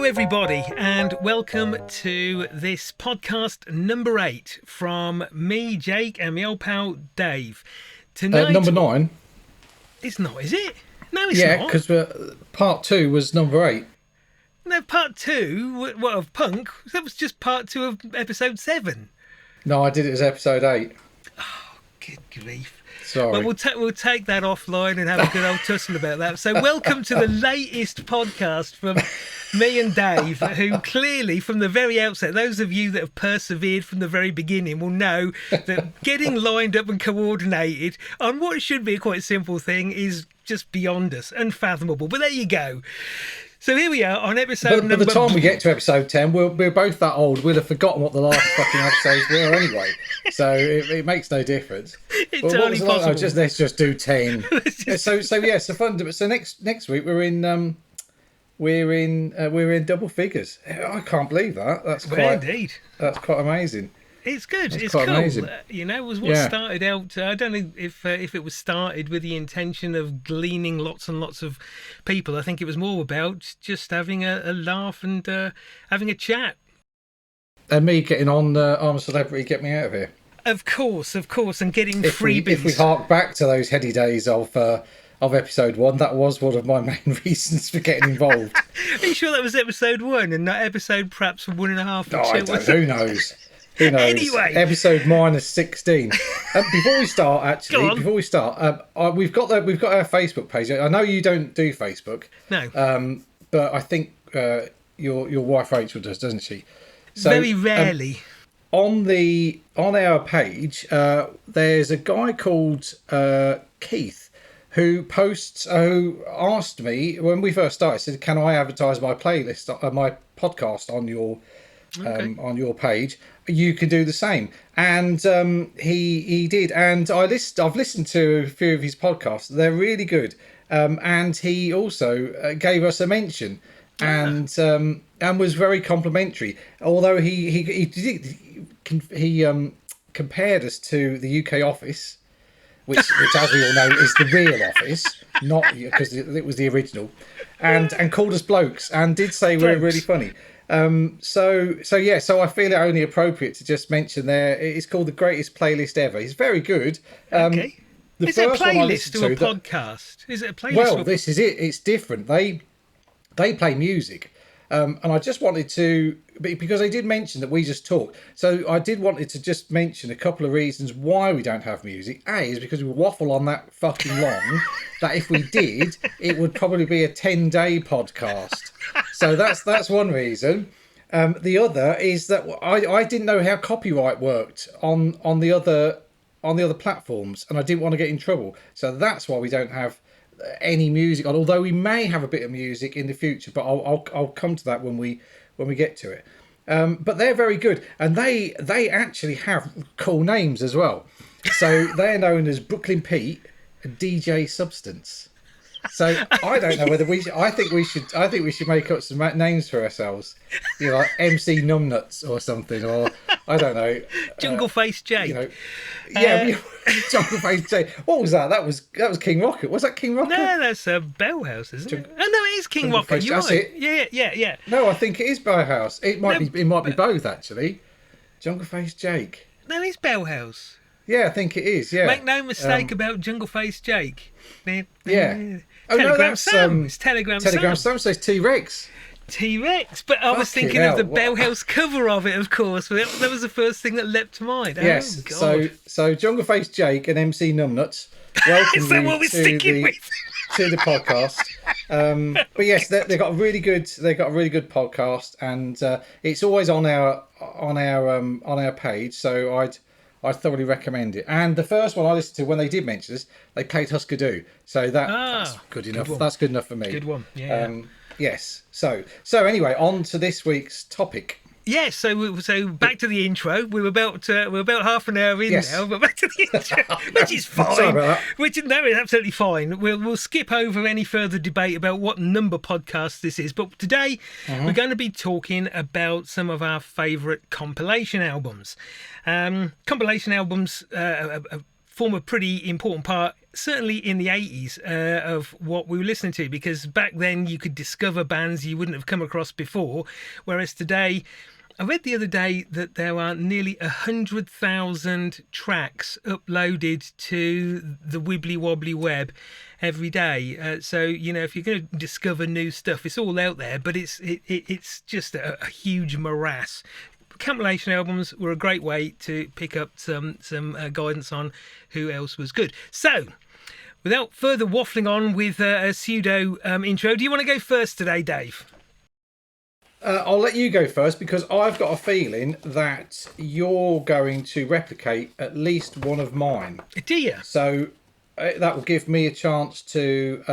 everybody, and welcome to this podcast number 8 from me, Jake, and my old pal Dave. Tonight, number 9. It's not, is it? No, it's not. Yeah, because part 2 was number 8. No, part 2, what, of Punk? That was just part 2 of episode 7. No, I did it as episode 8. Oh, good grief. Sorry. Well, we'll take that offline and have a good old tussle about that. So welcome to the latest podcast from me and Dave, who clearly from the very outset, those of you that have persevered from the very beginning will know that getting lined up and coordinated on what should be a quite simple thing is just beyond us, unfathomable. But there you go. So here we are on episode number... By the time we get to episode 10, we're both that old. We'll have forgotten what the last fucking episodes were anyway. So it makes no difference. It's totally possible. Let's just do 10. So fun. So next week we're in double figures. I can't believe that. That's quite amazing. It's good. That's it's quite cool. amazing. It was what started out. I don't know if it was started with the intention of gleaning lots and lots of people. I think it was more about just having a laugh and having a chat. And me getting on I'm a Celebrity, Get Me Out of Here. Of course, and getting freebies. If we hark back to those heady days of episode 1, that was one of my main reasons for getting involved. Are you sure that was episode 1 and not episode perhaps 1.5 or 2? I don't. Who knows? Who knows? Anyway, episode -16. Before we start, we've got our Facebook page. I know you don't do Facebook. No. But I think your wife Rachel does, doesn't she? So, very rarely. On our page, there's a guy called Keith who asked me when we first started. Said, "Can I advertise my playlist, my podcast on your page? You can do the same." And he did, and I've listened to a few of his podcasts. They're really good. And he also gave us a mention, and was very complimentary. Although he compared us to the UK Office, which as we all know is the real Office, not because it was the original, and called us blokes, and did say we're really funny. So I feel it only appropriate to just mention there. It's called The Greatest Playlist Ever. It's very good. Okay. Is it a playlist or a podcast? Is it a playlist? Well, this is it. It's different. They play music. And I just wanted to, because they did mention that we just talk. So I wanted to just mention a couple of reasons why we don't have music. A is because we waffle on that fucking long, that if we did, it would probably be a 10-day podcast. So that's one reason. The other is that I didn't know how copyright worked on the other platforms, and I didn't want to get in trouble. So that's why we don't have any music on, although we may have a bit of music in the future, but I'll come to that when we get to it. But they're very good, and they actually have cool names as well. So they're known as Brooklyn Pete and DJ Substance. So I don't know whether I think we should make up some names for ourselves, like MC Numbnuts or something, or I don't know, Jungle Face Jake. Jungle Face Jake. What was that? That was King Rocket. Was that King Rocket? No, that's Bellhouse, isn't it? Oh no, it is King Jungle Rocket. Face, You're that's right. it. Yeah. No, I think it is Bellhouse. It might be both actually. Jungle Face Jake. No, it's Bellhouse. Yeah, I think it is. Yeah. Make no mistake about Jungle Face Jake. Yeah. Telegram Sam. It's Telegram Sam. Sam says T-Rex. T-Rex, but I was thinking of the Bellhouse cover of it, of course. That was the first thing that leapt to mind. Yes. Oh, God. So Jungle Face Jake and MC Numbnuts. Welcome Is that what we're sticking with? To the podcast. But yes, they got a really good podcast, and it's always on our page. So I thoroughly recommend it. And the first one I listened to when they did mention this, they played Husker Du. So that's good enough. That's good enough for me. Good one. Yeah. Yes. So anyway, on to this week's topic. Yes, so back to the intro. We're about half an hour in now, but back to the intro, which is fine. Sorry about that. No, it's absolutely fine. We'll skip over any further debate about what number podcast this is. But today we're going to be talking about some of our favourite compilation albums. Compilation albums form a pretty important part certainly in the 80s of what we were listening to, because back then you could discover bands you wouldn't have come across before, whereas today, I read the other day that there are nearly 100,000 tracks uploaded to the wibbly wobbly web every day. So if you're going to discover new stuff, it's all out there, but it's just a huge morass. Compilation albums were a great way to pick up some guidance on who else was good. So, without further waffling on with a pseudo intro, do you want to go first today, Dave? I'll let you go first because I've got a feeling that you're going to replicate at least one of mine. Do you? So that will give me a chance to.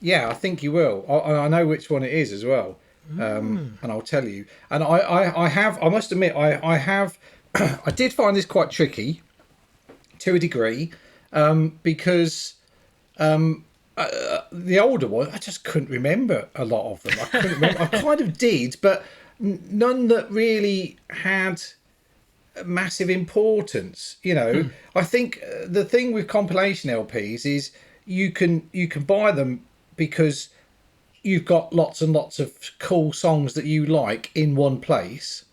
I think you will. I know which one it is as well, and I'll tell you. And I must admit, I have. I did find this quite tricky, to a degree, because. The older one, I just couldn't remember a lot of them. I couldn't remember. I kind of did, but none that really had massive importance. I think the thing with compilation LPs is you can buy them because you've got lots and lots of cool songs that you like in one place.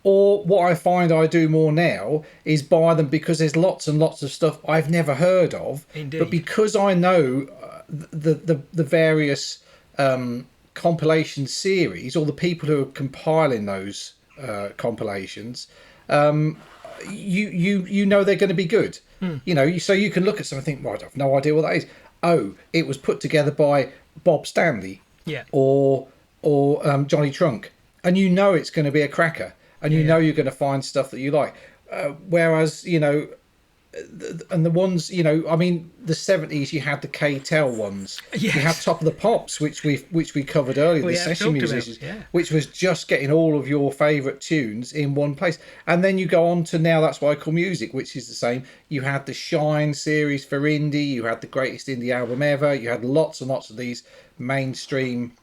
Or what I find I do more now is buy them because there's lots and lots of stuff I've never heard of. Indeed. But because I know the various compilation series or the people who are compiling those compilations, you know they're going to be good. So you can look at something and think, right, I've no idea what that is. Oh, it was put together by Bob Stanley, or Johnny Trunk, and you know it's going to be a cracker. And you know you're going to find stuff that you like. Whereas, and the ones, the 70s, you had the K-Tel ones. Yes. You had Top of the Pops, which we covered earlier, the session musicians, which was just getting all of your favourite tunes in one place. And then you go on to now That's What I Call Music, which is the same. You had the Shine series for indie. You had the Greatest Indie Album Ever. You had lots and lots of these mainstream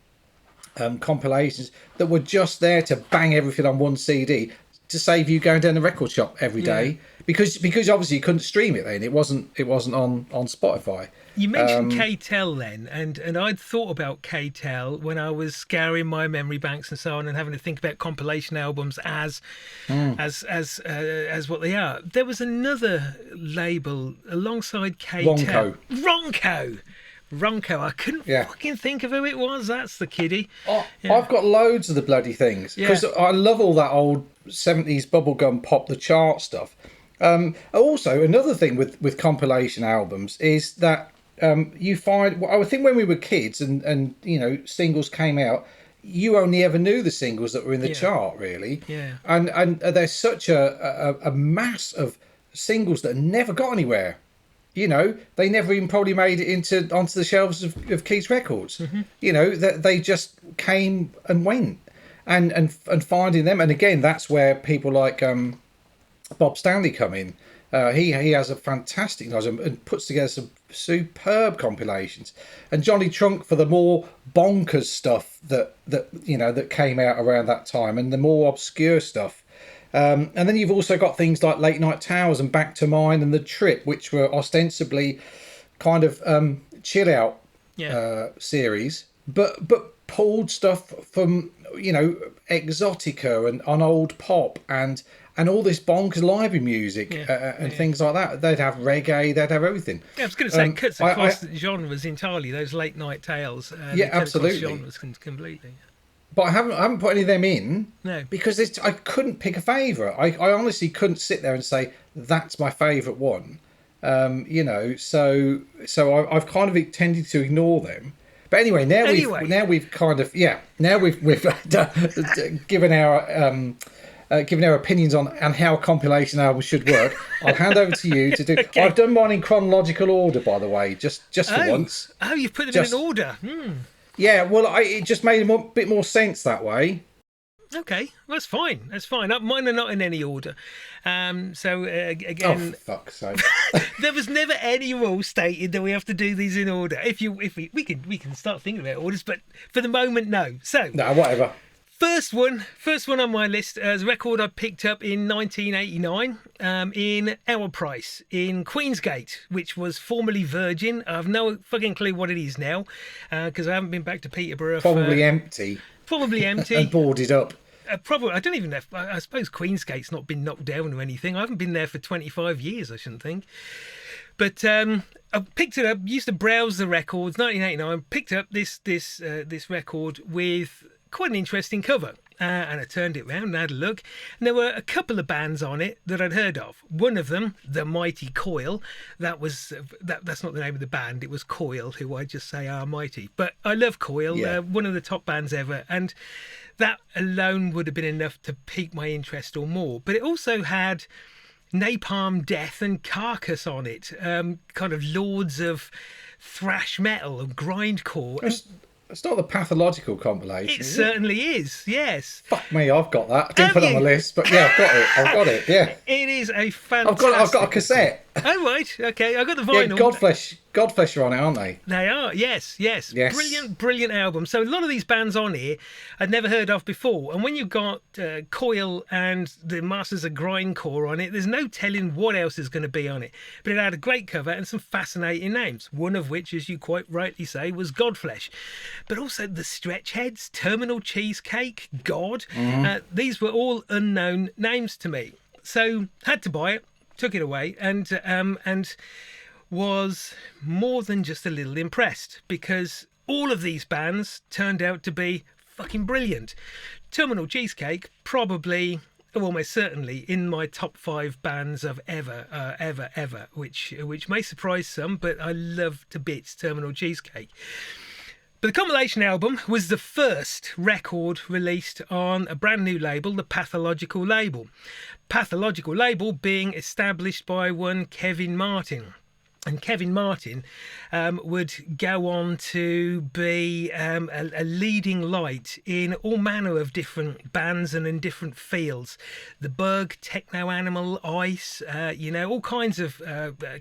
compilations that were just there to bang everything on one CD to save you going down the record shop every day because obviously you couldn't stream it then. It wasn't on Spotify. You mentioned K-Tel then, and I'd thought about K-Tel when I was scouring my memory banks and so on, and having to think about compilation albums as what they are. There was another label alongside K-Tel. Ronco. I couldn't fucking think of who it was. That's the kiddie. I've got loads of the bloody things because I love all that old 70s bubblegum pop the chart stuff. Also, another thing with compilation albums is that you find, I think when we were kids and singles came out, you only ever knew the singles that were in the chart, really. Yeah. And there's such a mass of singles that never got anywhere. They never even probably made it onto the shelves of Keith's Records. Mm-hmm. They just came and went, and finding them. And again, that's where people like Bob Stanley come in. He has a fantastic knowledge and puts together some superb compilations. And Johnny Trunk for the more bonkers stuff that came out around that time, and the more obscure stuff. And then you've also got things like Late Night Towers and Back to Mine and The Trip, which were ostensibly kind of chill out series, but pulled stuff from Exotica and on old pop and all this bonkers library music and things like that. They'd have reggae, they'd have everything. Yeah, I was going to say, it cuts across genres entirely. Those Late Night Tales. Absolutely. Genres completely. But I haven't put any of them in because I couldn't pick a favourite. I honestly couldn't sit there and say that's my favourite one. So I've kind of tended to ignore them. But anyway, we've kind of given our opinions on how compilation albums should work. I'll hand over to you to do. Okay. I've done mine in chronological order, by the way, just for once. Oh, you've put them in order. Yeah, well, it just made a bit more sense that way. Okay, that's fine. Mine are not in any order. Again, oh, fuck's sake! There was never any rule stated that we have to do these in order. We can start thinking about orders, but for the moment, no. So no, whatever. First one on my list is a record I picked up in 1989 in Our Price in Queensgate, which was formerly Virgin. I have no fucking clue what it is now because I haven't been back to Peterborough. Probably empty. Probably empty. And boarded up. Probably. I don't even know. I suppose Queensgate's not been knocked down or anything. I haven't been there for 25 years, I shouldn't think. But I picked it up, used to browse the records, 1989, picked up this record with quite an interesting cover. And I turned it round and had a look. And there were a couple of bands on it that I'd heard of. One of them, The Mighty Coil, that's not the name of the band, it was Coil, who I just say are mighty. But I love Coil, one of the top bands ever. And that alone would have been enough to pique my interest or more. But it also had Napalm Death and Carcass on it, kind of lords of thrash metal and grindcore. It's not the pathological compilation. It certainly is, yes. Fuck me, I've got that. I didn't put it on my list, but yeah, I've got it. Yeah. It is a fantastic. I've got a cassette. Oh right, okay. I got the vinyl. Yeah, Godflesh are on it, aren't they? They are, yes. Brilliant album. So a lot of these bands on here I'd never heard of before. And when you've got Coil and the Masters of Grindcore on it, there's no telling what else is going to be on it. But it had a great cover and some fascinating names. One of which, as you quite rightly say, was Godflesh. But also the Stretch Heads, Terminal Cheesecake, God. These were all unknown names to me. So had to buy it. Took it away and was more than just a little impressed because all of these bands turned out to be fucking brilliant. Terminal Cheesecake probably, almost certainly, in my top 5 bands of ever, which may surprise some, but I love to bits Terminal Cheesecake. But the compilation album was the first record released on a brand new label, the Pathological label. Pathological label being established by one Kevin Martin. And Kevin Martin would go on to be a leading light in all manner of different bands and in different fields. The Bug, Techno Animal, Ice, all kinds of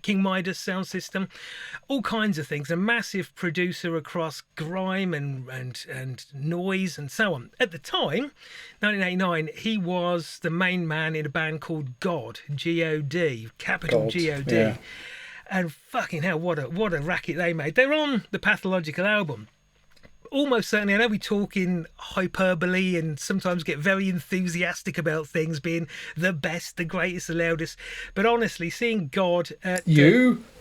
King Midas sound system, all kinds of things. A massive producer across grime and noise and so on. At the time, 1989, he was the main man in a band called God, G-O-D, capital G-O-D. Yeah. And fucking hell, what a racket they made. They're on the Pathological album. Almost certainly, I know we talk in hyperbole and sometimes get very enthusiastic about things being the best, the greatest, the loudest. But honestly, seeing God at...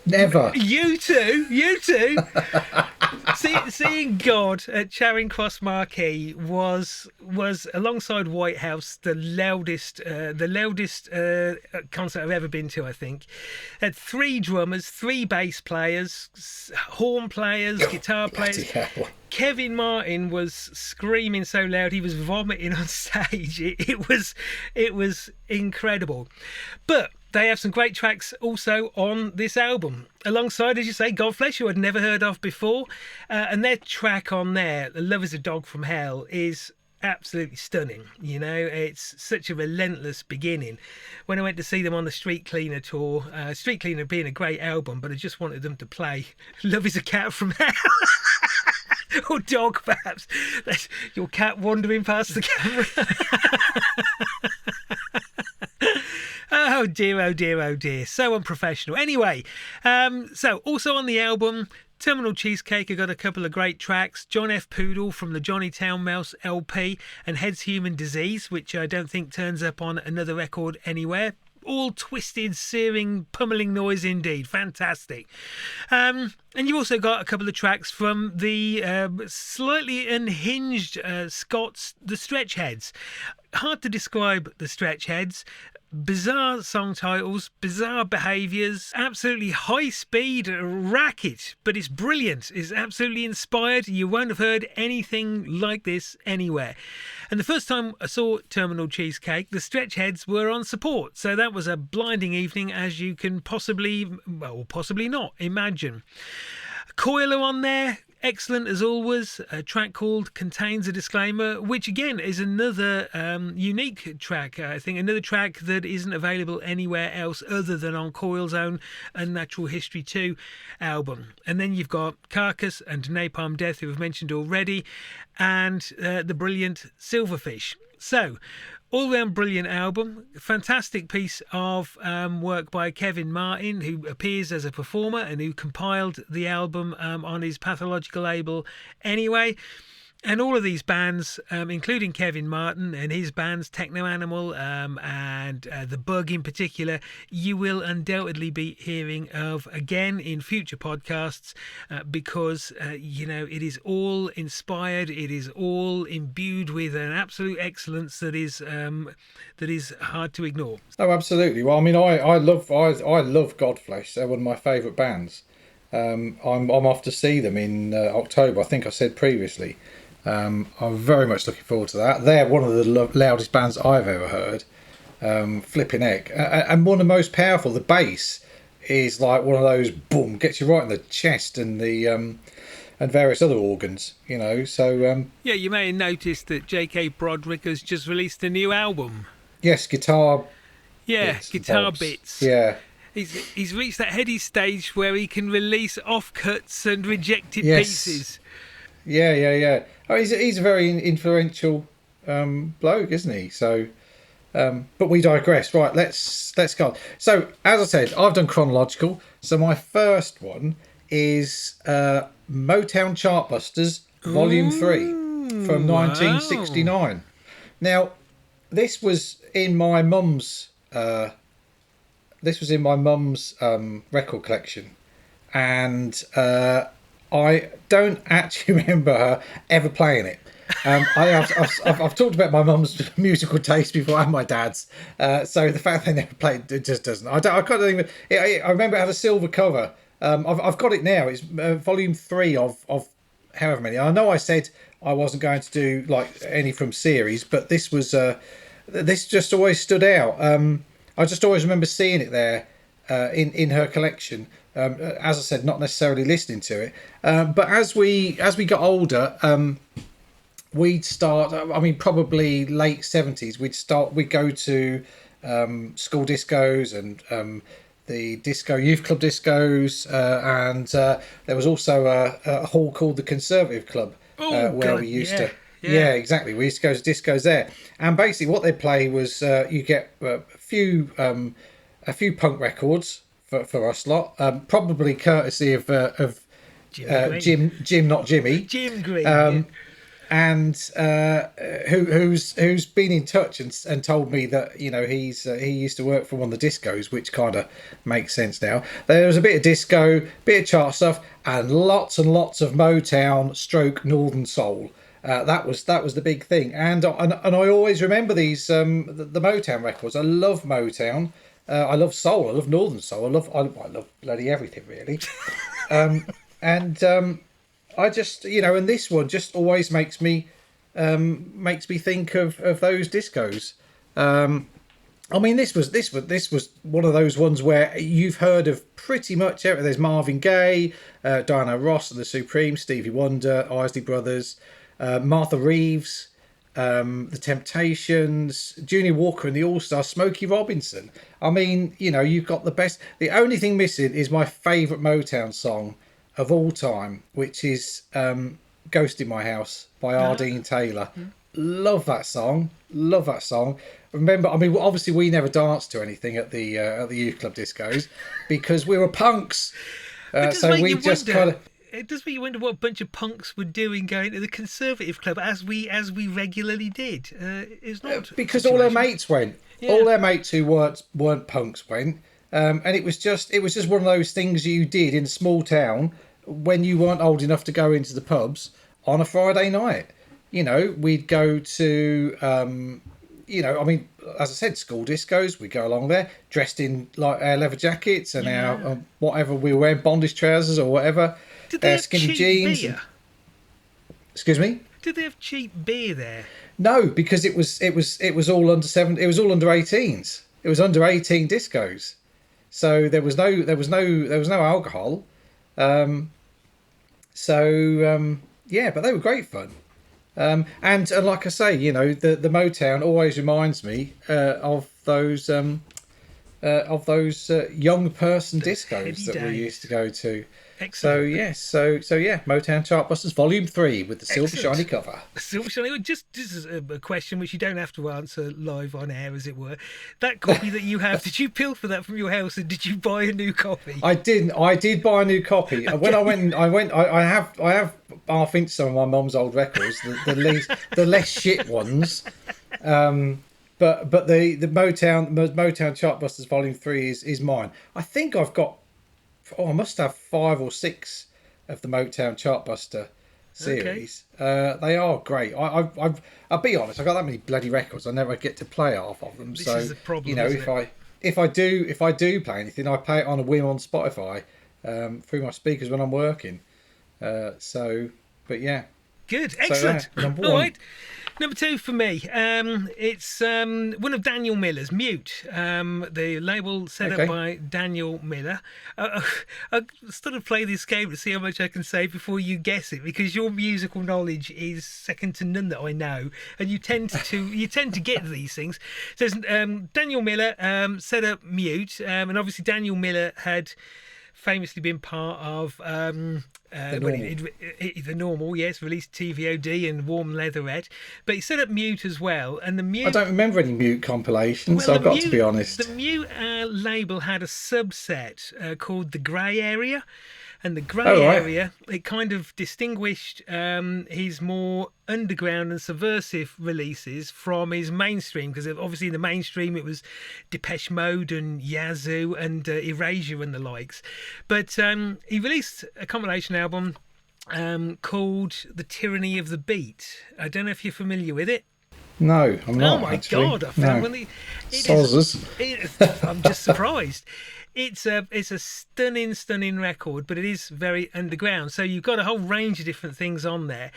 Never. You too. Seeing God at Charing Cross Marquee was alongside Whitehouse the loudest concert I've ever been to. I think had 3 drummers, 3 bass players, horn players, guitar players. Kevin Martin was screaming so loud he was vomiting on stage. It was incredible, but they have some great tracks also on this album, alongside, as you say, Godflesh, who I'd never heard of before. And their track on there, The Love is a Dog from Hell, is absolutely stunning. It's such a relentless beginning. When I went to see them on the Street Cleaner tour, Street Cleaner being a great album, but I just wanted them to play Love is a Cat from Hell. Or dog, perhaps. That's your cat wandering past the camera. Oh dear. So unprofessional. Anyway, so also on the album, Terminal Cheesecake, I got a couple of great tracks. John F. Poodle from the Johnny Town Mouse LP and Head's Human Disease, which I don't think turns up on another record anywhere. All twisted, searing, pummeling noise indeed. Fantastic. And you also got a couple of tracks from the slightly unhinged Scots, the Stretch Heads. Hard to describe the Stretch Heads. Bizarre song titles, bizarre behaviours, absolutely high-speed racket, but it's brilliant. It's absolutely inspired. You won't have heard anything like this anywhere. And the first time I saw Terminal Cheesecake, the Stretch Heads were on support, so that was a blinding evening, as you can possibly not imagine. Coil are on there. Excellent as always. A track called Contains a Disclaimer, which again is another unique track. I think another track that isn't available anywhere else other than on Coil's own Unnatural History 2 album. And then you've got Carcass and Napalm Death, who we've mentioned already, and the brilliant Silverfish. So, all round brilliant album, fantastic piece of work by Kevin Martin, who appears as a performer and who compiled the album on his Pathological label anyway. And all of these bands, including Kevin Martin and his bands Techno Animal and The Bug in particular, you will undoubtedly be hearing of again in future podcasts because, it is all inspired, it is all imbued with an absolute excellence that is hard to ignore. Oh, absolutely. Well, I mean, I love Godflesh. They're one of my favourite bands. I'm off to see them in October, I think I said previously. I'm very much looking forward to that. They're one of the loudest bands I've ever heard. Flipping heck. And one of the most powerful. The bass is like one of those, boom, gets you right in the chest and the and various other organs, So yeah, you may have noticed that J.K. Broderick has just released a new album. Yes, guitar. Yeah, guitar bits. Yeah. He's reached that heady stage where he can release offcuts and rejected pieces. Yeah. Oh, he's a very influential bloke, isn't he? So, but we digress. Right, let's go. So, as I said, I've done chronological. So my first one is Motown Chartbusters Volume 3 from 1969. Now, this was in my mum's. Record collection, and I don't actually remember her ever playing it. I've talked about my mum's musical taste before and my dad's, so the fact they never played it just doesn't. I can't even. I remember it had a silver cover. I've got it now. It's volume 3 of however many. I know I said I wasn't going to do like any from series, but this was this just always stood out. I just always remember seeing it there in her collection. As I said, not necessarily listening to it, but as we got older, we'd start. I mean, probably late 70s. We'd go to school discos and the disco youth club discos, and there was also a hall called the Conservative Club where we used to. Yeah, exactly. We used to go to discos there, and basically what they'd play was you get a few punk records for us lot, probably courtesy of Jim, not Jimmy, Jim Green, and who's been in touch and told me that he used to work for one of the discos, which kind of makes sense now. There was a bit of disco, bit of chart stuff, and lots of Motown stroke Northern Soul. That was the big thing, and I always remember these the Motown records. I love Motown, I love soul, I love Northern Soul, I love bloody everything really, I just and this one just always makes me think of those discos. I mean, this was one of those ones where you've heard of pretty much everything. There's Marvin Gaye, Diana Ross and the Supremes, Stevie Wonder, Isley Brothers. Martha Reeves, The Temptations, Junior Walker and the All-Stars, Smokey Robinson. I mean, you've got the best. The only thing missing is my favourite Motown song of all time, which is Ghost in My House by Ardeen Taylor. Love that song. Remember, I mean, obviously we never danced to anything at the youth club discos because we were punks. So we just kind of... It does make you wonder what a bunch of punks were doing going to the Conservative Club as we regularly did. It's not because all their mates went. Yeah. All their mates who weren't punks went, and it was just one of those things you did in a small town when you weren't old enough to go into the pubs on a Friday night. We'd go to I mean, as I said, school discos. We'd go along there dressed in like our leather jackets and our whatever we were wearing, bondage trousers or whatever. Did they have skinny cheap jeans. beer? Excuse me? Did they have cheap beer there? No, because it was all under 7. It was all under 18s. It was under 18 discos, so there was no alcohol. So yeah, but they were great fun. And like I say, you know, the Motown always reminds me of those young person discos that we used to go to. Excellent. So yes, so yeah, Motown Chartbusters Volume 3 with the silver shiny cover. Silver shiny. Just as a question which you don't have to answer live on air, as it were. That copy that you have, did you pilfer that from your house, and did you buy a new copy? I didn't. I did buy a new copy. Okay. When I went. I have half inch some of my mum's old records, the less shit ones. But the Motown Chartbusters Volume 3 is mine. I think I've got. I must have 5 or 6 of the Motown Chartbuster series. Okay. They are great. I'll be honest. I got that many bloody records. I never get to play half of them. This so is a problem, you know, if I do play anything, I play it on a whim on Spotify through my speakers when I'm working. But yeah. Good, excellent. So, number 1. All one. right. Number 2 for me, it's one of Daniel Miller's, Mute, the label set up by Daniel Miller. I sort of play this game to see how much I can say before you guess it, because your musical knowledge is second to none that I know, and you tend to get these things. So Daniel Miller set up Mute, and obviously Daniel Miller had famously been part of the Normal, yes, released TVOD and Warm Leatherette, but he set up Mute as well. And the Mute, I don't remember any Mute compilations, so I've got to be honest. The Mute label had a subset called the Grey Area. And the Grey Area, it kind of distinguished his more underground and subversive releases from his mainstream, because obviously in the mainstream it was Depeche Mode and Yazoo and Erasure and the likes. But he released a compilation album called The Tyranny of the Beat. I don't know if you're familiar with it. No, I'm not. Oh my actually. God! I found I'm just surprised. It's a stunning record, but it is very underground. So you've got a whole range of different things on there.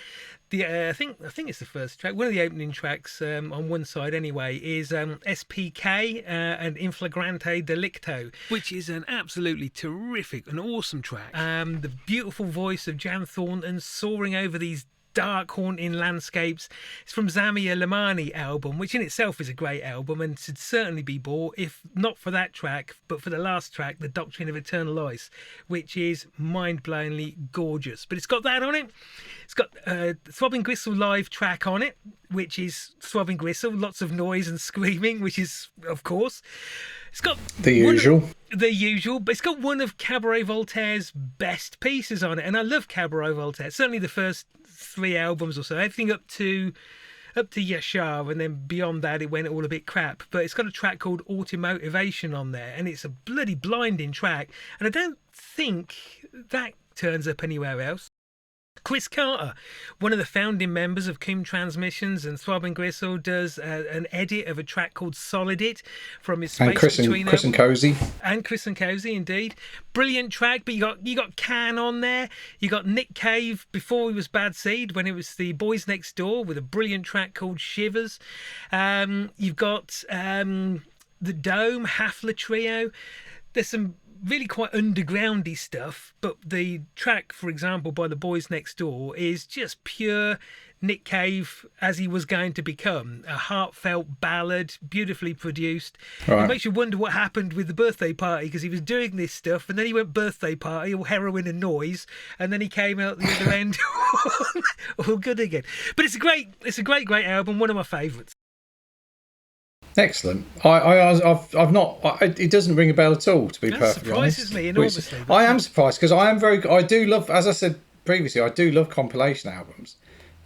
I think it's the first track. One of the opening tracks on one side anyway is SPK and In Flagrante Delicto, which is an absolutely terrific and awesome track. The beautiful voice of Jan Thornton soaring over these dark, haunting landscapes. It's from Zamia Lamani album, which in itself is a great album and should certainly be bought, if not for that track, but for the last track, The Doctrine of Eternal Ice, which is mind-blowingly gorgeous. But it's got that on it. It's got Throbbing Gristle live track on it, which is Throbbing Gristle, lots of noise and screaming, which is, of course. It's got the usual, but it's got one of Cabaret Voltaire's best pieces on it, and I love Cabaret Voltaire. Certainly the first 3 albums or so, everything up to Yashar, and then beyond that it went all a bit crap. But it's got a track called Automotivation on there, and it's a bloody blinding track, and I don't think that turns up anywhere else. Chris Carter, one of the founding members of Coombe Transmissions and Throbbing Gristle, does an edit of a track called Solid It from his Space Between Chris and Cozy. And Chris and Cozy, indeed. Brilliant track, but you got Can on there. You got Nick Cave before he was Bad Seed, when it was the Boys Next Door, with a brilliant track called Shivers. You've got the Dome, Hafler Trio. There's some really quite undergroundy stuff, but the track, for example, by the Boys Next Door is just pure Nick Cave as he was going to become. A heartfelt ballad, beautifully produced. Right. It makes you wonder what happened with the birthday party, because he was doing this stuff and then he went birthday party, all heroin and noise, and then he came out the other end all good again. But it's a great album, one of my favourites. Excellent. I've not. It doesn't ring a bell at all, to be perfectly honest. That surprises me enormously. I am surprised, because I do love, as I said previously, I do love compilation albums,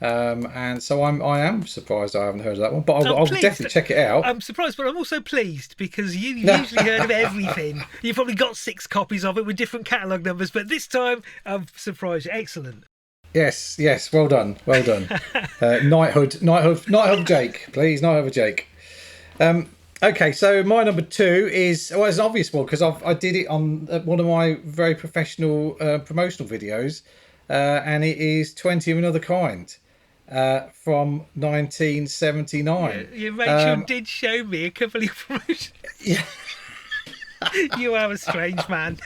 and so I am surprised I haven't heard of that one. But I'll definitely check it out. I'm surprised, but I'm also pleased, because you've usually heard of everything. You've probably got 6 copies of it with different catalogue numbers, but this time I'm surprised. Excellent. Yes. Well done. Knighthood, Jake, please, Knighthood, Jake. Okay, so my number 2 is, well, it's an obvious one, because I did it on one of my very professional promotional videos, and it is 20 of Another Kind from 1979. Yeah, Rachel did show me a couple of promotions. Yeah. You are a strange man.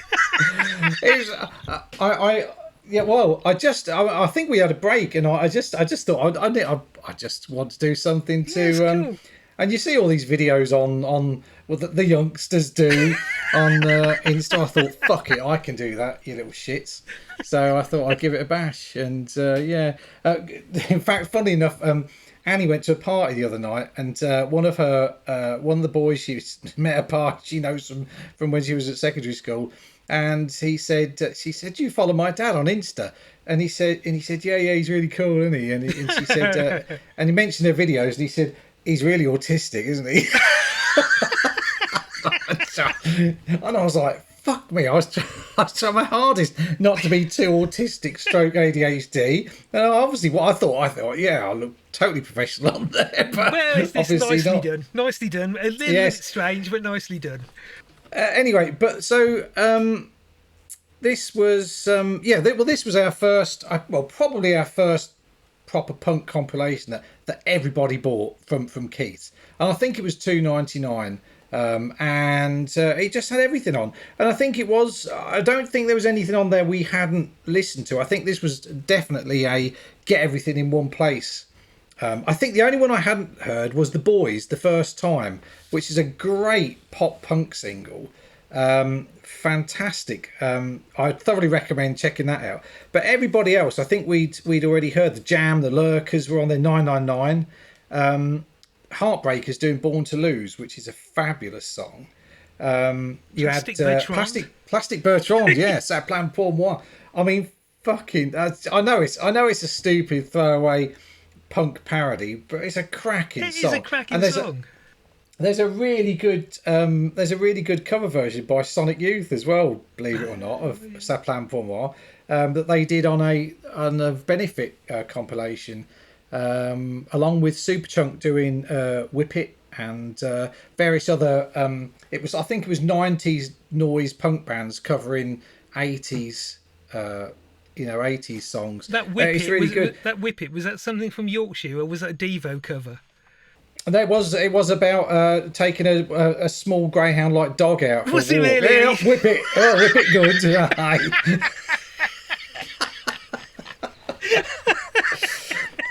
Yeah, well, I think we had a break, and I just thought I just want to do something Yeah, it's to cool. and you see all these videos on what the youngsters do on Insta. I thought, fuck it, I can do that, you little shits. So I thought I'd give it a bash, and yeah. In fact, funny enough, Annie went to a party the other night, and one of the boys she met at a party she knows from when she was at secondary school. And she said, "Do you follow my dad on Insta?" And he said, "Yeah, he's really cool, isn't he?" And she said, and he mentioned her videos, and he said, "He's really autistic, isn't he?" And I was like, "Fuck me!" I was trying my hardest not to be too autistic, stroke ADHD. And obviously, what I thought, yeah, I look totally professional on there, but Well, it's obviously nicely not. done. Nicely done. A little Yes. bit strange, but nicely done. Anyway, but so this was this was our first, probably our first proper punk compilation that everybody bought from Keith, and I think it was $2.99, and it just had everything on, and I think it was. I don't think there was anything on there we hadn't listened to. I think this was definitely a get everything in one place. I think the only one I hadn't heard was The Boys, The First Time, which is a great pop punk single. Fantastic. I thoroughly recommend checking that out. But everybody else, I think we'd already heard. The Jam, the Lurkers were on there, 999. Heartbreakers doing Born to Lose, which is a fabulous song. You Plastic had Bertrand. Plastic Bertrand, yes, Ça Plan Pour Moi. I mean, fucking, I know it's a stupid throwaway punk parody, but it's a cracking It song. is a cracking And song. there's a really good cover version by Sonic Youth as well, believe it or not, of Ça Plan Pour Moi, that they did on a benefit compilation, along with Superchunk doing Whip It and various other. I think it was 90s noise punk bands covering 80s. 80s songs. That Whip It's It, really good. that Whip It, was that something from Yorkshire, or was that a Devo cover? And it was about taking a small greyhound like dog out for Was a it walk. really? Yeah, whip it good. Aye.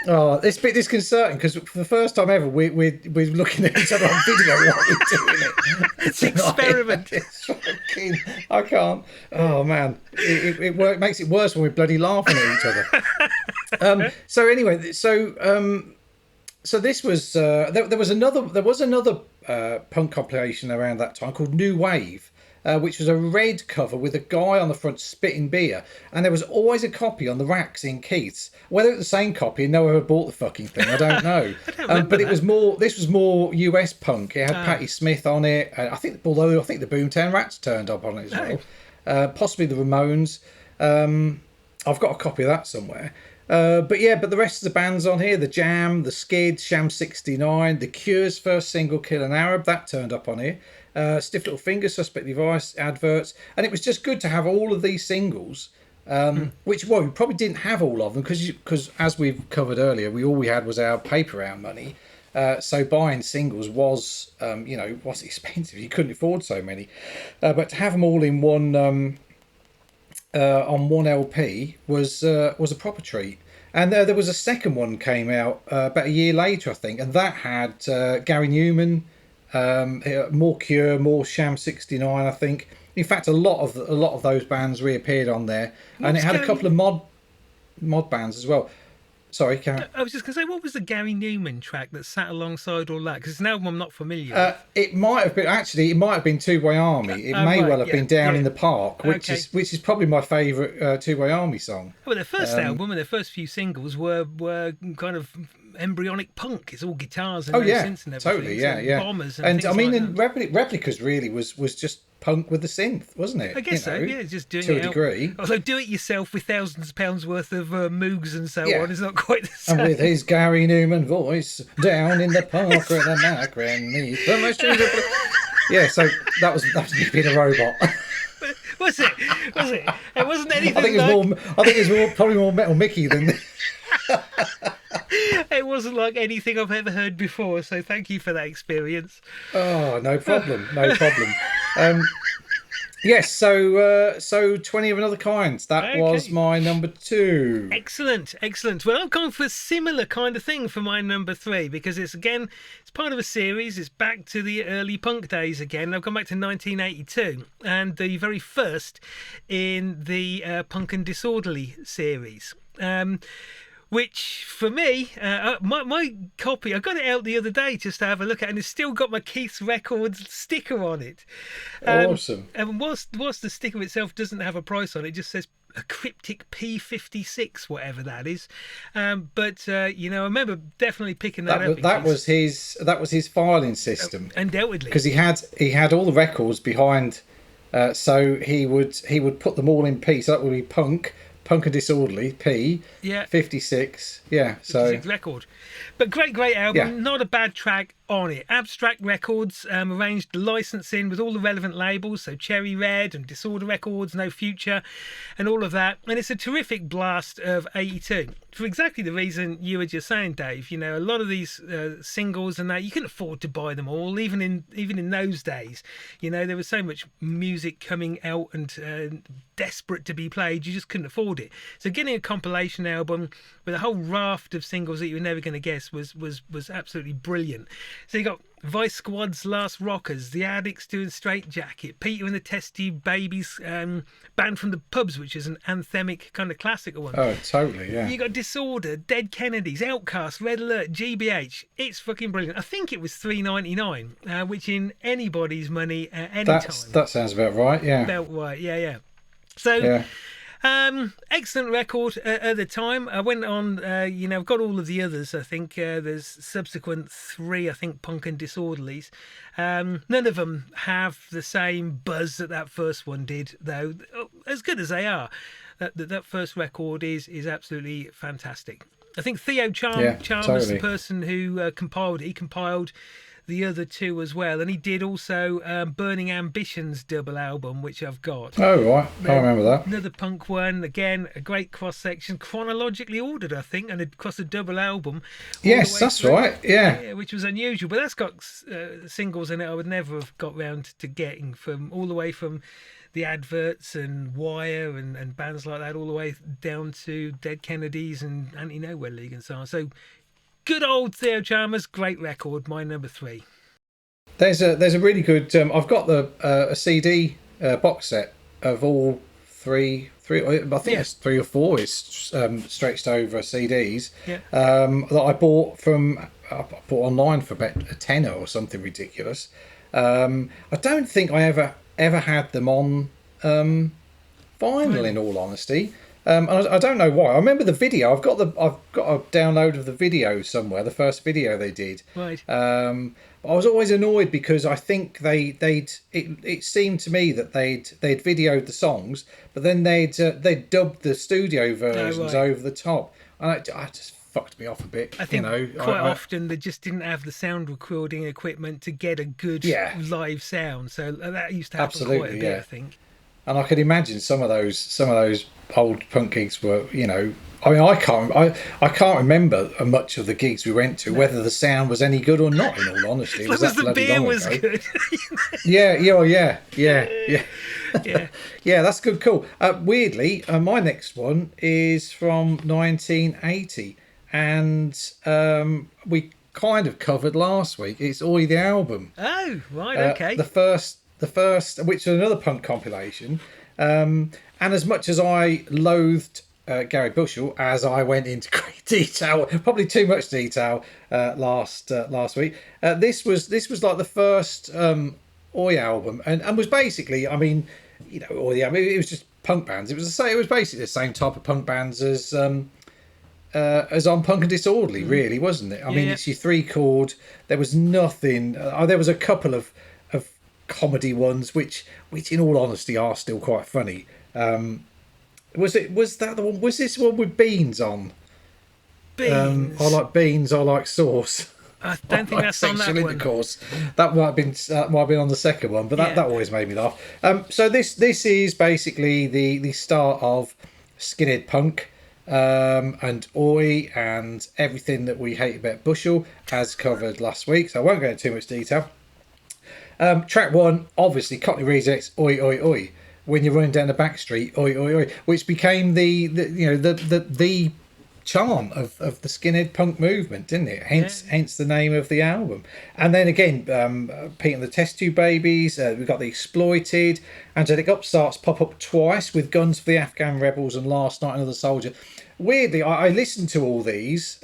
Oh, it's a bit disconcerting because for the first time ever, we're looking at each other on video while we're doing it. It's experiment. It's fucking, I can't. Oh man, it makes it worse when we're bloody laughing at each other. So anyway, so this was there was another punk compilation around that time called New Wave. Which was a red cover with a guy on the front spitting beer, and there was always a copy on the racks in Keith's. Whether it was the same copy, no one ever bought the fucking thing, I don't know. But it was more. This was more US punk. It had Patti Smith on it. I think the Boomtown Rats turned up on it as well. Possibly the Ramones. I've got a copy of that somewhere. But the rest of the bands on here, the Jam, the Skid, Sham 69, the Cure's first single, Kill an Arab, that turned up on here. Stiff Little Fingers, Suspect Device, adverts, and it was just good to have all of these singles, which we probably didn't have all of them because as we've covered earlier, all we had was our paper round money. So buying singles was expensive. You couldn't afford so many, but to have them all in one on one LP was a proper treat. And there was a second one came out about a year later, I think, and that had Gary Newman. More Cure, more Sham 69, I think. In fact, a lot of those bands reappeared on there, and it had a couple of mod bands as well. Sorry, Karen. I was just going to say, what was the Gary Newman track that sat alongside all that? Because it's an album I'm not familiar with. It might have been Two Way Army. It may well have been Down in the Park, which is probably my favourite Two Way Army song. Well, their first album and their first few singles were kind of embryonic punk. It's all guitars and synths and everything. Totally, yeah. Bombers and I mean, like that. Replicas really was just punk with the synth, wasn't it? I guess so. Yeah, just doing to it a degree. Although do it yourself with thousands of pounds worth of Moogs and so on is not quite the same. And with his Gary Newman voice, down in the park with a macron neath the machines of blue. Yeah, so that was me being a robot. Was it? It wasn't anything. I think it's probably more Metal Mickey than. It wasn't like anything I've ever heard before, so thank you for that experience. Oh, no problem. Yes, so 20 of Another Kind. That was Okay. my number 2. Excellent, excellent. Well, I'm going for a similar kind of thing for my number 3 because it's part of a series. It's back to the early punk days again. I've gone back to 1982 and the very first in the Punk and Disorderly series. Which for me, my copy, I got it out the other day just to have a look at, and it's still got my Keith's Records sticker on it. Awesome. And whilst the sticker itself doesn't have a price on it, just says a cryptic P56, whatever that is. But I remember definitely picking that up. That was his filing system, undoubtedly, because he had all the records behind. So he would put them all in P. So that would be Punk and Disorderly, P, 56, yeah. 56 record. But great album, Yeah. not a bad track on it. Abstract Records arranged the licensing with all the relevant labels, so Cherry Red and Disorder Records, No Future, and all of that. And it's a terrific blast of 82. For exactly the reason you were just saying, Dave. A lot of these singles and that, you couldn't afford to buy them all, even in those days. There was so much music coming out and desperate to be played, you just couldn't afford it. So getting a compilation album with a whole raft of singles that you were never going to guess was absolutely brilliant. So you got Vice Squad's Last Rockers, The Addicts doing Straight Jacket, Peter and the Test Tube Babies, Band from the Pubs, which is an anthemic kind of classical one. Oh, totally, yeah. You got Disorder, Dead Kennedys, Outcast, Red Alert, GBH. It's fucking brilliant. I think it was $3.99, which in anybody's money at any time. That sounds about right, yeah. About right, yeah. So. Yeah. Excellent record at the time. I went on, I've got all of the others. I think there's subsequent 3, I think, Punk and Disorderlies. None of them have the same buzz that first one did, though. As good as they are, that first record is absolutely fantastic. I think Theo Chalmers, totally. the person who compiled it, he compiled the other 2 as well, and he did also Burning Ambitions double album, which I've got. Oh right, I remember that. Another punk one, again a great cross section, chronologically ordered, I think, and across a double album. Yes, that's through. Right. Yeah, which was unusual, but that's got singles in it I would never have got round to getting, from all the way from the Adverts and Wire and bands like that, all the way down to Dead Kennedys and Anti-Nowhere League and so on. So. Good old Theo Chalmers, great record. My number 3. There's a really good. I've got a CD box set of all three. I think it's 3 or 4 is stretched over CDs. Yeah. That I bought online for about a tenner or something ridiculous. I don't think I ever had them on vinyl, in all honesty. And I don't know why. I remember the video. I've got a download of the video somewhere. The first video they did. Right. I was always annoyed because I think it seemed to me that they'd videoed the songs, but then they'd dubbed the studio versions over the top, and it just fucked me off a bit. I think quite often they just didn't have the sound recording equipment to get a good live sound. So that used to happen quite a bit, I think. And I could imagine some of those old punk gigs were, I can't remember much of the gigs we went to, whether the sound was any good or not. In all honesty, as long as the beer was good. Yeah. That's good. Cool. Weirdly, my next one is from 1980, and we kind of covered last week. It's Oi the album. Oh, right, okay. The first, which is another punk compilation, and as much as I loathed Gary Bushell, as I went into great detail, probably too much detail last week, this was like the first Oi album, and was basically, Oi, it was just punk bands. It was basically the same type of punk bands as on Punk and Disorderly, really, wasn't it? It's your 3-chord. There was nothing. There was a couple of comedy ones, which in all honesty are still quite funny. Was that the one? Was this one with beans on? Beans. I like beans. I like sauce. I don't think that's on that one. Intercourse. That might have been on the second one, but that always made me laugh. So this is basically the start of skinhead punk, and Oi and everything that we hate about Bushell, as covered last week. So I won't go into too much detail. Track one, obviously, Cockney Rejects, Oi Oi Oi. When you're running down the back street, Oi Oi Oi, which became the chant of the skinhead punk movement, didn't it? Hence the name of the album. And then again, Pete and the Test Tube Babies. We've got the Exploited. Angelic Upstarts pop up twice with Guns for the Afghan Rebels and Last Night Another Soldier. Weirdly, I listened to all these.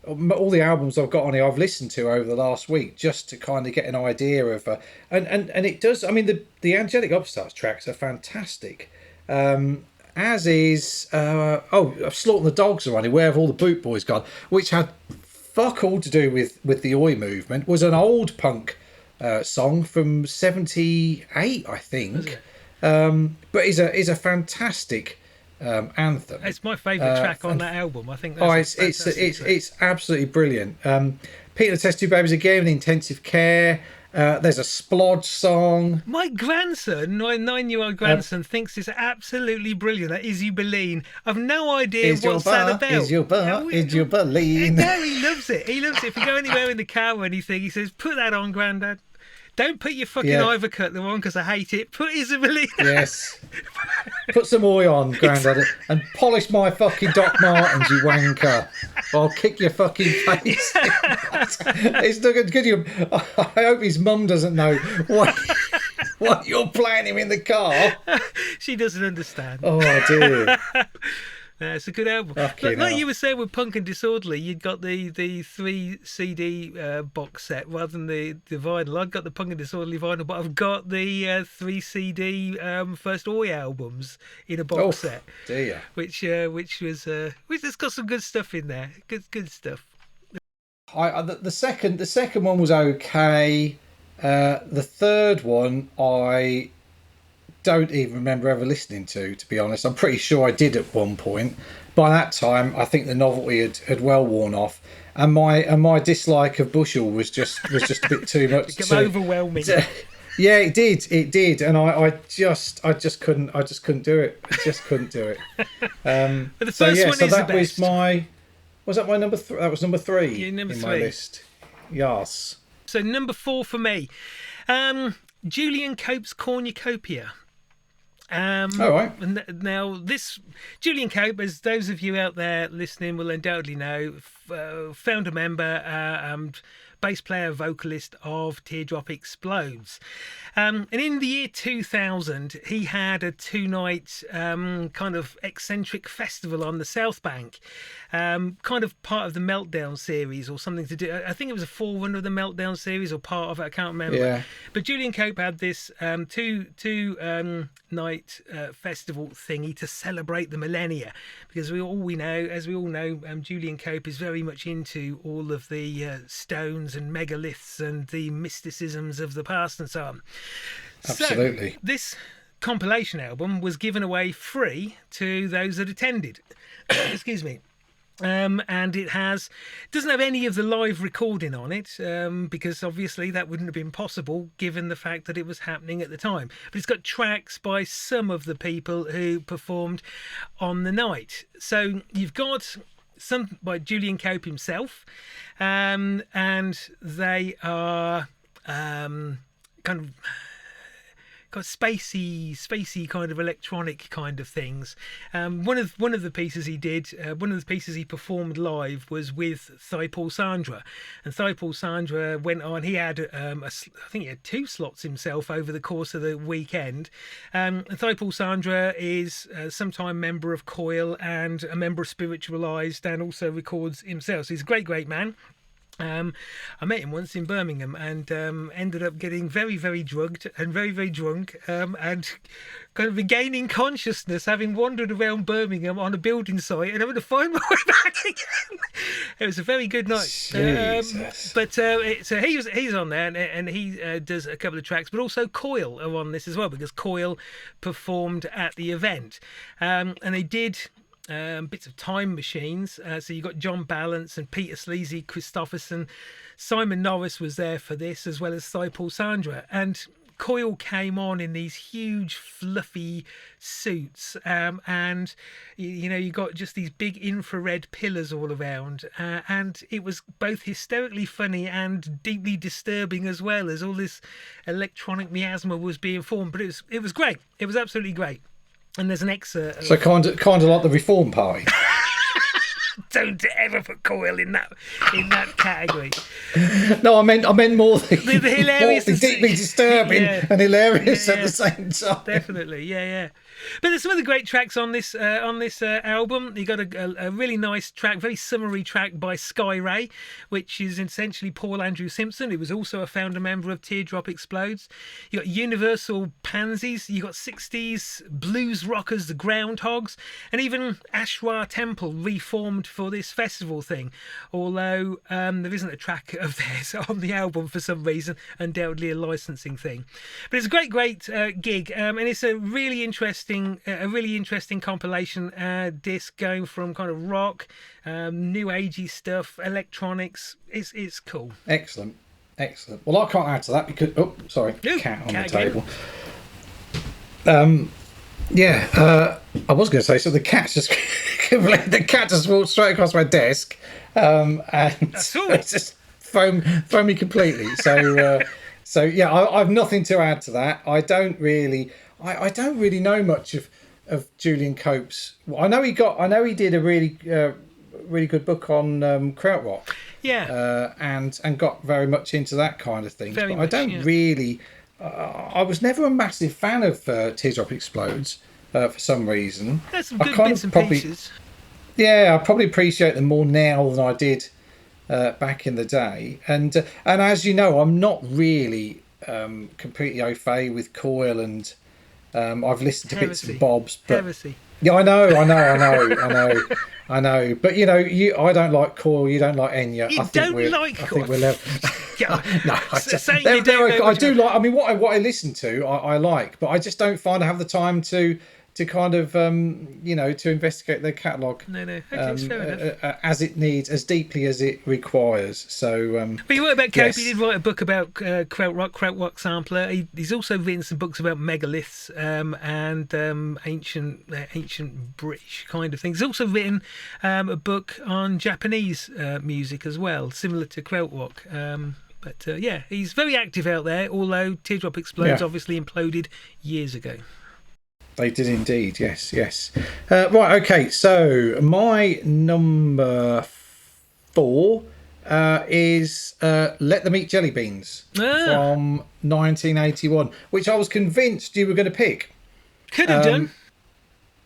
All the albums I've got on here, I've listened to over the last week just to kind of get an idea of, and it does. I mean, the Angelic Upstarts tracks are fantastic, as is Slaughtering the Dogs are on it. Where have all the Boot Boys gone? Which had fuck all to do with the Oi movement. Was an old punk song from '78, I think, but is a fantastic. Anthem. It's my favourite track on that album. I think. It's absolutely brilliant. Pete and the Test Tube Babies again with Intensive Care. There's a Splodge song. My grandson, my 9-year-old grandson, thinks it's absolutely brilliant. That Is You Believe. I've no idea what's that about. Is your butt? Is you believe? No, he loves it. He loves it. If you go anywhere in the car or anything, he says, "Put that on, Grandad. Don't put your fucking Ivor Cutler on because I hate it. Put Isabella." Yes. Put some Oi on, Grandad, and polish my fucking Doc Martens, you wanker. I'll kick your fucking face. It's not good. I hope his mum doesn't know what you're playing him in the car. She doesn't understand. Oh, dear. It's a good album. But like you were saying with Punk and Disorderly, you'd got the 3 CD box set rather than the vinyl. I've got the Punk and Disorderly vinyl, but I've got the 3 CD first Oi albums in a box set. Dear. Which has got some good stuff in there. Good stuff. The second one was okay. The third one I don't even remember ever listening to be honest. I'm pretty sure I did at one point. By that time, I think the novelty had well worn off, and my dislike of Bushell was just a bit too much. It became overwhelming. Yeah, it did, and I just couldn't do it. I just couldn't do it. But the first one is the best. Was that my number 3? That was number 3 in my list. Yes. So number 4 for me, Julian Cope's Cornucopia. All right. Now, this Julian Cope, as those of you out there listening will undoubtedly know, founder member, bass player, vocalist of Teardrop Explodes. And in the year 2000, he had a 2-night kind of eccentric festival on the South Bank, kind of part of the Meltdown series or something to do. I think it was a forerunner of the Meltdown series or part of it. I can't remember. Yeah. But Julian Cope had this two-night festival thingy to celebrate the millennia, because we all know, Julian Cope is very much into all of the stones and megaliths and the mysticisms of the past and so on. Absolutely. So, this compilation album was given away free to those that attended. Excuse me. And it doesn't have any of the live recording on it, because obviously that wouldn't have been possible given the fact that it was happening at the time. But it's got tracks by some of the people who performed on the night. So you've got some by Julian Cope himself, and they are kind of got spacey kind of electronic kind of things. One of the pieces he did, one of the pieces he performed live was with Paul Sandra, and Paul Sandra went on. He had I think he had 2 slots himself over the course of the weekend. And Paul Sandra is a sometime member of Coil and a member of Spiritualized, and also records himself. So he's a great man. I met him once in Birmingham and ended up getting very, very drugged and very, very drunk, and kind of regaining consciousness, having wandered around Birmingham on a building site and having to find my way back again. It was a very good night. So he's on there, and he does a couple of tracks, but also Coil are on this as well, because Coil performed at the event, and they did bits of Time Machines. So you got John Balance and Peter Sleazy Christopherson. Simon Norris was there for this, as well as Paul Sandra. And Coyle came on in these huge fluffy suits, and you got just these big infrared pillars all around, and it was both hysterically funny and deeply disturbing as well, as all this electronic miasma was being formed. But it was great. It was absolutely great. And there's an excerpt. So kind of like the Reform Party. Don't ever put Coyle in that category. No, I meant more the hilarious, deeply disturbing and hilarious at the same time. Definitely, yeah. But there's some other great tracks on this album. You got a really nice track, very summery track by Sky Ray, which is essentially Paul Andrew Simpson, who was also a founder member of Teardrop Explodes. You got Universal Pansies. You got 60s blues rockers, the Groundhogs, and even Ashwar Temple reformed for this festival thing. Although there isn't a track of theirs on the album for some reason, undoubtedly a licensing thing. But it's a great gig, and it's a really interesting compilation disc, going from kind of rock, new agey stuff, electronics. It's cool. Excellent. Well, I can't add to that because cat on the table. I was going to say, so the cat just walked straight across my desk, and it's just thrown me completely. So yeah, I've nothing to add to that. I don't really know much of Julian Cope's. I know he did a really good book on krautrock. Yeah. And got very much into that kind of thing. But I don't really. I was never a massive fan of Teardrop Explodes for some reason. There's some good bits and pieces. Yeah, I probably appreciate them more now than I did back in the day. And as you know, I'm not really completely au fait with Coyle, and I've listened to bits and bobs. But Heresy. Yeah, I know. But I don't like Coyle. You don't like Enya. I think we're level. I do like. I mean, what I listen to, I like, but I just don't find I have the time to kind of to investigate their catalogue. No, okay, fair enough. As it needs, as deeply as it requires. So but you wrote about Cope. He did write a book about krautrock sampler. He's also written some books about megaliths and ancient British kind of things. He's also written a book on Japanese music as well, similar to krautrock. But he's very active out there, although Teardrop Explodes obviously imploded years ago. They did indeed, yes. Right, okay, so my number 4 is Let Them Eat Jelly Beans from 1981, which I was convinced you were going to pick. Could have done.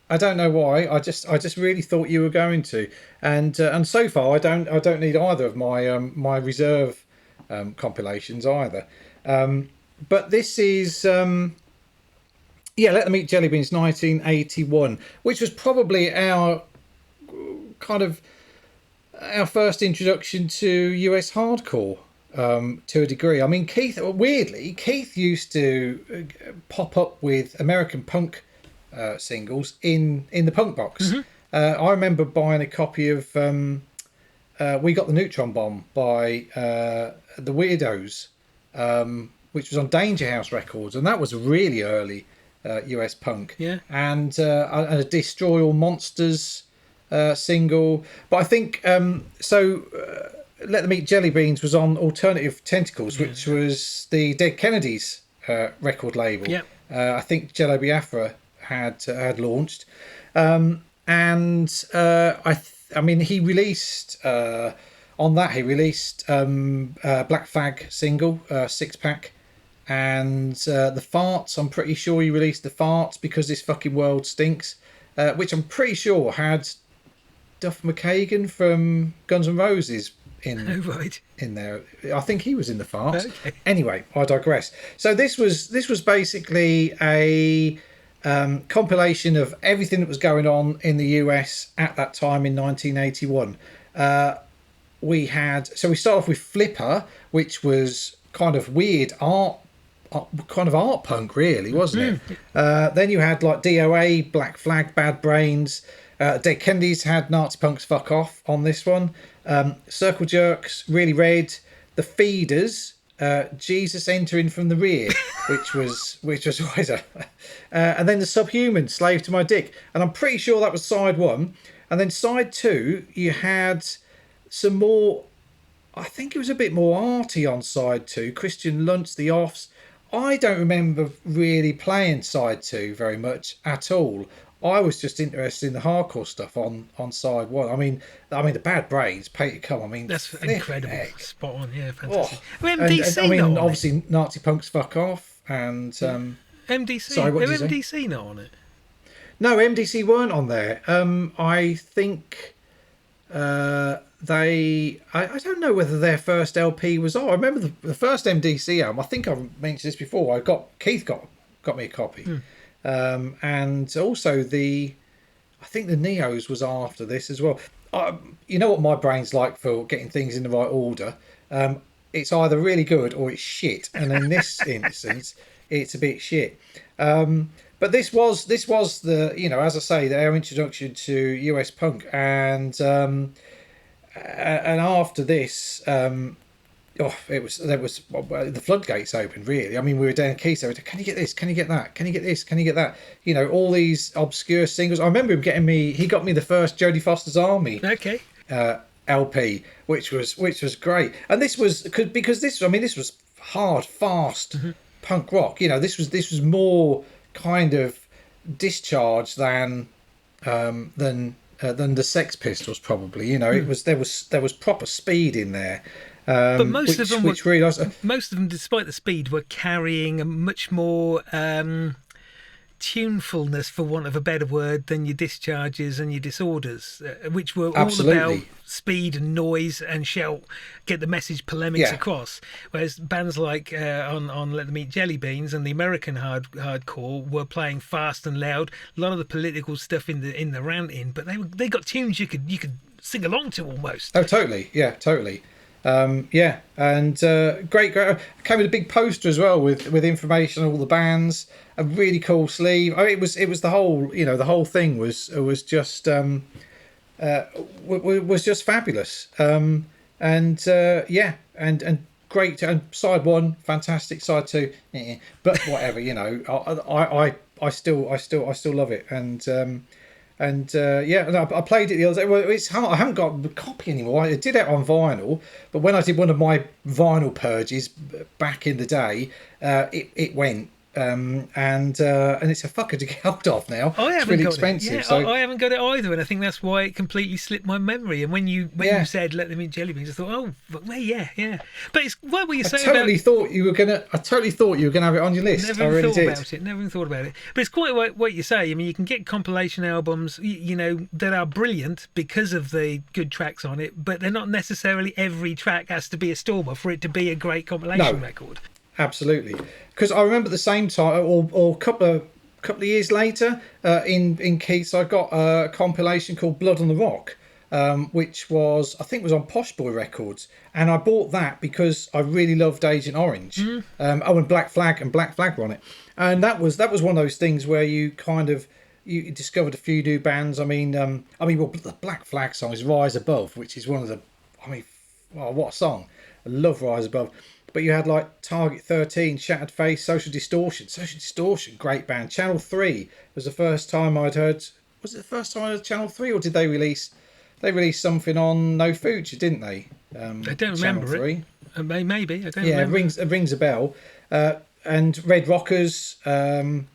I don't know why. I just really thought you were going to, and so far I don't need either of my reserve compilations either. But this is. Let Them Eat Jelly Beans 1981, which was probably our first introduction to US hardcore to a degree. I mean, Keith used to pop up with American punk singles in the punk box. Mm-hmm. I remember buying a copy of We Got the Neutron Bomb by the Weirdos, which was on Danger House Records, and that was really early US punk, and a Destroy All Monsters single. But I think Let Them Eat Jelly Beans was on Alternative Tentacles, which was the Dead Kennedys record label. I think Jello Biafra had launched, and I mean he released on that Black Flag single, Six Pack. And the Farts, I'm pretty sure he released the Farts Because This Fucking World Stinks, which I'm pretty sure had Duff McKagan from Guns N' Roses in there. I think he was in the Farts. Okay. Anyway, I digress. So this was basically a compilation of everything that was going on in the US at that time in 1981. We start off with Flipper, which was kind of weird art punk, really, wasn't it? Then you had like DOA, Black Flag, Bad Brains. Dead Kennedys had Nazi Punks Fuck Off on this one. Circle Jerks, Really Red, The Feeders, Jesus Entering from the Rear, which was always and then the Subhuman, Slave to My Dick, and I'm pretty sure that was side one. And then side two, you had some more. I think it was a bit more arty on side two. Christian Luntz, The Offs. I don't remember really playing side two very much at all. I was just interested in the hardcore stuff on side one. I mean, the Bad Brains, Pay to Come. I mean, that's incredible, spot on, yeah, fantastic. Oh. MDC, I mean, obviously, Nazi Punks Fuck Off, and MDC. Sorry, what did you MDC say? not on it? No, MDC weren't on there. I think they. I don't know whether their first LP was on. I remember the first MDC album. I think I've mentioned this before. Keith got me a copy. And also I think the Neos was after this as well. You know what my brain's like for getting things in the right order. It's either really good or it's shit, and in this instance, it's a bit shit. But this was the, you know, as I say, our introduction to US punk, and after this. The floodgates opened, really. I mean, we were down keys. Can you get this? Can you get that? Can you get this? Can you get that? You know, all these obscure singles. I remember him he got me the first Jodie Foster's Army LP, which was great. And this was because this was hard, fast punk rock. You know, this was more kind of Discharge than the Sex Pistols, probably. You know, there was proper speed in there. But most of them, despite the speed, were carrying a much more tunefulness, for want of a better word, than your Discharges and your Disorders, which were all about speed and noise and shout, get the message polemics across. Whereas bands like on Let Them Eat Jelly Beans and the American hardcore were playing fast and loud. A lot of the political stuff in the ranting, but they got tunes you could sing along to almost. Oh, totally, yeah, totally. And great. Came with a big poster as well with information on all the bands. A really cool sleeve. I mean, it was the whole, you know, the whole thing was just fabulous. And great. And side one, fantastic. Side two, but whatever, you know. I still love it. And I played it the other day. Well, it's hard. I haven't got the copy anymore. I did it on vinyl, but when I did one of my vinyl purges back in the day, it went. And it's a fucker to get hold of now. It's really expensive. Yeah, so I haven't got it either, and I think that's why it completely slipped my memory. And when you said "Let Them Eat Jelly Beans," I thought, oh, well, yeah. But it's what were you saying? I totally thought you were gonna have it on your list. Never even thought about it. But it's quite what you say. I mean, you can get compilation albums, you know, that are brilliant because of the good tracks on it, but they're not necessarily every track has to be a stormer for it to be a great compilation record. Absolutely, because I remember at the same time, or a couple of years later, in Keith's, I got a compilation called Blood on the Rock, which was on Posh Boy Records, and I bought that because I really loved Agent Orange. And Black Flag were on it, and that was one of those things where you kind of you discovered a few new bands. Well, the Black Flag song is Rise Above, which is one of the, what a song! I love Rise Above. But you had like Target 13, Shattered Face, Social Distortion, great band. Channel 3 was the first time I'd heard. Was it the first time I heard Channel 3, or did they release? They released something on No Future, didn't they? I don't remember it. Maybe I don't. Yeah, remember. It rings a bell. And Red Rockers. Great.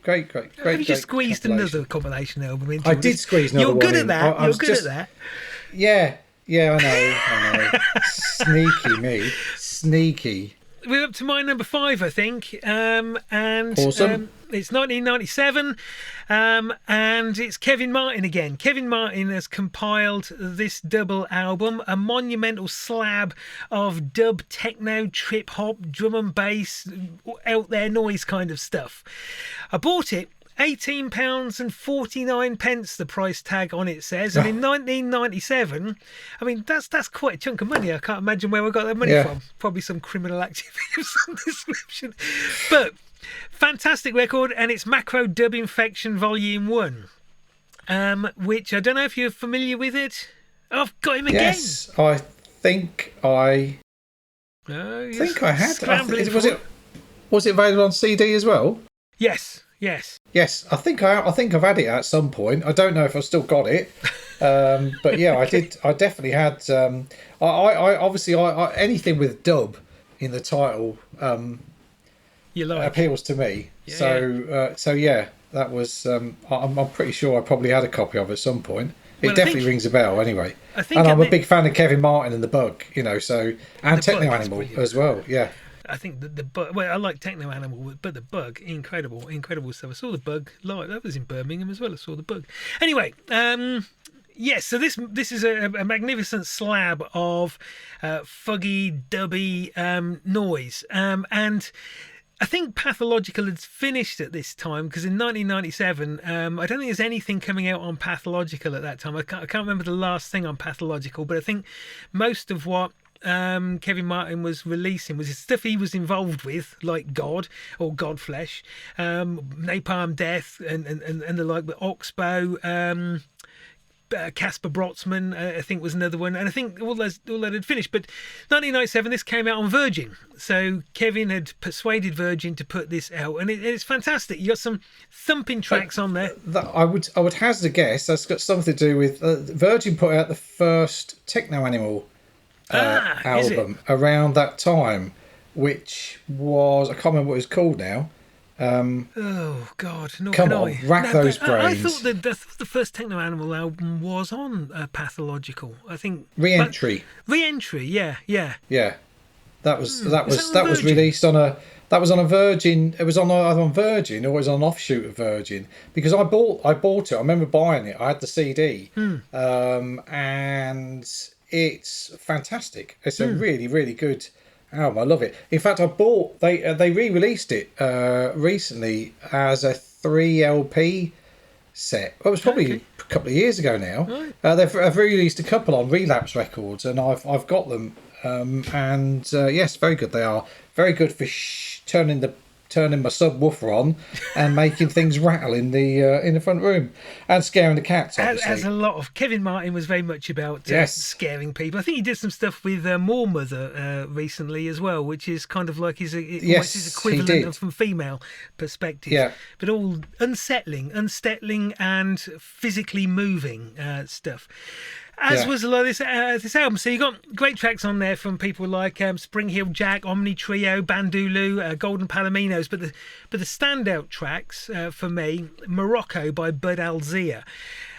Have you just squeezed another compilation album into? I did squeeze another one. You're good at that. You're good at that. Yeah, I know. Sneaky me. Sneaky. We're up to my number 5, I think. And awesome. It's 1997, and it's Kevin Martin again. Kevin Martin has compiled this double album, a monumental slab of dub, techno, trip hop, drum and bass, out there noise kind of stuff. I bought it. £18.49 the price tag on it says, and in 1997, I mean that's quite a chunk of money. I can't imagine where we got that money from. Probably some criminal activity of some description. But fantastic record, and it's Macro Dub Infection Volume 1, which I don't know if you're familiar with it. I've got him again. Yes, I think I Oh, I think I had. Scrambling Was it available on CD as well? Yes. Yes, I think I've had it at some point. I don't know if I've still got it, but yeah, I did. I definitely had. I obviously anything with dub in the title You like appeals to me. Yeah. So yeah, that was. I'm pretty sure I probably had a copy of it at some point. It Well, definitely rings a bell anyway. I think And I'm a big fan of Kevin Martin and the Bug, so and Techno Bug is Animal brilliant. as well. Yeah. I think the Bug. Well, I like Techno Animal, but the Bug, incredible stuff. I saw the Bug live. That was in Birmingham as well. I saw the Bug. Anyway, yes. So this is a magnificent slab of fuggy, dubby noise, and I think Pathological had finished at this time because in 1997, I don't think there's anything coming out on Pathological at that time. I can't remember the last thing on Pathological, but I think most of what Kevin Martin was releasing was stuff he was involved with, like God or Godflesh, Napalm Death, and the like, but Oxbow. Casper Brotzman, I think, was another one, and I think all that had finished. But 1997, this came out on Virgin, so Kevin had persuaded Virgin to put this out, and it's fantastic. You got some thumping tracks on there. I would hazard a guess that's got something to do with Virgin put out the first Techno Animal album around that time, which was, I can't remember what it was called now. Oh God! Come on, rack those brains. I thought the first Techno Animal album was on Pathological. I think Re-Entry. Yeah. That was released on a. That was on a Virgin. It was on either on Virgin or it was on an offshoot of Virgin, because I bought it. I remember buying it. I had the CD, and it's fantastic. It's a really, really good album. I love it. In fact, they re-released it recently as a 3 LP set. Well, it was probably a couple of years ago now. Right. They've re-released a couple on Relapse Records, and I've got them. Yes, very good. They are very good for turning my subwoofer on and making things rattle in the front room and scaring the cats. Obviously. As a lot of Kevin Martin was very much about scaring people. I think he did some stuff with More Mother recently as well, which is kind of like his equivalent of from female perspective. Yeah. But all unsettling, and physically moving stuff. As was a lot of this album. So you got great tracks on there from people like Spring Heel Jack, Omni Trio, Bandulu, Golden Palominos. But the standout tracks for me, Morocco by Bud Alzia.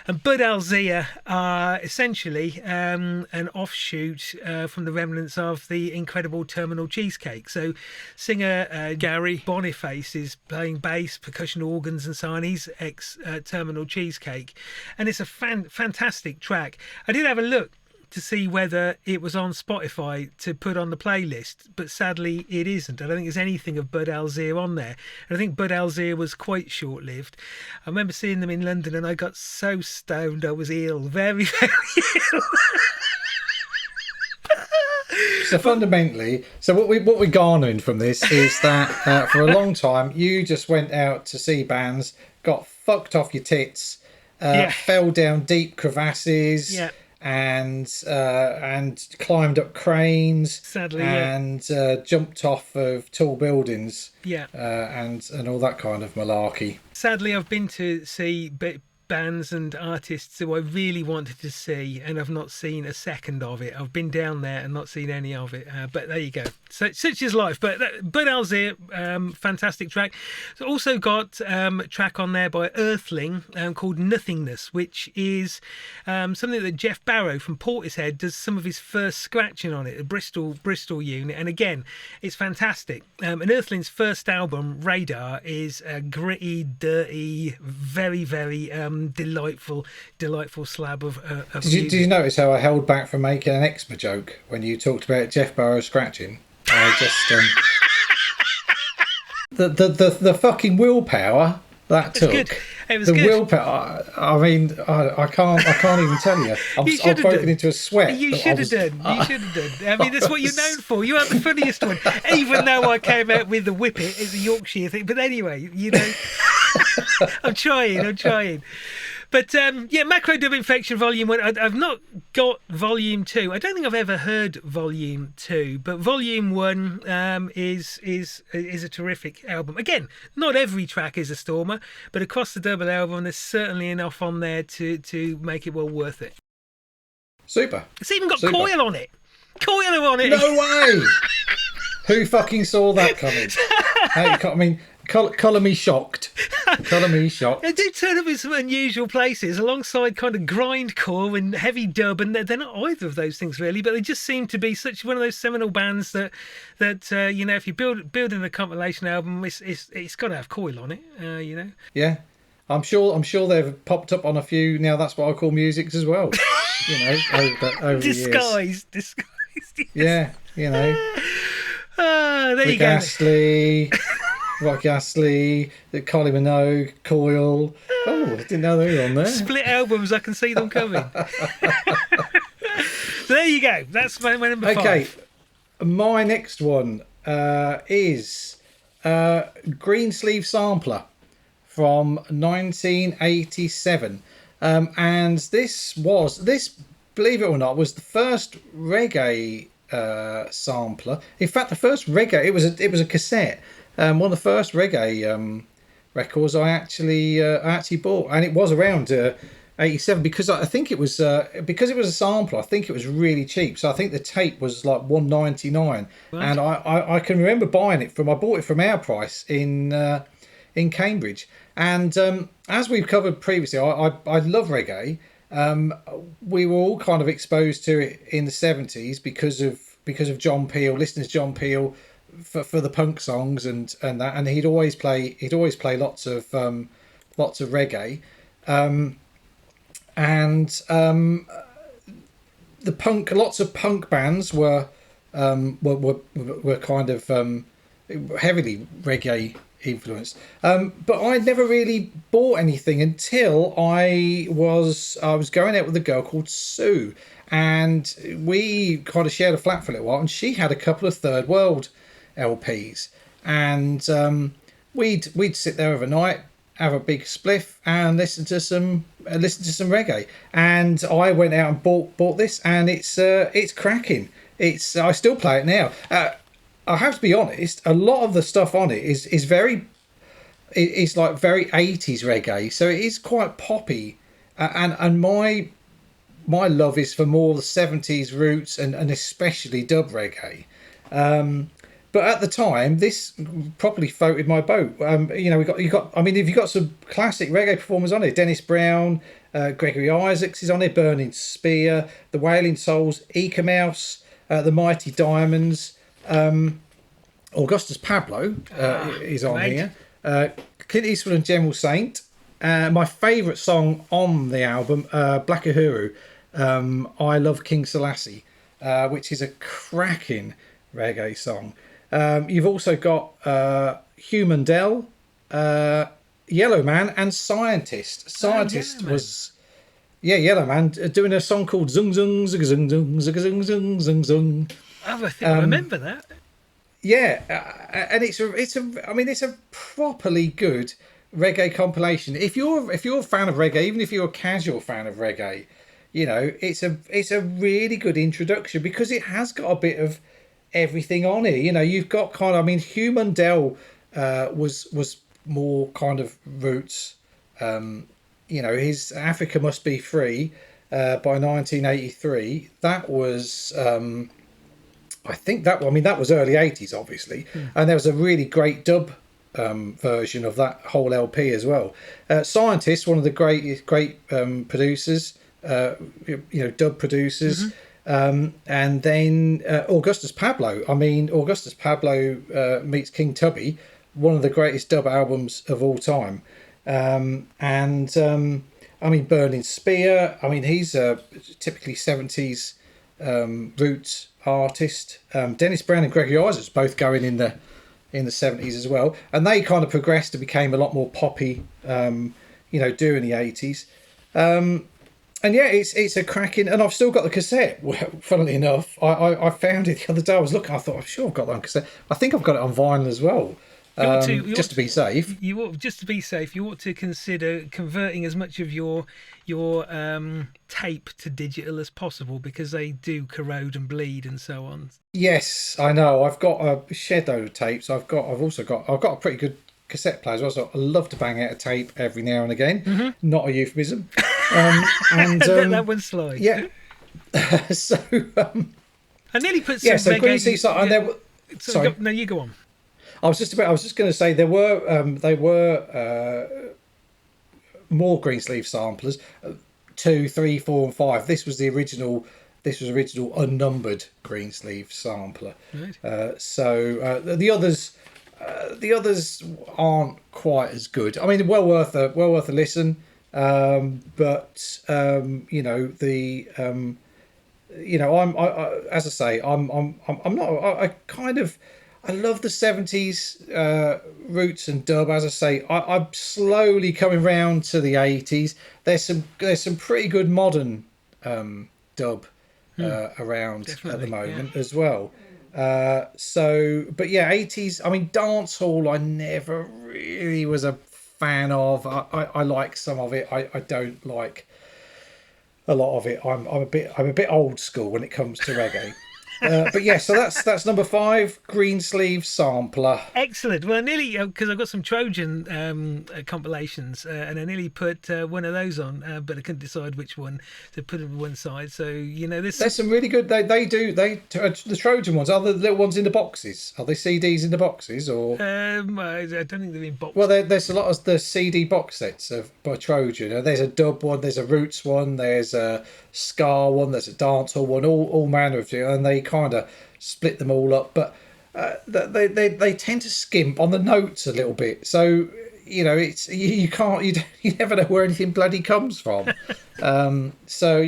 And Bud Alzia are essentially an offshoot from the remnants of the incredible Terminal Cheesecake. So singer Gary Boniface is playing bass, percussion, organs and so on. He's ex-Terminal Cheesecake. And it's a fantastic track. I did have a look to see whether it was on Spotify to put on the playlist, but sadly it isn't. I don't think there's anything of Bud Alzia on there. And I think Bud Alzia was quite short-lived. I remember seeing them in London and I got so stoned I was ill, very, very ill. So fundamentally, what we're garnering from this is that for a long time you just went out to see bands, got fucked off your tits, fell down deep crevasses, and climbed up cranes, sadly, and jumped off of tall buildings, and all that kind of malarkey. Sadly, I've been to see bands and artists who I really wanted to see, and I've not seen a second of it. I've been down there and not seen any of it, but there you go. So such is life. But Bud Alzia, fantastic track. It's also got a track on there by Earthling called Nothingness, which is something that Jeff Barrow from Portishead does some of his first scratching on it, the Bristol unit, and again it's fantastic. And Earthling's first album, Radar, is a gritty, dirty, very, very delightful slab of Did you notice how I held back from making an eczema joke when you talked about Jeff Barrow scratching? I just the fucking willpower that took. Good. It was the good. Willpower. I mean, I can't even tell you. I've broken into a sweat. You should have done. I mean, that's what you're known for. You are the funniest one. Even though I came out with the whippet as a Yorkshire thing. But anyway, I'm trying. But Macro Dub Infection Volume 1. I've not got Volume 2. I don't think I've ever heard Volume 2, but Volume 1 is a terrific album. Again, not every track is a stormer, but across the double album, there's certainly enough on there to make it well worth it. Super. It's even got Coil on it. Coil on it. No way. Who fucking saw that coming? I mean, colour me shocked. Colour me shocked. They do turn up in some unusual places alongside kind of grindcore and heavy dub, and they're not either of those things really, but they just seem to be such one of those seminal bands that if you're building a compilation album, it's got to have Coil on it, Yeah. I'm sure they've popped up on a few now. That's what I call musics as well. Over disguised. Yes. Yeah, there you go. Rock Astley, Kylie Minogue, Coil. Oh, I didn't know they were on there. Split albums, I can see them coming. So there you go. That's my number 5. Okay, my next one is Greensleeve Sampler from 1987. And this, believe it or not, was the first reggae sampler. In fact, the first reggae, it was a cassette. One of the first reggae records I actually bought, and it was around 87 because I think it was because it was a sampler. I think it was really cheap, so I think the tape was like $1.99, and I can remember buying it I bought it from Our Price in Cambridge. And as we've covered previously, I love reggae. We were all kind of exposed to it in the 70s because of John Peel, listening to John Peel for the punk songs and that, and he'd always play lots of reggae, the punk, lots of punk bands were kind of heavily reggae influenced, but I never really bought anything until I was going out with a girl called Sue, and we kind of shared a flat for a little while, and she had a couple of Third World LPs, and we'd sit there overnight, have a big spliff, and listen to some reggae. And I went out and bought this, and it's cracking. I still play it now. I have to be honest, a lot of the stuff on it is like very 80s reggae, so it is quite poppy, and my love is for more the 70s roots and especially dub reggae. But at the time, this properly floated my boat. You got. I mean, if you got some classic reggae performers on it, Dennis Brown, Gregory Isaacs is on it, Burning Spear, the Wailing Souls, Eka Mouse, the Mighty Diamonds, Augustus Pablo is on here, Clint Eastwood and General Saint. My favourite song on the album, Black Uhuru, I Love King Selassie, which is a cracking reggae song. You've also got Human Dell, Yellow Man, and Scientist. Scientist was Yellow Man doing a song called Zung Zung Zung Zung Zung Zung Zung Zung Zung. I think I remember that. Yeah, and it's a properly good reggae compilation. If you're a fan of reggae, even if you're a casual fan of reggae, it's a really good introduction because it has got a bit of everything on it. You've got Human Dell was more kind of roots. His Africa Must Be Free by 1983. That was that was early 80s, obviously, and there was a really great dub version of that whole LP as well. Scientist, one of the great producers, dub producers. And then Augustus Pablo. Augustus Pablo meets King Tubby, one of the greatest dub albums of all time. Burning Spear. He's a typically 70s roots artist. Dennis Brown and Gregory Isaacs both going in the 70s as well, and they kind of progressed and became a lot more poppy, during the 80s. And yeah, it's a cracking, and I've still got the cassette. Well, funnily enough, I found it the other day. I was looking, I thought, I'm sure I've got that on cassette. I think I've got it on vinyl as well. just to be safe. Just to be safe, you ought to consider converting as much of your tape to digital as possible, because they do corrode and bleed and so on. Yes, I know. I've got a shed load of tapes. I've got a pretty good cassette player as well. So I love to bang out a tape every now and again. Mm-hmm. Not a euphemism. And let that one slide. Yeah. So I nearly put some. Yeah. So Green Sleeve. Sorry. No, you go on. I was just going to say there were more Green Sleeve samplers, 2, 3, 4, and 5. This was original unnumbered Green Sleeve sampler. Right. So the others aren't quite as good. I mean, well worth a listen. But as I say, I'm not. I love the 70s roots and dub. As I say, I'm slowly coming round to the 80s. There's some pretty good modern dub around Definitely, at the moment as well. But yeah, 80s. I mean, dancehall. I never really was a fan of. I like some of it. I don't like a lot of it. I'm a bit old school when it comes to reggae. But yeah, so that's number 5, Green Sleeve sampler. Excellent. Well, I nearly, because I've got some Trojan compilations, and I nearly put one of those on, but I couldn't decide which one to put on one side. So there's some really good. The Trojan ones are the little ones in the boxes. Are they CDs in the boxes or? I don't think they're in boxes. Well, there's a lot of the CD box sets by Trojan. There's a dub one, there's a roots one, there's a ska one, there's a dancehall one, all manner of things, and they kind of split them all up, but they tend to skimp on the notes a little bit, so it's you never know where anything bloody comes from. So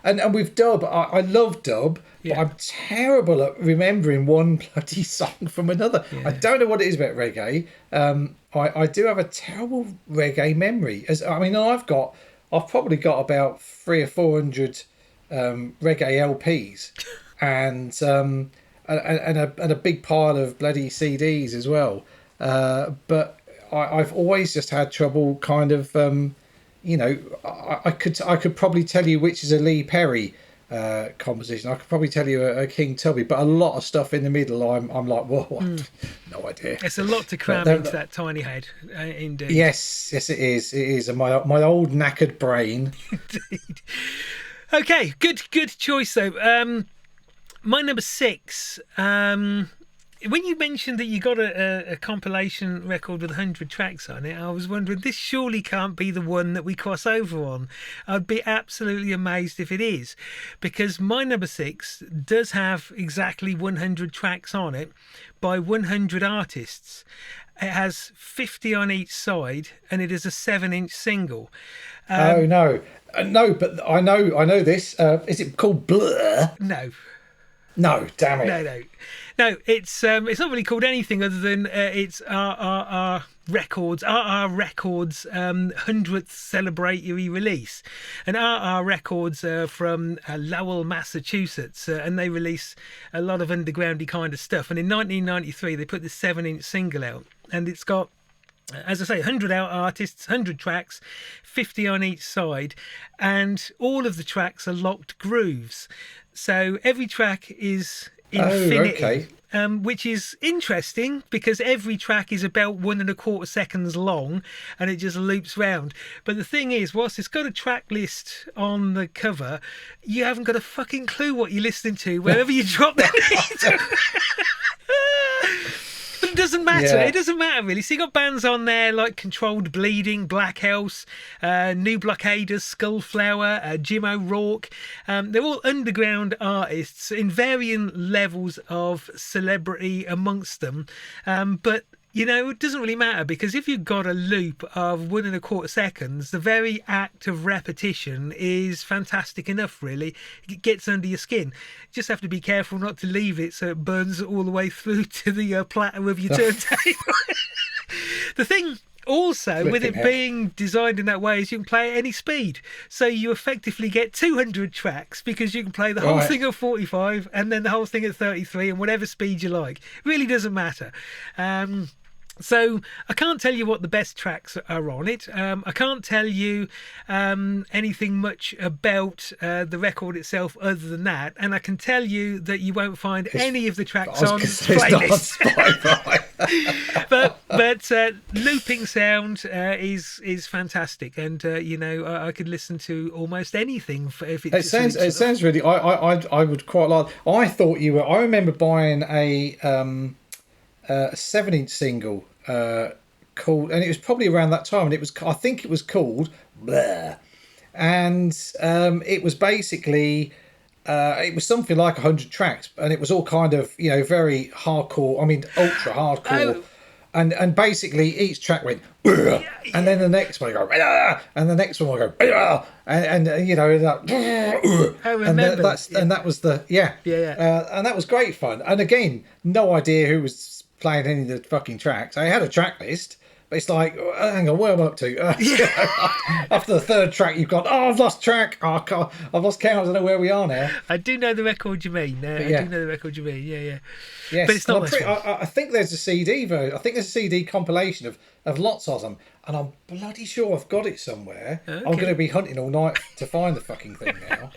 and with dub, I love dub, but I'm terrible at remembering one bloody song from another. I don't know what it is about reggae. I do have a terrible reggae memory. I've probably got about 300 or 400 reggae LPs, and a big pile of bloody CDs as well. But I've always just had trouble kind of, I could probably tell you which is a Lee Perry composition. I could probably tell you a King Tubby, but a lot of stuff in the middle, I'm like, whoa, no idea. It's a lot to cram into that tiny head, indeed. Yes, it is. It is. And my old knackered brain. Indeed. Okay, good choice though. My number 6. When you mentioned that you got a compilation record with 100 tracks on it, I was wondering, this surely can't be the one that we cross over on. I'd be absolutely amazed if it is, because my number 6 does have exactly 100 tracks on it by 100 artists. It has 50 on each side, and it is a 7-inch single. Oh no, but I know this. Is it called Blur? No, damn it. No. It's not really called anything other than it's RR Records 100th celebratory release. And RR Records are from Lowell, Massachusetts, and they release a lot of undergroundy kind of stuff. And in 1993, they put this 7-inch single out, and it's got, as I say, 100 artists, 100 tracks, 50 on each side, and all of the tracks are locked grooves. So every track is infinity, which is interesting because every track is about 1.25 seconds long, and it just loops round. But the thing is, whilst it's got a track list on the cover, you haven't got a fucking clue what you're listening to wherever you drop the But it doesn't matter. Yeah. It doesn't matter really. So you got bands on there like Controlled Bleeding, Black House, New Blockaders, Skullflower, Jim O'Rourke. They're all underground artists in varying levels of celebrity amongst them. But it doesn't really matter, because if you've got a loop of 1.25 seconds, the very act of repetition is fantastic enough, really. It gets under your skin. You just have to be careful not to leave it so it burns all the way through to the platter of your turntable. The thing also with it being designed in that way is you can play at any speed, so you effectively get 200 tracks, because you can play the whole thing at 45 and then the whole thing at 33 and whatever speed you like. It really doesn't matter. So I can't tell you what the best tracks are on it. I can't tell you anything much about the record itself other than that, and I can tell you that you won't find any of the tracks on playlist. but looping sound is fantastic, and I could listen to almost anything if it sounds really. I would quite like. I thought you were. I remember buying a 7-inch single called, and it was probably around that time, and I think it was called Blah, and it was basically it was something like 100 tracks, and it was all kind of very hardcore. I mean, ultra hardcore. Oh. And basically each track went, and then the next one would go, and the next one would go, and I remember. And that was the and that was great fun. And again, no idea who was playing any of the fucking tracks. I had a track list, but it's like, hang on, where am I up to? After the third track, you've gone, I've lost track. Oh, God, I've lost count. I don't know where we are now. I do know the record you mean. I do know the record you mean. Yeah. Yes, but it's not this one. I think there's a CD version. I think there's a CD compilation of lots of them, and I'm bloody sure I've got it somewhere. Okay. I'm going to be hunting all night to find the fucking thing now.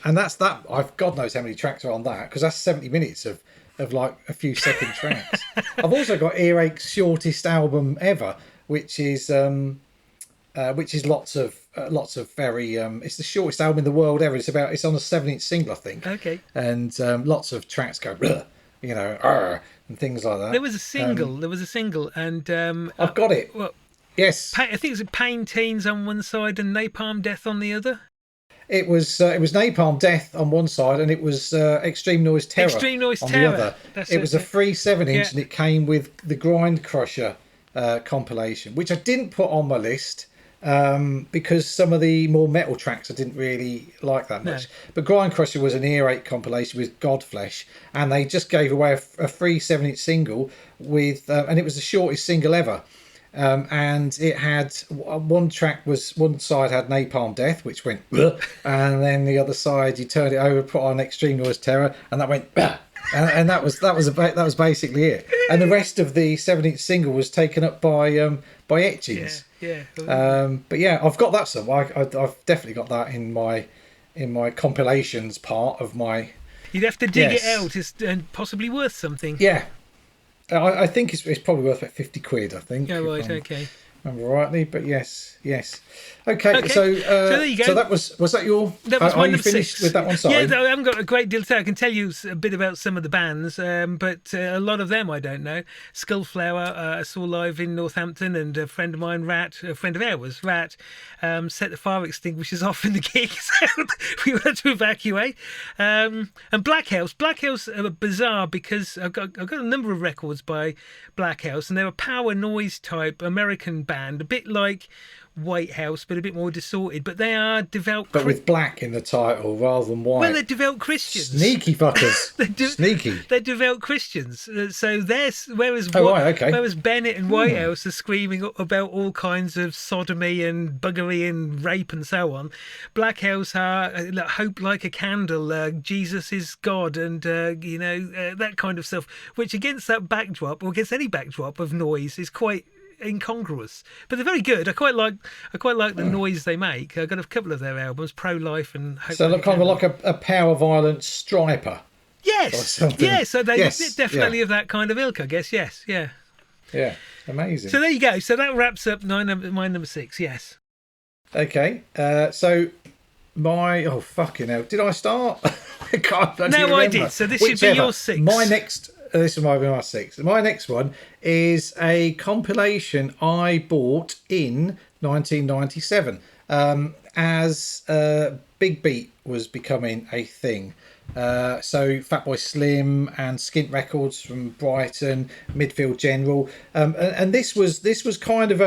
And that's that. God knows how many tracks are on that, because that's 70 minutes of like a few second tracks. I've also got Earache's shortest album ever, which is lots of very it's the shortest album in the world ever. It's on a 7-inch single, I think. Okay. And lots of tracks go and things like that. There was a single, and I've got it. Well, yes, I think it was Pain Teens on one side and Napalm Death on the other. It was Napalm Death on one side, and it was Extreme Noise Terror on the other. It was a free 7-inch, and it came with the Grind Crusher compilation, which I didn't put on my list because some of the more metal tracks I didn't really like that much. No. But Grind Crusher was an Earache compilation with Godflesh, and they just gave away a free 7-inch single with, and it was the shortest single ever. And it had one side had Napalm Death, which went, and then the other side you turned it over, put on Extreme Noise Terror, and that went, and that was basically it. And the rest of the 7-inch single was taken up by etchings. Yeah. But yeah, I've got that somewhere. I've definitely got that in my compilations part of my. You'd have to dig it out. It's possibly worth something. Yeah. I think it's probably worth about 50 quid, I think. Oh, right, okay. Remember rightly, but yes. Okay. So there you go. So that was that your? That was are you finished 6 with that one? Sorry. Yeah, I haven't got a great deal to say. I can tell you a bit about some of the bands, but a lot of them I don't know. Skullflower, I saw live in Northampton, and a friend of mine, a friend of ours, Rat, set the fire extinguishers off in the gig, so we had to evacuate. And Black House are bizarre because I've got a number of records by Black House, and they're a power noise type American band, a bit like White House, but a bit more distorted. But they are devout. But with black in the title rather than white. Well, they're devout Christians. Sneaky fuckers. Sneaky. They're devout Christians. So whereas Bennett and White House are screaming about all kinds of sodomy and buggery and rape and so on, Black House are hope like a candle. Jesus is God, and that kind of stuff. Which against that backdrop, or against any backdrop of noise, is quite incongruous, but they're very good. I quite like the noise they make. I've got a couple of their albums, Pro Life and Hope. So kind of like a power violence Striper. Yes. So they're definitely of that kind of ilk, I guess. Yes. Yeah. Yeah. Amazing. So there you go. So that wraps up my number 6. Yes. Okay. So my fucking hell! Did I start? I can't remember. I did. So this should be your 6. My next. This might be my 6. My next one is a compilation I bought in 1997 as Big Beat was becoming a thing. So Fatboy Slim and Skint Records from Brighton, Midfield General, and this was kind of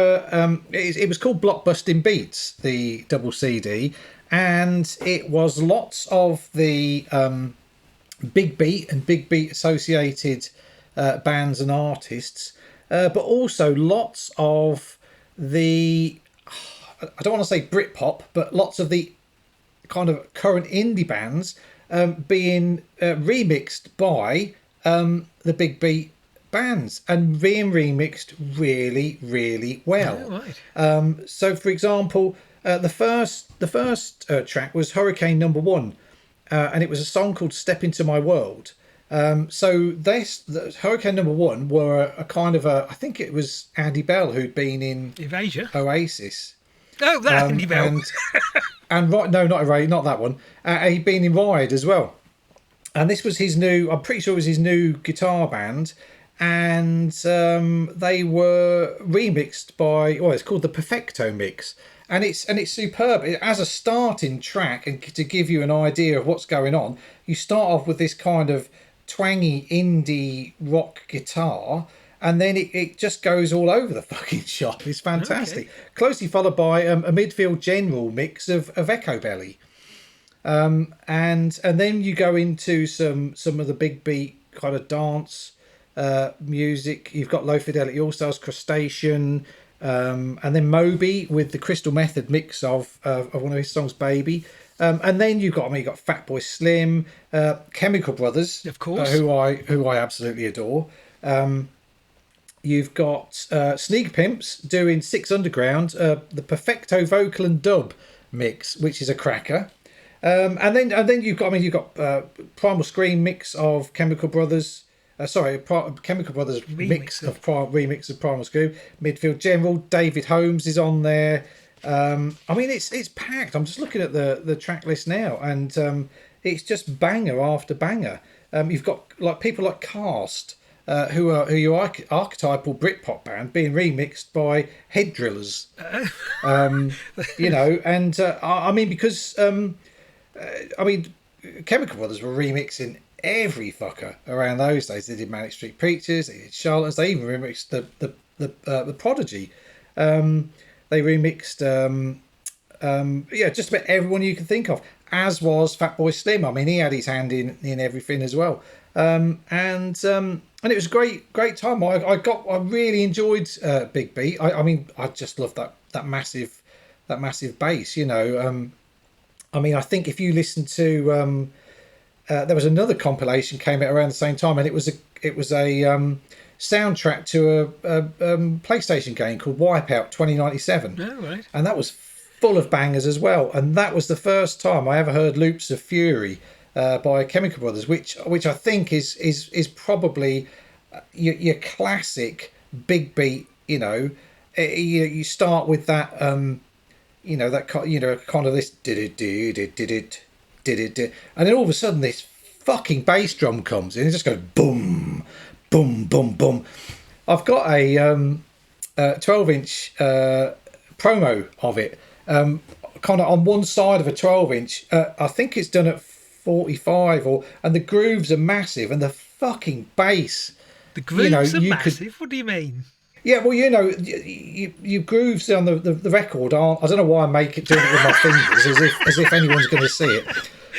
it was called Blockbusting Beats, the double CD, and it was lots of the Big Beat and Big Beat associated bands and artists, but also lots of the, I don't want to say Britpop, but lots of the kind of current indie bands being remixed by the Big Beat bands and being remixed really, really well. Oh, right. So, for example, the first track was Hurricane Number One, and it was a song called "Step Into My World." The Hurricane Number One were a kind of I think it was Andy Bell who'd been in Evasia. Oasis. Oh, that Andy Bell. And right, no, not that one. He'd been in Riot as well. And this was his new, I'm pretty sure it was his new guitar band. And they were remixed by, it's called the Perfecto Mix. And it's superb. As a starting track, and to give you an idea of what's going on, you start off with this kind of twangy indie rock guitar, and then it just goes all over the fucking shop. It's fantastic. Okay. Closely followed by a midfield general mix of Echo Belly. And then you go into some of the big beat kind of dance music. You've got Low Fidelity All Stars, Crustacean, and then Moby with the Crystal Method mix of one of his songs, Baby. And then you've got Fatboy Slim, Chemical Brothers, of course, who I absolutely adore. You've got Sneak Pimps doing Six Underground, the Perfecto vocal and dub mix, which is a cracker. And then you've got Primal Scream mix of Chemical Brothers. Chemical Brothers remix of Primal Scream. Midfield General, David Holmes is on there. It's packed. I'm just looking at the track list now, and it's just banger after banger. You've got like people like Cast, who are your archetypal Britpop band being remixed by Head Drillers. Chemical Brothers were remixing every fucker around those days. They did Manic Street Preachers, they did Charlottes, they even remixed the Prodigy. They remixed just about everyone you can think of, as was Fatboy Slim. I mean, he had his hand in everything as well. And it was a great time. I really enjoyed Big Beat. I just love that massive bass, you know. I think if you listen to there was another compilation came out around the same time, and it was a soundtrack to a PlayStation game called Wipeout 2097. Oh, right. And that was full of bangers as well. And that was the first time I ever heard Loops of Fury by Chemical Brothers, which I think is probably your classic big beat. You know, you start with that kind of this did it, and then all of a sudden this fucking bass drum comes in and it just goes boom, boom, boom, boom. I've got a 12-inch promo of it, kind of on one side of a 12-inch. I think it's done at 45, and the grooves are massive, and the fucking bass. The grooves are massive. What do you mean? Yeah, well, you grooves on the record aren't. I don't know why I make it doing it with my fingers, as if anyone's going to see it.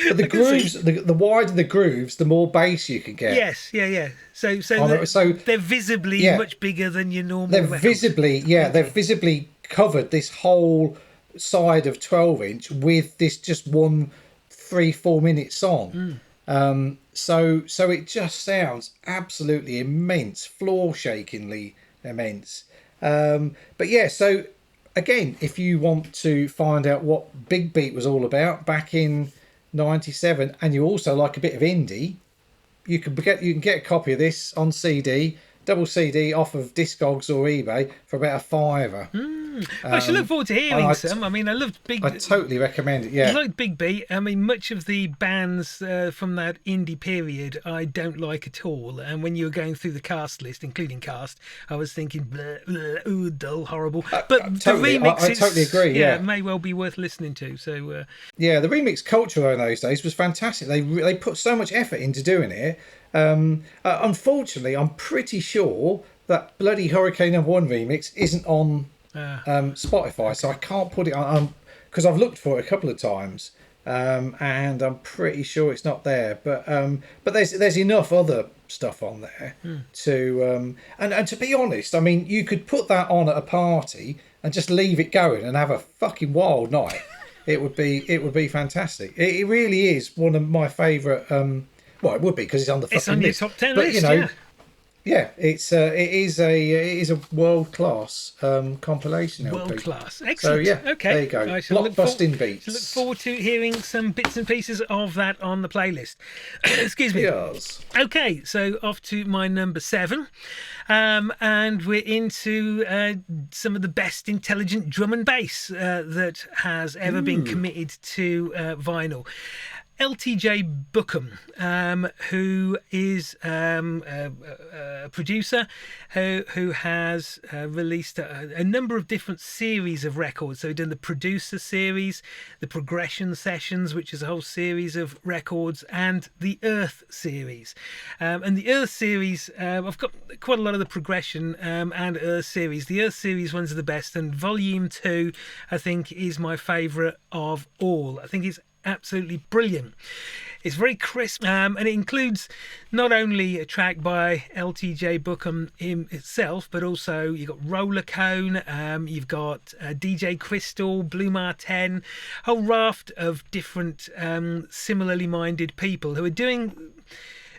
But the grooves, the wider the grooves, the more bass you can get. Yes, yeah. So they're visibly much bigger than your normal. They're visibly covered this whole side of 12-inch with this just one 3-4 minute song. So it just sounds absolutely immense, floor-shakingly immense. But yeah, so again, if you want to find out what Big Beat was all about back in 97, and you also like a bit of indie, you can get a copy of this on CD, double CD off of Discogs or eBay for about £5. I should look forward to hearing some. I loved Big. I totally recommend it. Yeah, I like Big Beat. Much of the bands from that indie period I don't like at all. And when you were going through the cast list, including Cast, I was thinking, bleh, bleh, ooh, dull, horrible. But totally, the remixes, I totally agree. Yeah, may well be worth listening to. So the remix culture in those days was fantastic. They put so much effort into doing it. Unfortunately, I'm pretty sure that bloody Hurricane Number One remix isn't on Spotify, so I can't put it on because I've looked for it a couple of times, and I'm pretty sure it's not there. But there's enough other stuff on there to and to be honest, you could put that on at a party and just leave it going and have a fucking wild night. It would be fantastic. It really is one of my favourite. Well, it would be because it's on the fucking list. It's on your top 10 list, yeah. Yeah, it is a world class compilation World LP. class. So Excellent. yeah, Okay. there you go. I shall Blockbusting shall look beats. forward to hearing some bits and pieces of that on the playlist. Excuse me. Yes. Okay, so off to my number 7. And we're into some of the best intelligent drum and bass that has ever been committed to vinyl. LTJ Bookham, who is a producer who has released a number of different series of records. So he's done the producer series, the progression sessions, which is a whole series of records, and the Earth series. And the Earth series, I've got quite a lot of the progression and Earth series. The Earth series ones are the best, and Volume 2, I think, is my favourite of all. I think it's absolutely brilliant. It's very crisp, and it includes not only a track by LTJ Bookham itself, but also you've got Roller Cone, you've got DJ Crystal, Blue Marten, a whole raft of different similarly minded people who are doing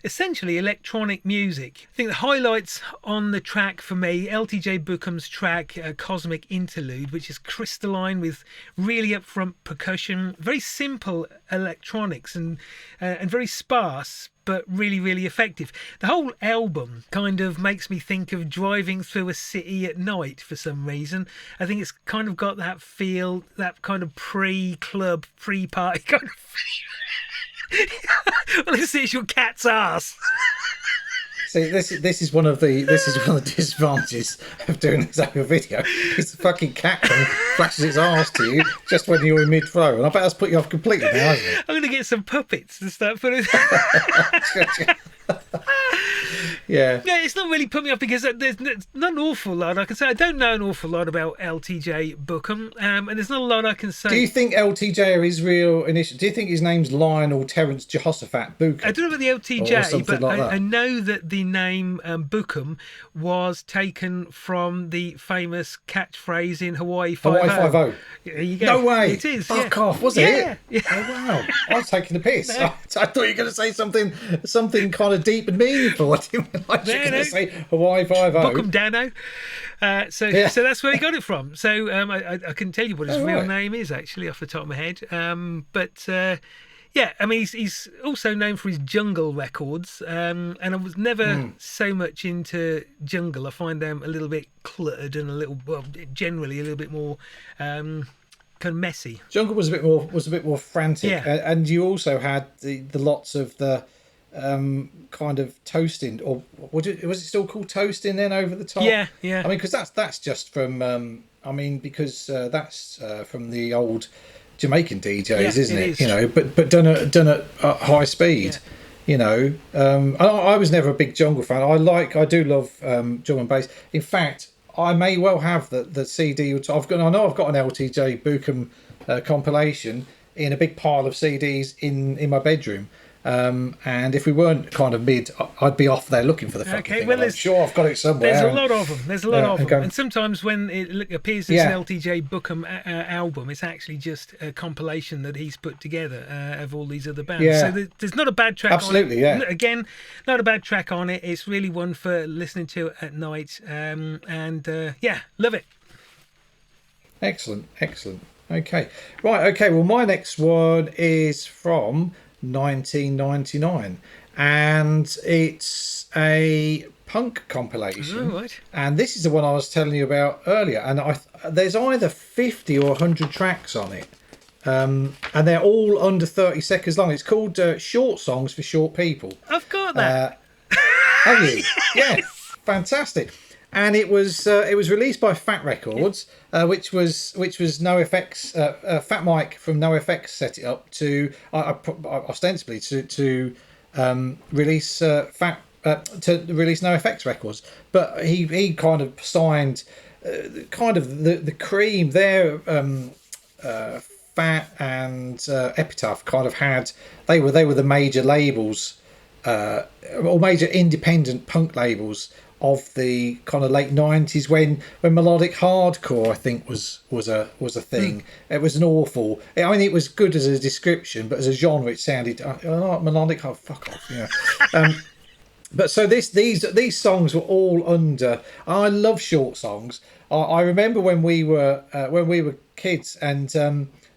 essentially electronic music. I think the highlights on the track for me, LTJ Bookham's track Cosmic Interlude, which is crystalline with really upfront percussion, very simple electronics and very sparse, but really, really effective. The whole album kind of makes me think of driving through a city at night for some reason. I think it's kind of got that feel, that kind of pre-club, pre-party kind of feel. Well, this is your cat's ass. See, this is one of the disadvantages of doing this over video. It's the fucking cat that flashes its arse to you just when you're in mid-throw, and I bet that's put you off completely now, hasn't it? I'm going to get some puppets to start putting. Yeah. Yeah, it's not really put me off because there's not an awful lot I can say. I don't know an awful lot about LTJ Bookham, and there's not a lot I can say. Do you think LTJ are his real initial? Do you think his name's Lionel Terence Jehoshaphat Bookham? I don't know about the LTJ, but like I know that the name Bookham was taken from the famous catchphrase in Hawaii 5-0. Hawaii 5-0. There you go. No way. It is. Fuck yeah. off, was Yeah. it? Yeah. Oh, wow. I was taking the piss. I thought you were going to say something kind of deep and meaningful. I didn't realise you were going to say Hawaii 5-0. Bookham Dano. So that's where he got it from. So I couldn't tell you what his real name is actually off the top of my head. Yeah, I mean he's also known for his jungle records, and I was never so much into jungle. I find them a little bit cluttered and generally a little bit more kind of messy. Jungle was a bit more frantic, and you also had the lots of the kind of toasting, or was it still called toasting then over the top? Yeah. I mean, because that's just from that's from the old Jamaican DJs, isn't it? You know, but done at high speed. Yeah. You know, I was never a big jungle fan. I do love drum and bass. In fact, I may well have the CD. I've got an LTJ Bookham compilation in a big pile of CDs in my bedroom. And if we weren't kind of mid, I'd be off there looking for the fucking thing. Well, I'm sure I've got it somewhere. There's a lot of them. And sometimes when it appears as an LTJ Bookham album, it's actually just a compilation that he's put together of all these other bands. Yeah. So there's not a bad track Absolutely, on it. Yeah. Again, not a bad track on it. It's really one for listening to at night. Love it. Excellent. Okay. Right, okay. Well, my next one is from 1999, and it's a punk compilation. Oh, right. And this is the one I was telling you about earlier, and there's either 50 or 100 tracks on it, and they're all under 30 seconds long. It's called Short Songs for Short People. I've got that. Have you? Yeah. Fantastic. And it was released by Fat Records, which was NoFX. Fat Mike from NoFX set it up to ostensibly to release release NoFX records. But he kind of signed kind of the cream there. Fat and Epitaph kind of had they were the major labels or major independent punk labels of the kind of late 90s when melodic hardcore I think was a thing. It was an awful. I mean, it was good as a description, but as a genre, it sounded melodic. Oh, fuck off, yeah. But so these songs were all under. I love short songs. I remember when we were kids, and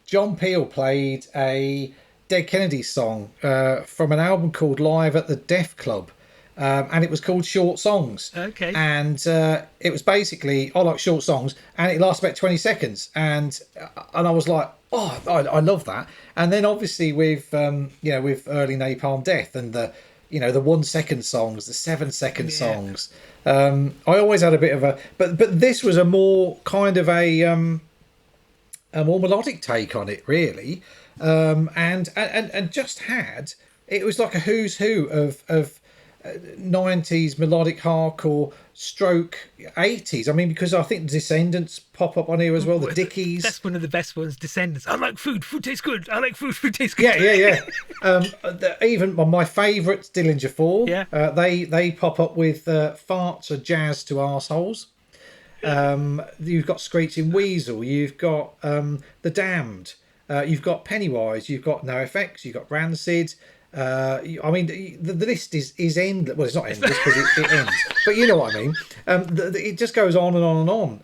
John Peel played a Dead Kennedys song from an album called Live at the Deaf Club, and it was called Short Songs. Okay. And it was basically, I like short songs, and it lasts about 20 seconds, and I was like, oh, I love that. And then obviously with with early Napalm Death and the 1 second songs, the 7 second songs. I always had a bit of a, but this was a more kind of a more melodic take on it, really, and just had, it was like a who's who of 90s melodic hardcore stroke 80s. I mean, because I think Descendants pop up on here as well, the Dickies. That's one of the best ones, Descendants. I like food tastes good. I like food tastes good. Yeah. Even my favourite, Dillinger 4, Yeah. They pop up with Farts are jazz to arseholes. You've got Screeching Weasel, you've got The Damned, you've got Pennywise, you've got NoFX, you've got Rancid. I mean, the list is endless. Well, it's not endless because it ends, but you know what I mean. It just goes on and on and on.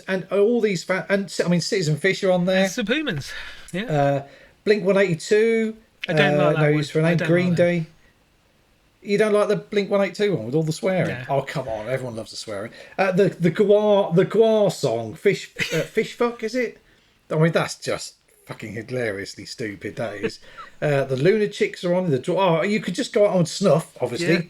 And all these I mean, Citizen Fish are on there. Subhumans, yeah. Blink 182. I don't like that No one. Use for a Name. Green Day. You don't like the Blink 182 one with all the swearing? No. Oh, come on, everyone loves the swearing. The Gwar song, Fish Fuck, is it? I mean, that's just fucking hilariously stupid, that is. The Lunatics are on. You could just go out on Snuff, obviously,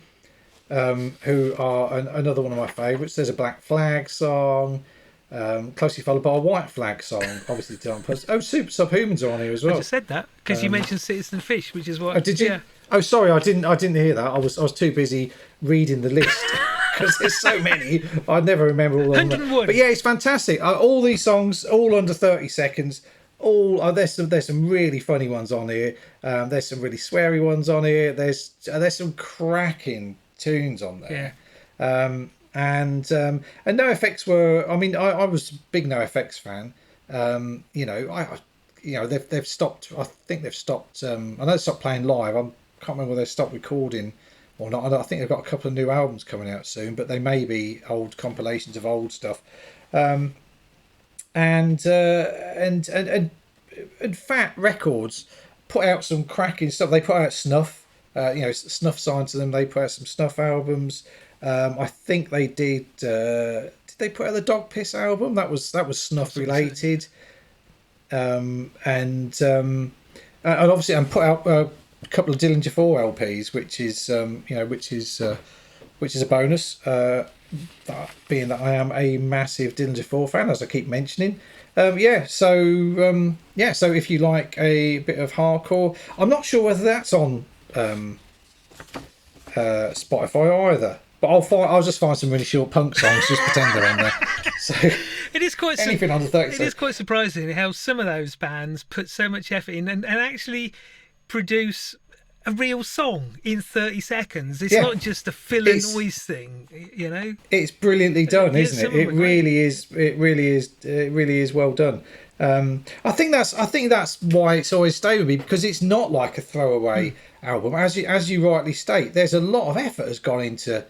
who are another one of my favourites. There's a Black Flag song, closely followed by a White Flag song, obviously done. Super Subhumans are on here as well. I just said that because you mentioned Citizen Fish, which is what. Oh, did you? Yeah. Oh, sorry, I didn't hear that. I was too busy reading the list because there's so many. I never remember all of them. 101. But yeah, it's fantastic. All these songs, all under 30 seconds. There's some really funny ones on here. There's some really sweary ones on here. There's some cracking tunes on there. Yeah. And NoFX were. I mean, I was a big NoFX fan. They've stopped. I think they've stopped. I know they stopped playing live. I can't remember whether they stopped recording or not. I think they've got a couple of new albums coming out soon, but they may be old compilations of old stuff. And Fat Records put out some cracking stuff. They put out Snuff. Snuff signed to them. They put out some Snuff albums. I think they did. Did they put out the Dog Piss album? That was Snuff related. And obviously, and put out a couple of Dillinger 4 LPs, which is a bonus. Being that I am a massive Dillinger 4 fan, as I keep mentioning. So if you like a bit of hardcore, I'm not sure whether that's on Spotify either. But I'll just find some really short punk songs, just pretend they're on there. So it is quite anything under 30. It is quite surprising how some of those bands put so much effort in and actually produce a real song in 30 seconds. It's not just a filler noise thing, you know. It's brilliantly done, isn't it? It really is. It really is well done. I think that's why it's always stayed with me, because it's not like a throwaway album, as you rightly state. There's a lot of effort has gone into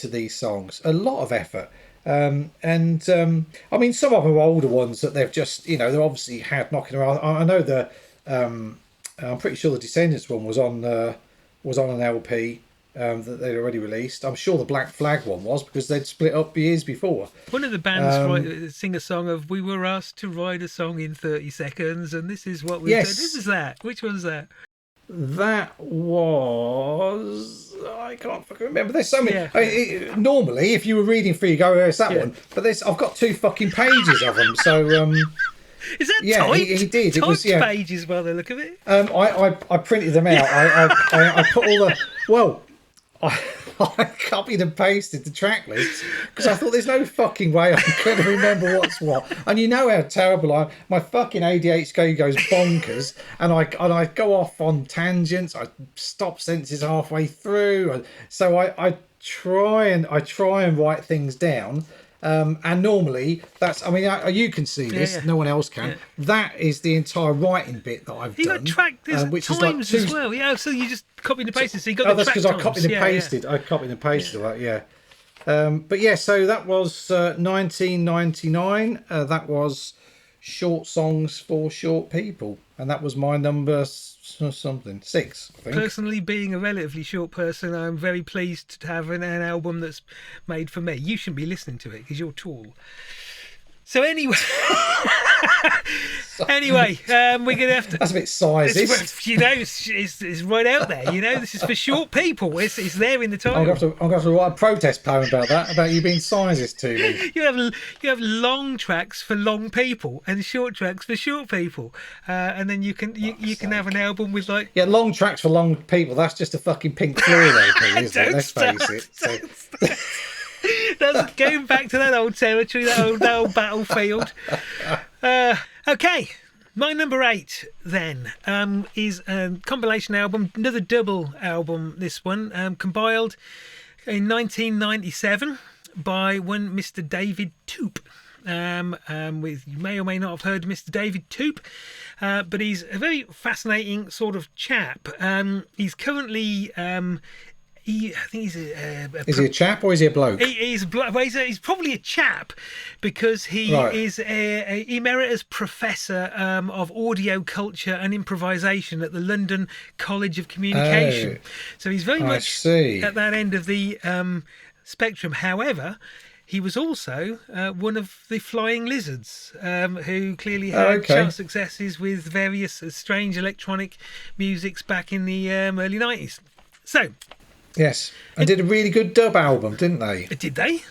these songs, a lot of effort. I mean, some of them are older ones that they've just, they're obviously had knocking around. I know I'm pretty sure the Descendants one was on an LP that they'd already released. I'm sure the Black Flag one was, because they'd split up years before. One of the bands sing a song of "We were asked to write a song in 30 seconds, and this is what we did." This is that. Which one's that? That was, I can't fucking remember. There's so many. Normally, if you were reading through, you go, "Oh, it's that one." But I've got 2 fucking pages of them. So is that typed? He did. Typed it was pages by the look of it. I printed them out. I put all the I copied and pasted the track lists because I thought there's no fucking way I'm going to remember what's what. And you know how terrible my fucking ADHD goes bonkers, and I go off on tangents. I stop sentences halfway through, and so I try and write things down. And normally you can see this, no one else can. That is the entire writing bit that I've done. You got tracked which times is like as well. Yeah, so you just copied and pasted. So you got the that's because I copied and pasted. I copied and pasted all that. Yeah. But yeah, so that was 1999. That was Short Songs for Short People, and that was my number 6, I think. Personally, being a relatively short person, I'm very pleased to have an album that's made for me. You shouldn't be listening to it because you're tall. So anyway, we're gonna have to. That's a bit sizist. You know, it's right out there. You know, this is for short people. It's there in the title. I'm gonna have to write a protest poem about that. About you being sizist to me. You have long tracks for long people and short tracks for short people, and then you can have an album with like long tracks for long people. That's just a fucking Pink Floyd LP, isn't it? Let's face it. That's going back to that old territory, that old battlefield. Okay, my number 8 then is a compilation album, another double album. This one compiled in 1997 by one Mr. David Toop. You may or may not have heard of Mr. David Toop, but he's a very fascinating sort of chap. He's currently. I think he's is he a chap or is he a bloke? He's probably a chap because he is a emeritus professor of audio culture and improvisation at the London College of Communication. So he's very much at that end of the spectrum. However, he was also one of the Flying Lizards, who clearly had chart successes with various strange electronic musics back in the early 90s. So. Yes, and did a really good dub album, didn't they? Did they?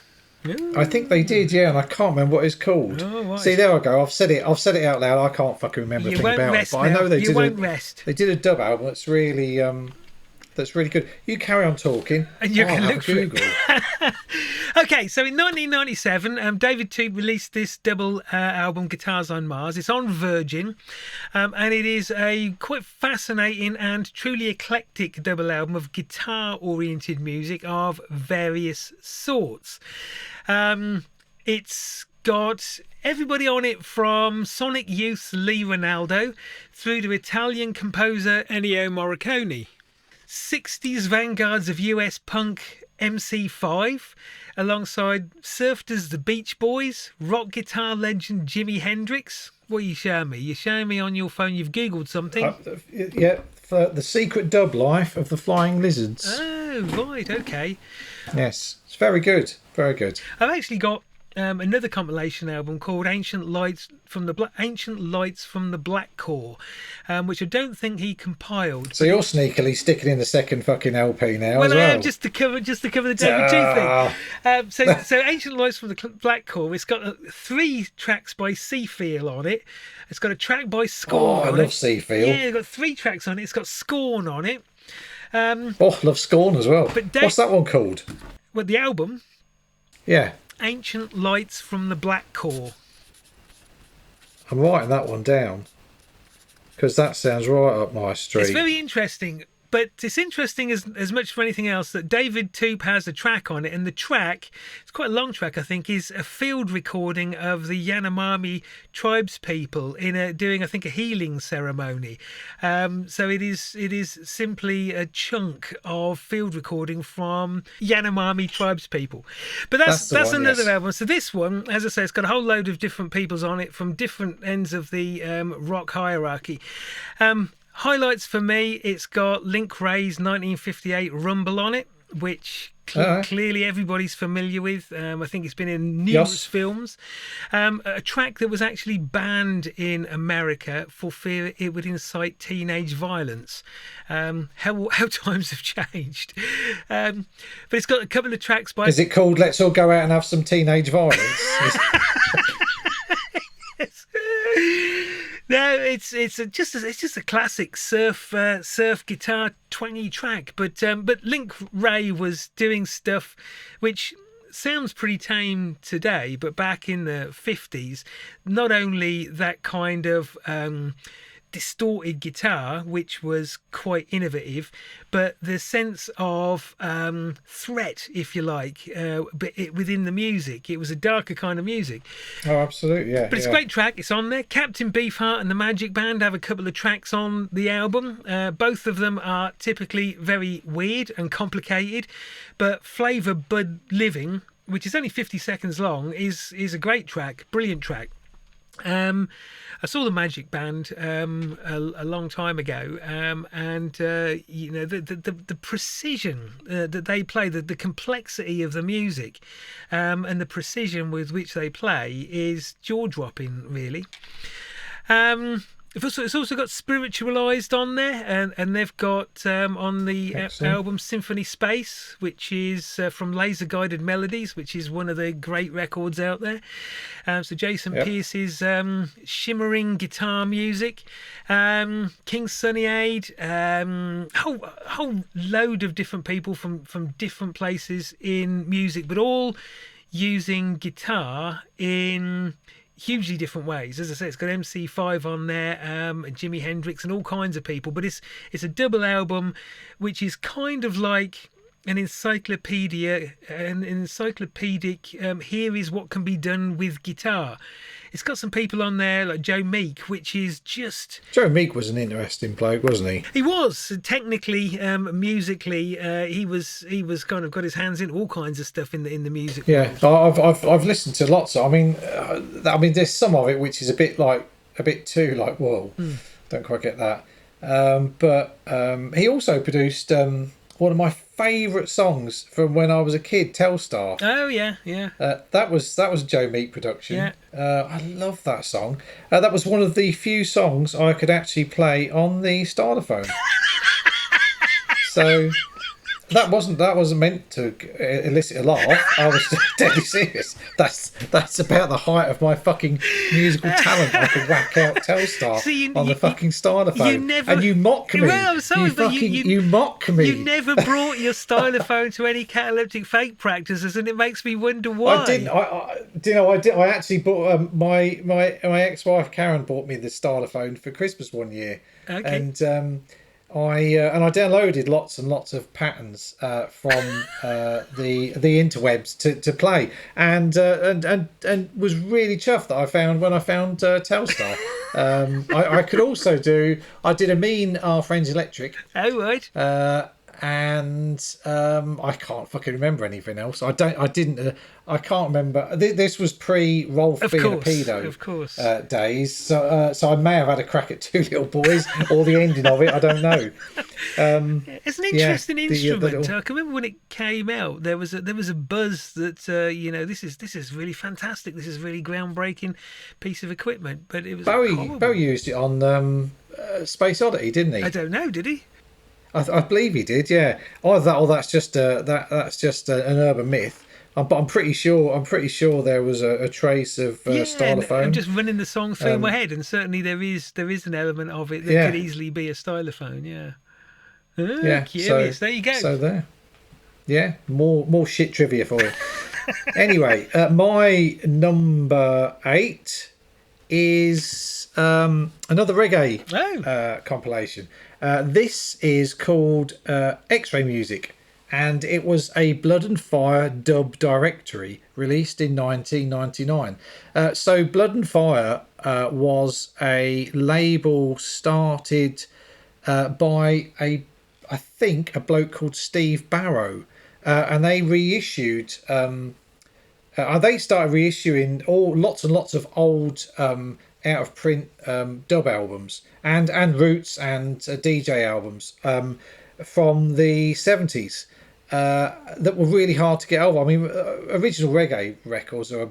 I think they did, yeah, and I can't remember what it's called. See, there I go. I've said it out loud. I can't fucking remember a thing about it, but I know they did a dub album that's really good. You carry on talking. And you can look for Google. Okay, so in 1997, David Toop released this double album, Guitars on Mars. It's on Virgin, and it is a quite fascinating and truly eclectic double album of guitar-oriented music of various sorts. It's got everybody on it from Sonic Youth's Lee Ronaldo through to Italian composer Ennio Morricone. 60s vanguards of US punk MC5 alongside surfed as the Beach Boys, rock guitar legend Jimi Hendrix. What are you showing me? You're showing me on your phone you've Googled something? For the secret dub life of the Flying Lizards. Oh, right, okay. Yes, it's very good, very good. I've actually got another compilation album called Ancient Lights from the Black Core, which I don't think he compiled. So you're sneakily sticking in the second fucking LP now as well. Well, I am just to cover the David Toop thing. So Ancient Lights from the Black Core. It's got 3 tracks by Seafeel on it. It's got a track by Scorn. I love Seafeel. Yeah, it's got 3 tracks on it. It's got Scorn on it. I love Scorn as well. But what's that one called? Well, the album. Yeah. Ancient Lights from the Black Core. I'm writing that one down because that sounds right up my street. It's very interesting, but it's interesting as much for anything else that David Toop has a track on it, and the track, it's quite a long track I think, is a field recording of the Yanomami tribes people doing I think a healing ceremony. So it is simply a chunk of field recording from Yanomami tribes people. But that's another album. So this one, as I say, it's got a whole load of different peoples on it from different ends of the rock hierarchy. Highlights for me, it's got Link Wray's 1958 Rumble on it, which clearly everybody's familiar with. I think it's been in numerous films. A track that was actually banned in America for fear it would incite teenage violence. How times have changed. But it's got a couple of tracks by... Is it called Let's All Go Out and Have Some Teenage Violence? No, it's just a classic surf guitar twangy track, but Link Wray was doing stuff which sounds pretty tame today, but back in the 50s, not only that kind of distorted guitar, which was quite innovative, but the sense of threat, if you like, within the music. It was a darker kind of music. Oh, absolutely, yeah. But it's a great track. It's on there. Captain Beefheart and the Magic Band have a couple of tracks on the album. Both of them are typically very weird and complicated, but Flavor Bud Living, which is only 50 seconds long, is a great track, brilliant track. I saw the Magic Band a long time ago, and you know, the precision that they play, the complexity of the music, and the precision with which they play is jaw-dropping, really. It's also got Spiritualized on there, and they've got on the album Symphony Space, which is from Laser Guided Melodies, which is one of the great records out there. So Jason Pierce's shimmering guitar music, King Sunny Aid, whole load of different people from different places in music, but all using guitar in hugely different ways. As I say, it's got MC5 on there, and Jimi Hendrix and all kinds of people, but it's a double album which is kind of like an encyclopedia, an encyclopedic here is what can be done with guitar. It's got some people on there like Joe Meek, which is just... Joe Meek was an interesting bloke, wasn't he? He was. Technically, musically, he was kind of got his hands in all kinds of stuff in the music world. I've listened to lots of... I mean, there's some of it which is a bit too like, whoa, don't quite get that. But he also produced one of my favourite songs from when I was a kid, Telstar. Oh yeah. That was Joe Meek production. Yeah. I love that song. That was one of the few songs I could actually play on the Starterphone. So that wasn't meant to elicit a laugh. I was deadly serious. That's about the height of my fucking musical talent. I could whack out Telstar on the fucking Starterphone. And you mock me. Well, I'm sorry, you mock me. You never brought your Stylophone to any cataleptic fake practices, and it makes me wonder why. I didn't. I actually bought my ex-wife Karen bought me the Stylophone for Christmas one year. Okay. And I downloaded lots and lots of patterns from the interwebs to play, and was really chuffed that I found Telstar. I could also do. I did a mean Our Friends Electric. Oh right. And I can't fucking remember anything else. I can't remember. This was pre Rolf being a pedo, of course, days. So I may have had a crack at Two Little Boys or the ending of it. I don't know. It's an interesting instrument. I can remember when it came out. There was a buzz that this is really fantastic. This is a really groundbreaking piece of equipment. But it was Bowie used it on Space Oddity, didn't he? I don't know. Did he? I believe he did, yeah. That's just an urban myth. But I'm pretty sure there was a trace of Stylophone. I'm just running the song through my head, and certainly there is an element of it that could easily be a Stylophone. Yeah. Curious. There you go. So there. Yeah. More shit trivia for you. Anyway, my number 8 is another reggae compilation. This is called X-Ray Music, and it was a Blood and Fire dub directory released in 1999. So Blood and Fire was a label started by I think a bloke called Steve Barrow, and they reissued. They started reissuing lots and lots of old out of print dub albums and roots and DJ albums from the 70s that were really hard to get hold of. I mean, original reggae records are a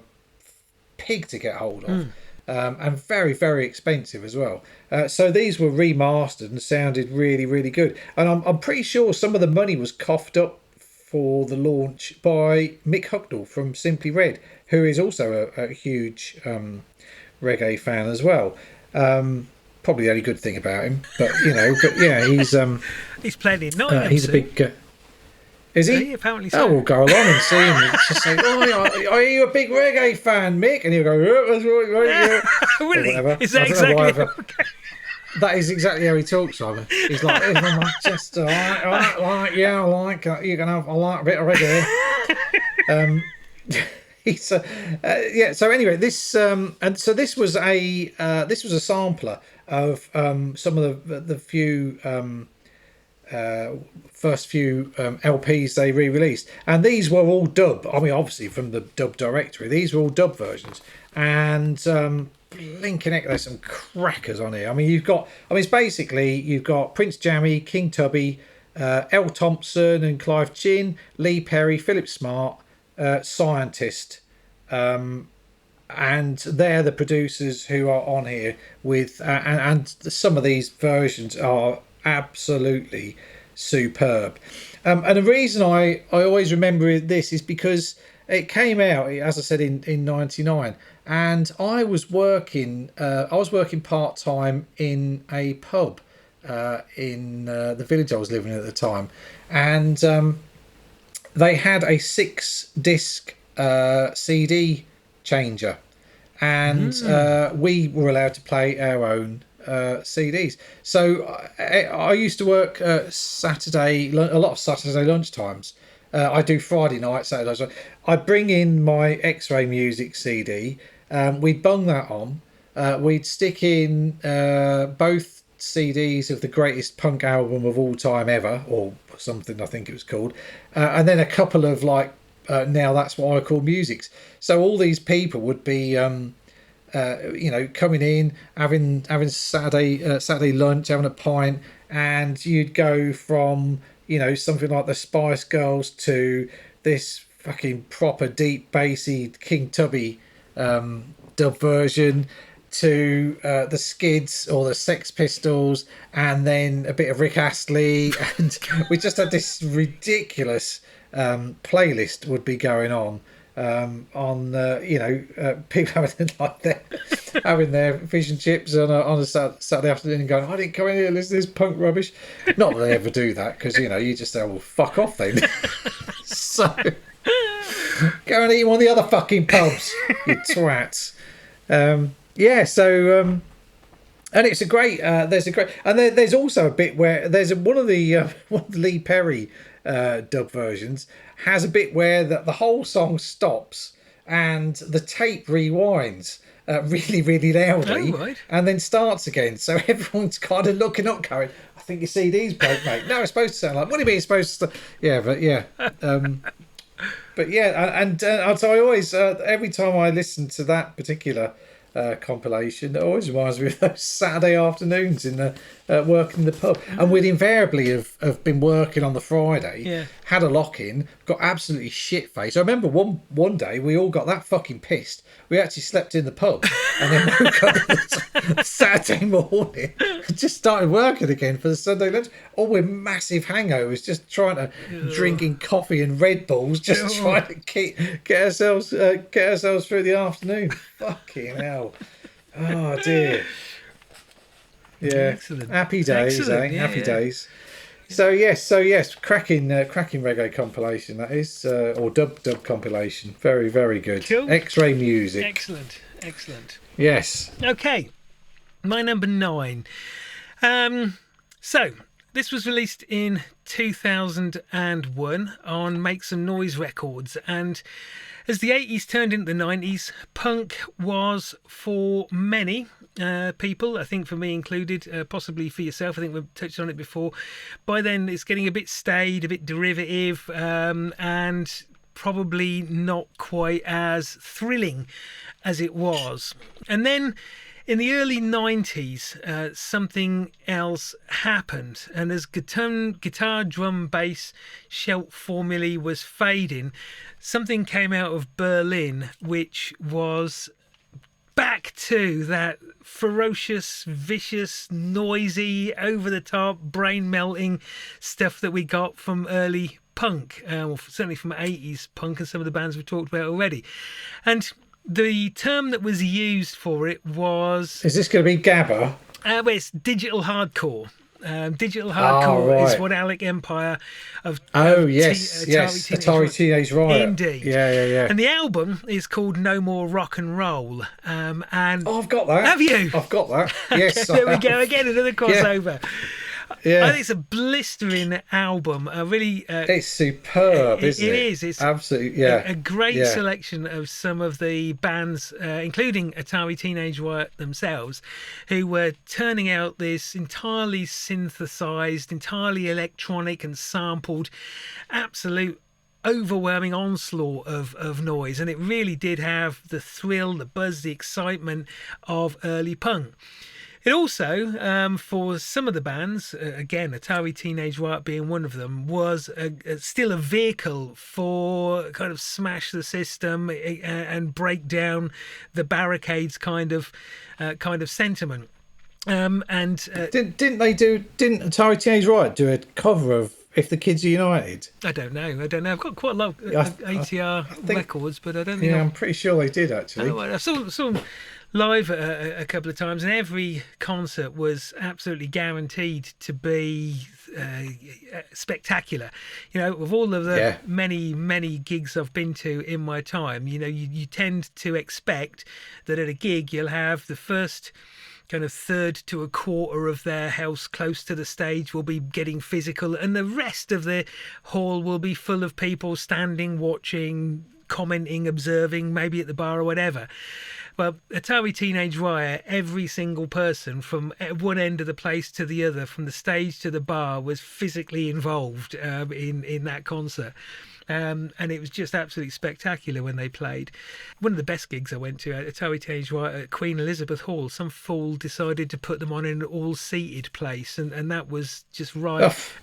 pig to get hold of, and very, very expensive as well. So these were remastered and sounded really, really good. And I'm pretty sure some of the money was coughed up for the launch by Mick Hucknall from Simply Red, who is also a huge reggae fan as well. Probably the only good thing about him, but yeah, he's playing in Nottingham. He's a big. Is he? Apparently so. Oh, we'll go along and see him. And just say, are you a big reggae fan, Mick? And he'll go, that's right, yeah. Will he? Whatever. Is that exactly? That is exactly how he talks, Simon. He's like, "Here's my Manchester, I like, yeah, I like, you can have, I like a bit of reggae." He's yeah. So anyway, this and so this was a sampler of some of the few first few LPs they re-released, and these were all dub. I mean, obviously from the dub directory, these were all dub versions, and blinking heck, there's some crackers on here. I mean, it's basically you've got Prince Jammy, King Tubby, L. Thompson and Clive Chin, Lee Perry, Philip Smart, Scientist, and they're the producers who are on here with, and some of these versions are absolutely superb. And the reason I always remember this is because it came out, as I said, in '99, and I was working part-time in a pub in the village I was living in at the time, and they had a 6-disc CD changer, and we were allowed to play our own CDs. So I used to work a lot of Saturday lunchtimes. I do Friday night, Saturday. I bring in my X-Ray Music CD. We'd bung that on. We'd stick in both CDs of the greatest punk album of all time ever, or something I think it was called, and then a couple of now that's what I call musics. So all these people would be coming in, having Saturday lunch, having a pint, and you'd go from something like the Spice Girls to this fucking proper deep bassy King Tubby dub version, to the Skids or the Sex Pistols, and then a bit of Rick Astley, and we just had this ridiculous playlist would be going on people having their fish and chips on a Saturday afternoon and going, "I didn't come in here to listen to this punk rubbish." Not that they ever do that, because you just say, "Well, fuck off then." So go and eat one of the other fucking pubs, you twats. Yeah, so and it's a great and there's also a bit where there's one of the Lee Perry dub versions has a bit where the whole song stops and the tape rewinds really, really loudly, and then starts again. So everyone's kind of looking up, going, "I think your CD's broke, mate." No, it's supposed to sound like. What do you mean it's supposed to? Yeah, but yeah. But yeah, and so I always, every time I listen to that particular compilation, it always reminds me of those Saturday afternoons in the working in the pub. And we'd invariably have been working on the Friday, had a lock-in, got absolutely shit-faced. I remember one day we all got that fucking pissed. We actually slept in the pub and then woke up the Saturday morning and just started working again for the Sunday lunch. All with massive hangovers, just trying to drinking coffee and Red Bulls, just trying to get ourselves through the afternoon. Fucking hell. Oh dear. Yeah. Excellent. Happy days, Happy days. So yes, cracking reggae compilation that is, or dub compilation. Very, very good. Cool. X-Ray Music. Excellent. Yes. Okay, my number 9. So this was released in 2001 on Make Some Noise Records, and as the 80s turned into the 90s, punk was, for many people, I think for me included, possibly for yourself, I think we've touched on it before, by then it's getting a bit staid, a bit derivative, and probably not quite as thrilling as it was. And then in the early 90s, something else happened, and as guitar, drum, bass, Schelt formulae was fading, something came out of Berlin which was back to that ferocious, vicious, noisy, over-the-top, brain-melting stuff that we got from early punk, or certainly from 80s punk and some of the bands we've talked about already. And the term that was used for it was... Is this going to be Gabba? Well, it's digital hardcore. Digital Hardcore right. is what Alec Empire of yes, Atari Teenage Riot. Indeed. Yeah. And the album is called No More Rock and Roll. And I've got that. have you? I've got that. Yes. There we go again, another crossover. Yeah. I think it's a blistering album. It's superb, isn't it? It is. It's absolutely a great selection of some of the bands, including Atari Teenage Riot themselves, who were turning out this entirely synthesized, entirely electronic and sampled, absolute overwhelming onslaught of noise, and it really did have the thrill, the buzz, the excitement of early punk. It also, for some of the bands, again, Atari Teenage Riot being one of them, was still a vehicle for kind of smash the system and break down the barricades kind of sentiment. Didn't Atari Teenage Riot do a cover of If the Kids Are United? I don't know. I've got quite a lot of ATR records, but I don't think. Yeah, I'm pretty sure they did actually. I saw them live a couple of times, and every concert was absolutely guaranteed to be spectacular. You know, of all of the many gigs I've been to in my time, you know, you tend to expect that at a gig you'll have the first kind of third to a quarter of their house close to the stage will be getting physical, and the rest of the hall will be full of people standing, watching, commenting, observing, maybe at the bar or whatever. Well, Atari Teenage Riot, every single person from one end of the place to the other, from the stage to the bar, was physically involved in that concert. And it was just absolutely spectacular when they played. One of the best gigs I went to at Atari Teenage Riot at Queen Elizabeth Hall, some fool decided to put them on in an all-seated place, and that was just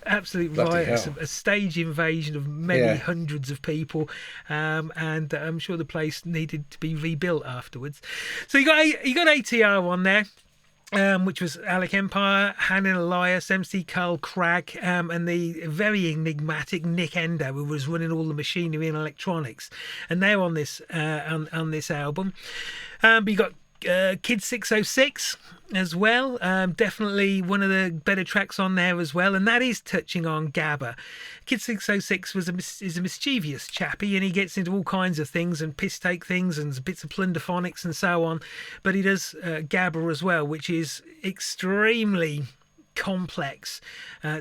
absolute riot, a stage invasion of many hundreds of people, and I'm sure the place needed to be rebuilt afterwards. So you got ATR on there. Which was Alec Empire, Hannon Elias, MC Carl Cragg, and the very enigmatic Nick Endo, who was running all the machinery and electronics, and they're on this on this album. But you got Kid 606 as well, definitely one of the better tracks on there as well, and that is touching on Gabba. Kid 606 is a mischievous chappy, and he gets into all kinds of things and piss take things and bits of plunderphonics and so on, but he does Gabba as well, which is extremely complex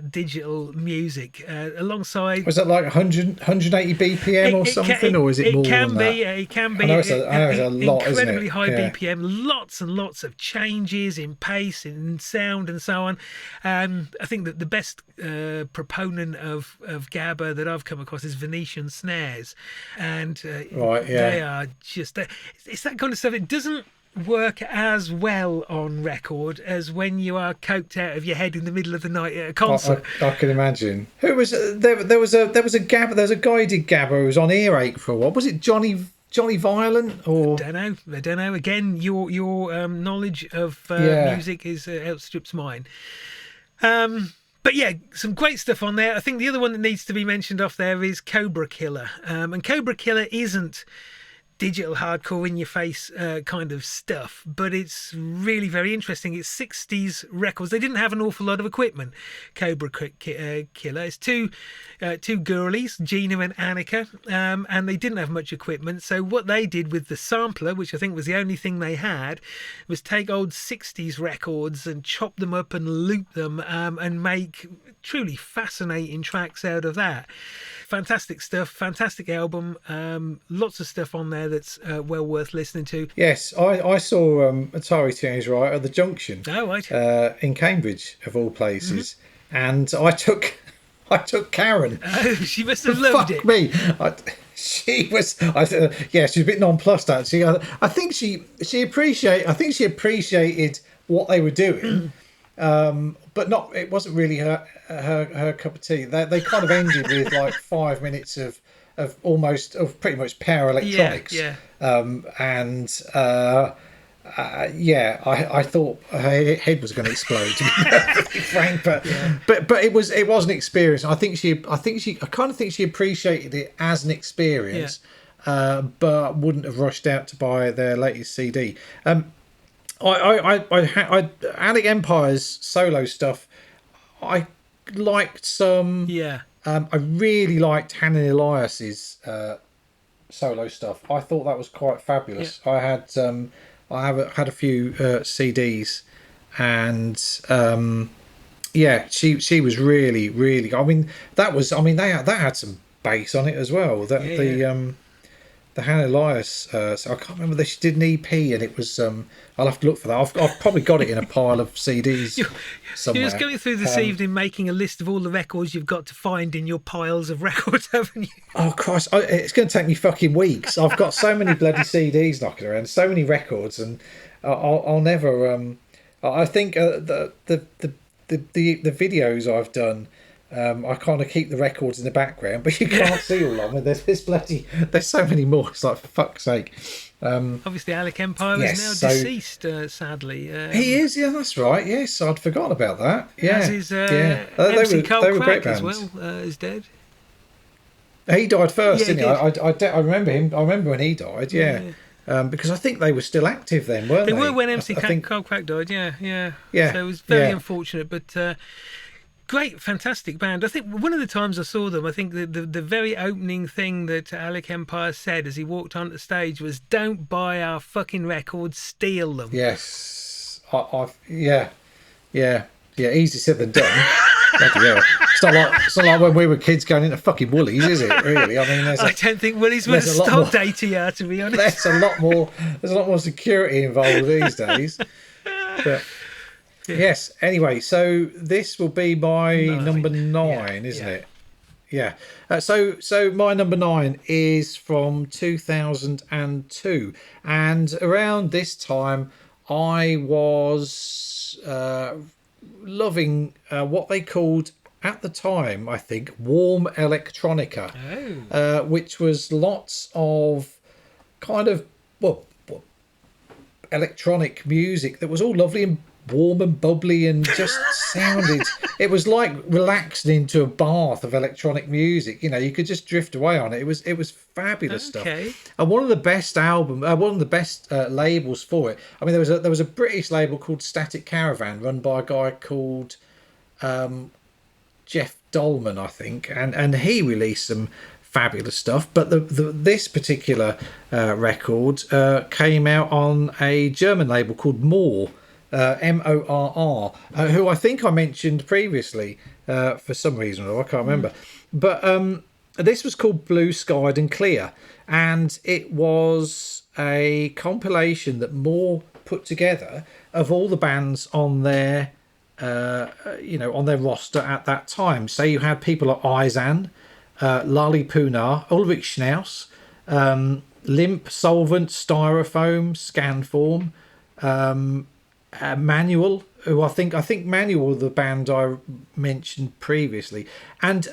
digital music, alongside. Was that like 180 BPM or something, or is it more than that? It can be. I know it's a lot, incredibly isn't it? high BPM, lots and lots of changes in pace, in sound, and so on. I think that the best proponent of Gabba that I've come across is Venetian Snares, and they are just. It's that kind of stuff. It doesn't work as well on record as when you are coked out of your head in the middle of the night at a concert. I can imagine. Who was there was a Gabba? There's a guy who did Gabba who was on Earache for a while. Was it Johnny Violent or? I don't know. Again, your knowledge of music is outstrips mine. But yeah, some great stuff on there. I think the other one that needs to be mentioned off there is Cobra Killer, and Cobra Killer isn't digital hardcore in your face kind of stuff, but it's really very interesting. It's 60s records. They didn't have an awful lot of equipment. Cobra Killer. It's two girlies, Gina and Annika, and they didn't have much equipment. So what they did with the sampler, which I think was the only thing they had, was take old 60s records and chop them up and loop them and make truly fascinating tracks out of that. Fantastic stuff, fantastic album, lots of stuff on there that's well worth listening to. Yes, I saw Atari Teenage Riot at the Junction in Cambridge, of all places, and I took Karen. Oh, she must have loved it. Me. She was a bit nonplussed actually. I think she appreciated what they were doing. But it wasn't really her cup of tea. They kind of ended with like 5 minutes of pretty much power electronics. I thought her head was going to explode, to be perfectly frank. But it was an experience. I kind of think she appreciated it as an experience, but wouldn't have rushed out to buy their latest CD. Alec Empire's solo stuff, I liked some. Yeah. I really liked Hannah Elias's solo stuff. I thought that was quite fabulous. Yeah. I have had a few CDs, and yeah, she was really, really. I mean, that that had some bass on it as well. That the Hannah Elias. So I can't remember that she did an EP, and it was. I'll have to look for that. I've probably got it in a pile of CDs somewhere. You're just going through this evening, making a list of all the records you've got to find in your piles of records, haven't you? Oh Christ! It's going to take me fucking weeks. I've got so many bloody CDs knocking around, so many records, and I'll never. I think the videos I've done. I kind of keep the records in the background, but you can't see all of them. There's so many more. It's like, for fuck's sake. Obviously, Alec Empire is now deceased, sadly. He is, yeah, that's right. Yes, I'd forgotten about that. Yeah, as is MC Carl they were great Crack as bands. well, is dead. He died first, Yeah, didn't he? I remember him. I remember when he died. Yeah. Because I think they were still active then, weren't they? They were when MC Carl Crack died. Yeah. Yeah. So it was very unfortunate, but. Great, fantastic band. I think one of the times I saw them, I think the very opening thing that Alec Empire said as he walked onto the stage was, "Don't buy our fucking records, steal them." Yes, yeah. Easy said than done. Bloody hell. It's not like when we were kids going into fucking Woolies, is it? Really? I mean, I don't think Woolies would have stopped ATR, to be honest. There's a lot more security involved these days. But. Yes. Anyway, so this will be my number 9, isn't it? Yeah. So my number 9 is from 2002, and around this time I was loving what they called at the time, I think, warm electronica, which was lots of kind of electronic music that was all lovely and warm and bubbly and just sounded. It was like relaxing into a bath of electronic music. You know, you could just drift away on it. It was fabulous stuff. And one of the best labels for it. I mean, there was a British label called Static Caravan, run by a guy called Jeff Dolman, I think, and he released some fabulous stuff. But this particular record came out on a German label called More. Morr, who I think I mentioned previously for some reason, or I can't remember. But this was called Blue Skied and Clear, and it was a compilation that Morr put together of all the bands on their, on their roster at that time. So you had people like Izan, Lali Punar, Ulrich Schnaus, Limp, Solvent, Styrofoam, Scanform, Manual, who I think Manual, the band I mentioned previously, and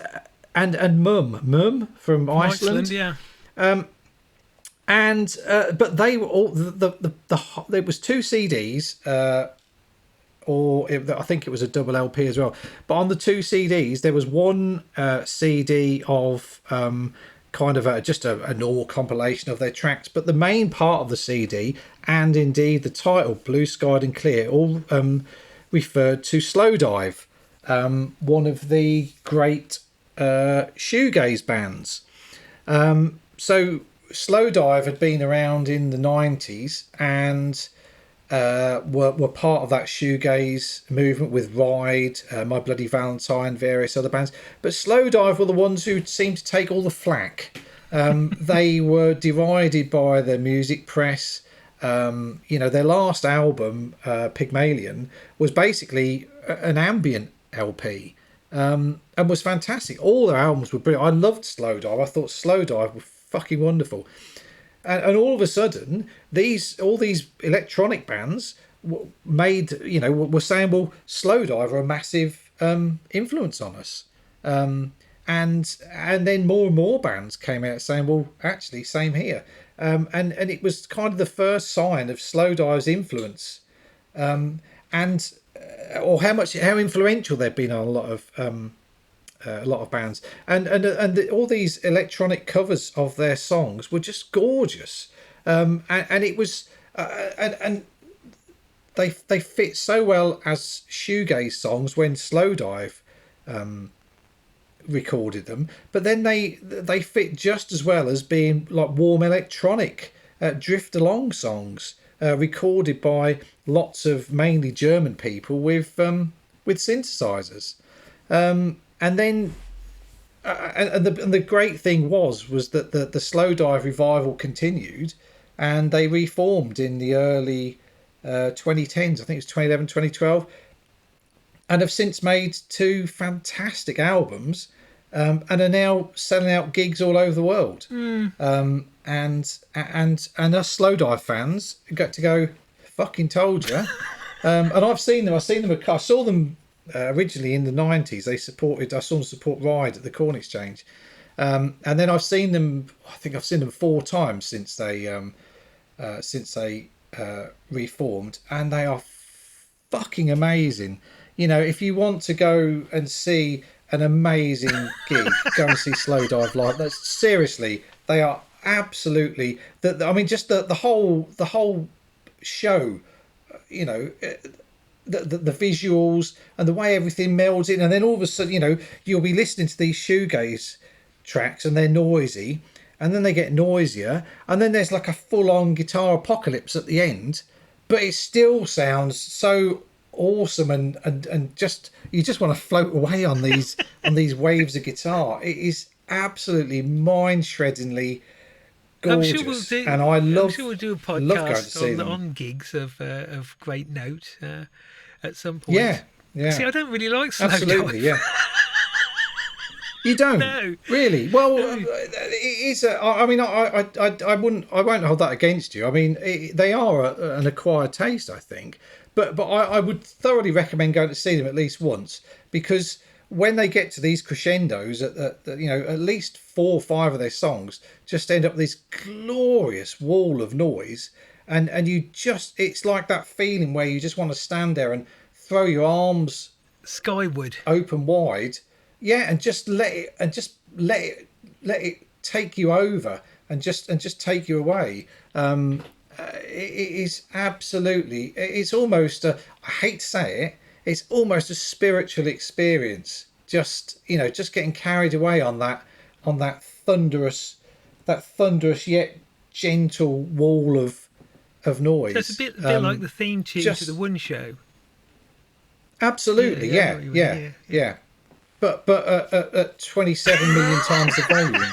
Mum from Iceland. Yeah. But they were all there was 2 CDs, I think it was a double LP as well. But on the 2 CDs, there was one CD of kind of just a normal compilation of their tracks, but the main part of the CD, and indeed the title Blue Skied and Clear, all referred to Slowdive, one of the great shoegaze bands. So Slowdive had been around in the 90s and were part of that shoegaze movement with Ride, My Bloody Valentine, various other bands. But Slowdive were the ones who seemed to take all the flack. They were derided by the music press. Their last album, Pygmalion, was basically an ambient LP, and was fantastic. All their albums were brilliant. I loved Slowdive. I thought Slowdive were fucking wonderful. And all of a sudden, all these electronic bands were saying, well, Slowdive are a massive influence on us. And then more and more bands came out saying, well, actually, same here. And it was kind of the first sign of Slowdive's influence, or how influential they've been on a lot of bands, and all these electronic covers of their songs were just gorgeous, and it was and they fit so well as shoegaze songs when Slowdive recorded them, but then they fit just as well as being like warm electronic drift along songs recorded by lots of mainly German people with synthesizers, and then and the great thing was that the Slowdive revival continued, and they reformed in the early 2010s. I think it was 2011, 2012, and have since made 2 fantastic albums, and are now selling out gigs all over the world. And us Slowdive fans got to go, fucking told you. And I've seen them. I saw them originally in the 90s. I saw them support Ride at the Corn Exchange, and then I've seen them. I think I've seen them 4 times since they reformed, and they are fucking amazing. You know, if you want to go and see an amazing gig, go and see Slowdive live. That's seriously, they are absolutely. I mean, just the whole show. You know, the visuals and the way everything melds in, and then all of a sudden, you know, you'll be listening to these shoegaze tracks, and they're noisy, and then they get noisier, and then there's like a full-on guitar apocalypse at the end, but it still sounds so awesome, and just you just want to float away on these waves of guitar. It is absolutely mind-shreddingly gorgeous. I'm sure we'll do a podcast on gigs of great note at some point. Yeah. See, I don't really like Slowdive. Absolutely, yeah. You don't? No. Really? Well, it is. I mean, I won't hold that against you. I mean, they are an acquired taste, I think. But I would thoroughly recommend going to see them at least once, because when they get to these crescendos, at least 4 or 5 of their songs just end up this glorious wall of noise, and it's like that feeling where you just want to stand there and throw your arms skyward, open wide, and just let it take you over and just take you away. It is absolutely. It's almost. I hate to say it. It's almost a spiritual experience. Just getting carried away on that thunderous yet gentle wall of noise. So it's a bit like the theme tune to the One Show. Absolutely, yeah. But at 27 million times the volume.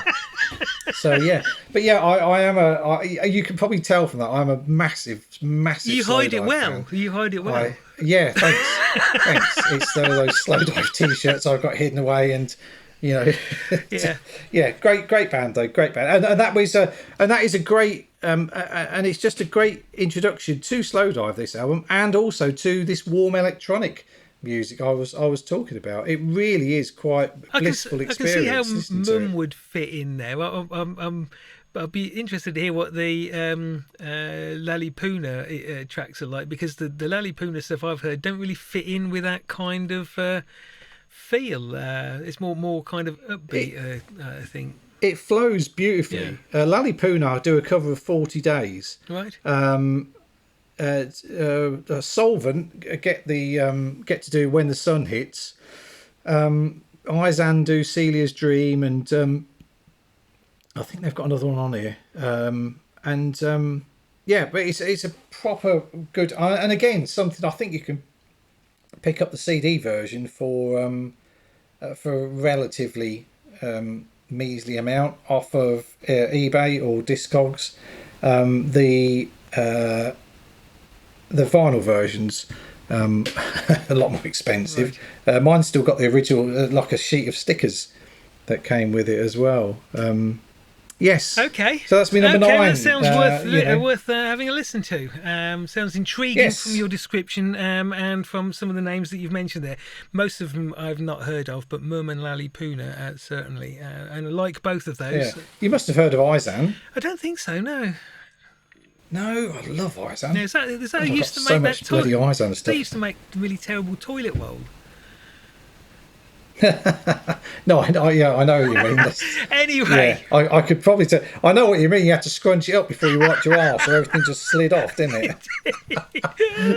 So yeah, but yeah, I am you can probably tell from that I'm a massive. You hide it well. Fan. You hide it well. Yeah, thanks. It's those Slowdive T-shirts I've got hidden away, and yeah, great band though, great band, and that is a great and it's just a great introduction to Slowdive, this album, and also to this warm electronic music I was talking about. It really is quite blissful experience. I can see how Mum would fit in there. I'd be interested to hear what the Lalipuna tracks are like, because the Lalipuna stuff I've heard don't really fit in with that kind of feel. It's more kind of upbeat, I think. It flows beautifully. Yeah. Lalipuna do a cover of 40 Days. Right. Solvent get to do When the Sun Hits. Izan do Celia's Dream, and I think they've got another one on here. But it's a proper good, and again something I think you can pick up the CD version for a relatively measly amount off of eBay or Discogs. The vinyl versions a lot more expensive. Right. Mine's still got the original, like a sheet of stickers that came with it as well. Yes. Okay. So that's my number 9. That sounds worth having a listen to. Sounds intriguing from your description and from some of the names that you've mentioned there. Most of them I've not heard of, but Mum and Lalipuna certainly. And I like both of those. Yeah. You must have heard of Izan. I don't think so, no. No, I love Izan. No, is that who used to make so much bloody Izan stuff. They used to make really terrible toilet roll. No, I know what you mean. Anyway, I could probably tell. I know what you mean. You had to scrunch it up before you wiped your arse, so everything just slid off, didn't it?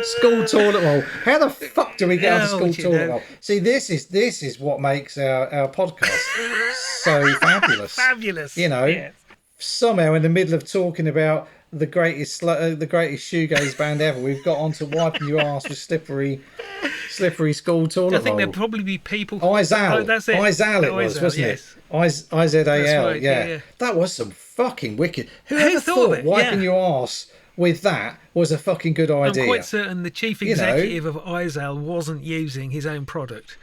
School toilet roll. How the fuck do we get onto school toilet roll? See, this is what makes our podcast so fabulous. Fabulous. Somehow in the middle of talking about the greatest shoegaze band ever, we've got onto wiping your ass with slippery school toilet roll. I think there'll probably be people. Izal. Oh, that's it. Izal it was, wasn't it? Izal. Right, yeah. That was some fucking wicked. Who thought wiping your ass with that was a fucking good idea? I'm quite certain the chief executive of Izal wasn't using his own product.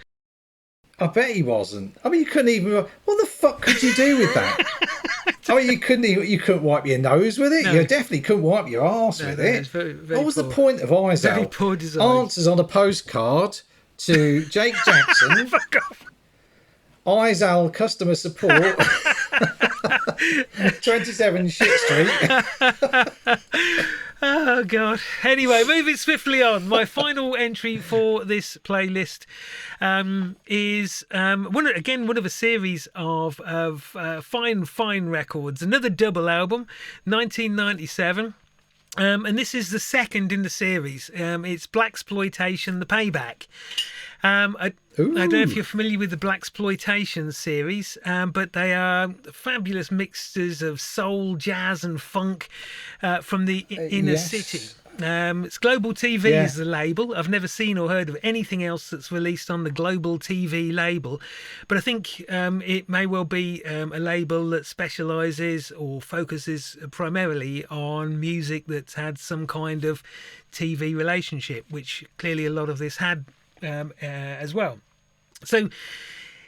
I bet he wasn't. I mean, you couldn't even. What the fuck could you do with that? I mean, you couldn't wipe your nose with it. No. You definitely couldn't wipe your arse with it. It's very, very what was poor. The point of Izal? Very poor design. Answers on a postcard to Jake Jackson. Fuck off. Izal customer support. 27 Shit Street. Oh God. Anyway, moving swiftly on. My final entry for this playlist is one of a series of fine records. Another double album, 1997. And this is the second in the series. It's Blaxploitation: The Payback. I don't know if you're familiar with the Blaxploitation series, but they are fabulous mixtures of soul, jazz, and funk from the inner city. It's Global TV is the label. I've never seen or heard of anything else that's released on the Global TV label, but I think it may well be a label that specialises or focuses primarily on music that's had some kind of TV relationship, which clearly a lot of this had as well. So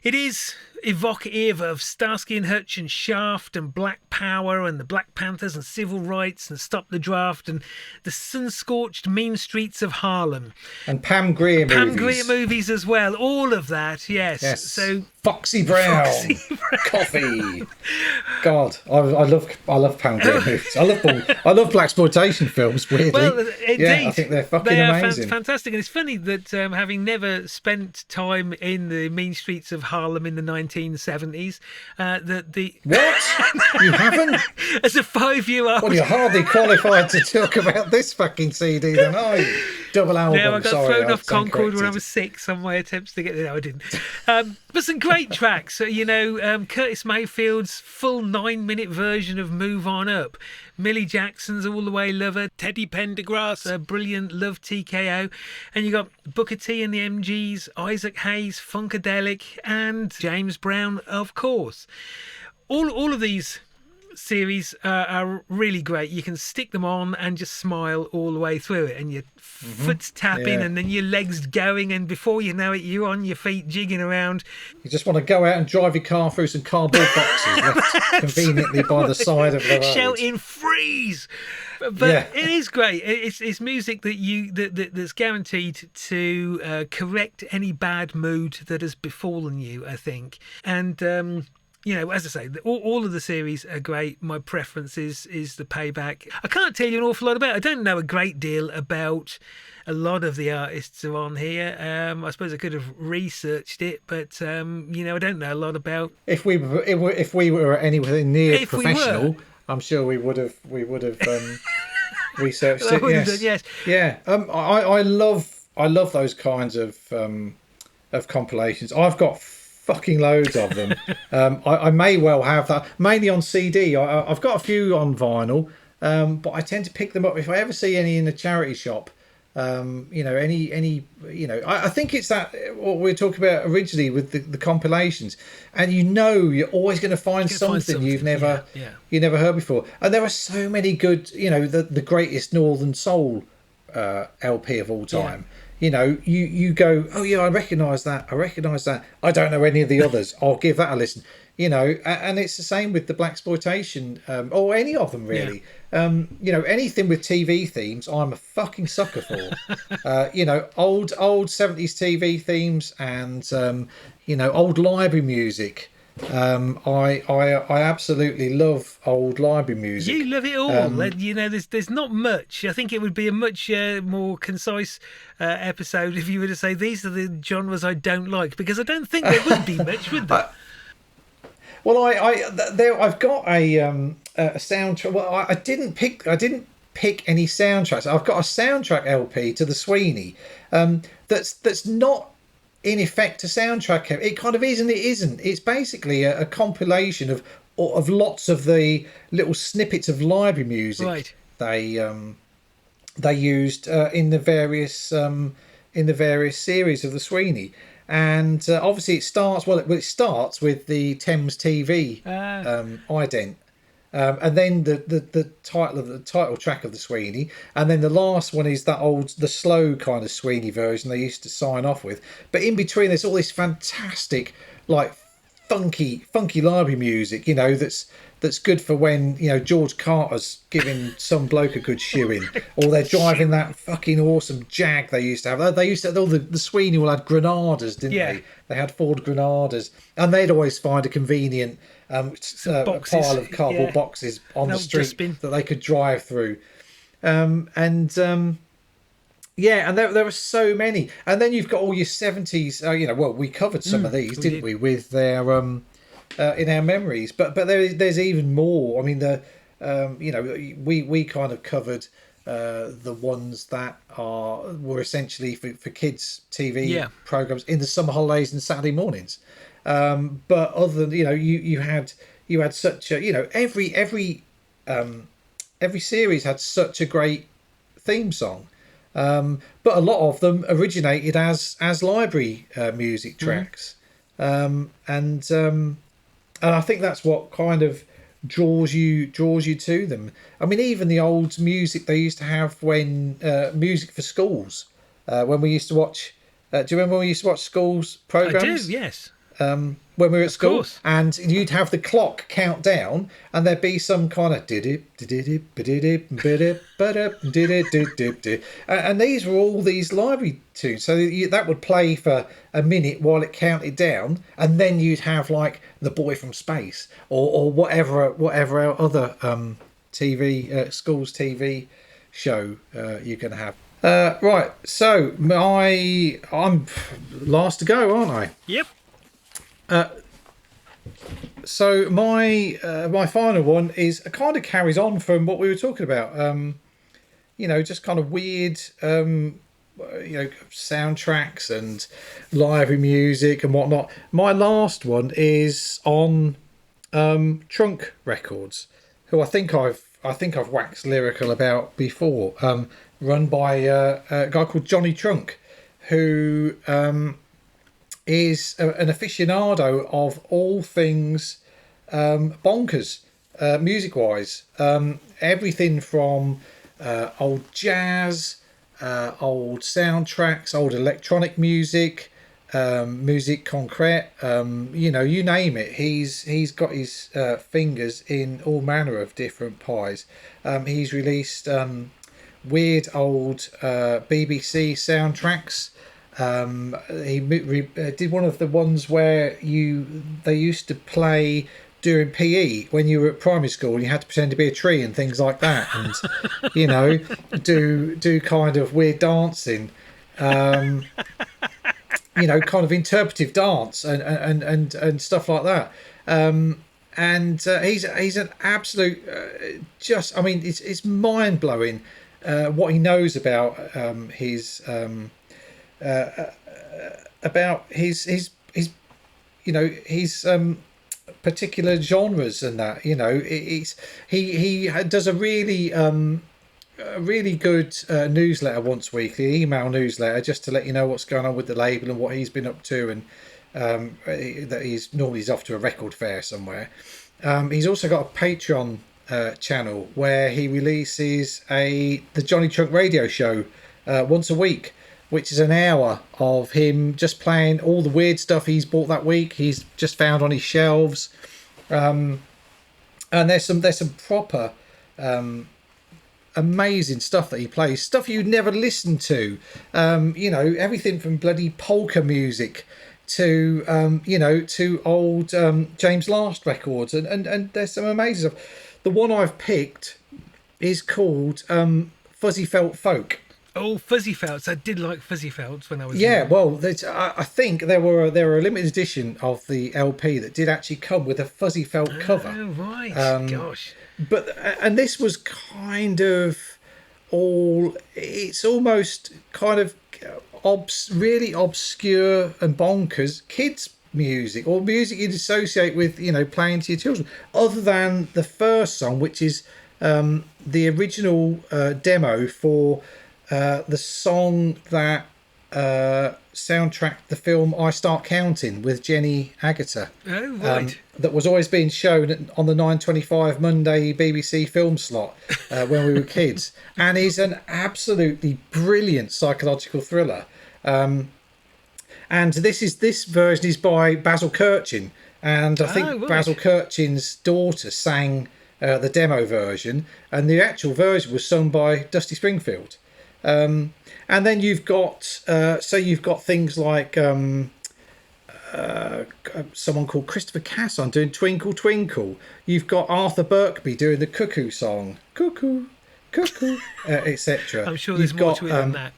it is evocative of Starsky and Hutch and Shaft and Black Power and the Black Panthers and civil rights and Stop the Draft and the sun-scorched mean streets of Harlem. And Pam Grier movies as well. All of that, yes. So Foxy Brown. Coffee. God, I love Pam Grier movies. I love blaxploitation films, weirdly. Well, indeed. Yeah, I think they're fucking amazing. Fantastic. And it's funny that having never spent time in the mean streets of Harlem in the 1970s, that the... What? You haven't? As a 5-year-old... Well, you're hardly qualified to talk about this fucking CD then, are you? Double album. No, I got thrown off Concord when I was 6 on my attempts to get there. No, I didn't. But some great tracks. Curtis Mayfield's full 9-minute version of Move On Up. Millie Jackson's All the Way Lover. Teddy Pendergrass, a brilliant Love TKO. And you got Booker T and the MGs, Isaac Hayes, Funkadelic, and James Brown, of course. All of these series are really great. You can stick them on and just smile all the way through it, and your foot's tapping and then your legs going, and before you know it you're on your feet jigging around. You just want to go out and drive your car through some cardboard boxes left conveniently by the side of the road, shouting freeze. But it is great. It's music that's guaranteed to correct any bad mood that has befallen you, I think. And as I say, all of the series are great. My preference is the Payback. I can't tell you an awful lot about it. I don't know a great deal about a lot of the artists are on here. I suppose I could have researched it, but I don't know a lot about. If we were anywhere near professional, I'm sure we would have researched it. Yes. Yeah. I love those kinds of compilations. I've got fucking loads of them. I may well have that, mainly on CD. I've got a few on vinyl, but I tend to pick them up if I ever see any in a charity shop. I think it's that what we were talking about originally with the compilations, and you're always going to find something you've never heard before. And there are so many good, the greatest Northern Soul LP of all time. You go, oh yeah, I recognise that. I don't know any of the others. I'll give that a listen. And it's the same with the blaxploitation, or any of them really. Anything with TV themes, I'm a fucking sucker for. Old 70s TV themes and old library music. I absolutely love old library music. You love it all. There's not much. I think it would be a much more concise episode if you were to say these are the genres I don't like, because I don't think there would be much, would there? Well, I've got a soundtrack. Well, I didn't pick pick any soundtracks. I've got a soundtrack LP to the Sweeney that's not in effect a soundtrack. It kind of is and it isn't. It's basically a compilation of lots of the little snippets of library music they used in the various series of the Sweeney. And obviously it starts with the Thames TV ident, and then the title track of the Sweeney, and then the last one is the slow kind of Sweeney version they used to sign off with. But in between there's all this fantastic like funky library music, that's good for when George Carter's giving some bloke a good shoeing, or they're driving that fucking awesome Jag they used to have. They used to all the Sweeney all had Granadas, didn't they? They had Ford Granadas, and they'd always find a convenient pile of cardboard boxes on the street that they could drive through, and there were so many. And then you've got all your 70s. We covered some of these, didn't we? With their in our memories, but there's even more. I mean, we kind of covered the ones that were essentially for kids TV programs in the summer holidays and Saturday mornings. But other than you had such a every series had such a great theme song. But a lot of them originated as library music tracks, and I think that's what kind of draws you to them. I mean, even the old music they used to have when music for schools, when we used to watch. Do you remember when we used to watch schools programs? I do, yes. When we were at school, course. And you'd have the clock count down, and there'd be some kind of and these were all these library tunes. So that would play for a minute while it counted down, and then you'd have like The Boy from Space or whatever other TV schools TV show you can have. Right, so I'm last to go, aren't I? Yep. So my final one is kind of carries on from what we were talking about. Just kind of weird, soundtracks and library music and whatnot. My last one is on Trunk Records, who I think I've waxed lyrical about before. Run by a guy called Johnny Trunk, who is an aficionado of all things bonkers, music-wise. Everything from old jazz, old soundtracks, old electronic music, musique concrète, you name it. He's got his fingers in all manner of different pies. He's released weird old BBC soundtracks. He did one of the ones where they used to play during PE when you were at primary school and you had to pretend to be a tree and things like that, and do kind of weird dancing, kind of interpretive dance and stuff like that. He's an absolute it's mind blowing what he knows about his particular genres and that. He does a really good newsletter once weekly, email newsletter, just to let you know what's going on with the label and what he's been up to, and that he's off to a record fair somewhere. He's also got a Patreon channel where he releases the Johnny Trunk radio show once a week, which is an hour of him just playing all the weird stuff he's bought that week, he's just found on his shelves. And there's some proper amazing stuff that he plays, stuff you'd never listen to. Everything from bloody polka music to to old James Last records, and there's some amazing stuff. The one I've picked is called Fuzzy Felt Folk. Oh, Fuzzy Felts. I did like Fuzzy Felts when I was young. Well, I think there were a limited edition of the LP that did actually come with a Fuzzy Felt cover. Oh, right. Gosh. And this was kind of it's almost kind of really obscure and bonkers kids music, or music you'd associate with, playing to your children, other than the first song, which is the original demo for the song that soundtracked the film I Start Counting with Jenny Agutter. Oh, right. That was always being shown on the 9:25 Monday BBC film slot when we were kids, and is an absolutely brilliant psychological thriller. And this version is by Basil Kirchin, and I think right. Basil Kirchin's daughter sang the demo version, and the actual version was sung by Dusty Springfield. And then you've got things like someone called Christopher Casson doing Twinkle Twinkle. You've got Arthur Birkby doing the Cuckoo song, Cuckoo, Cuckoo, etc. I'm sure there's more to it than that.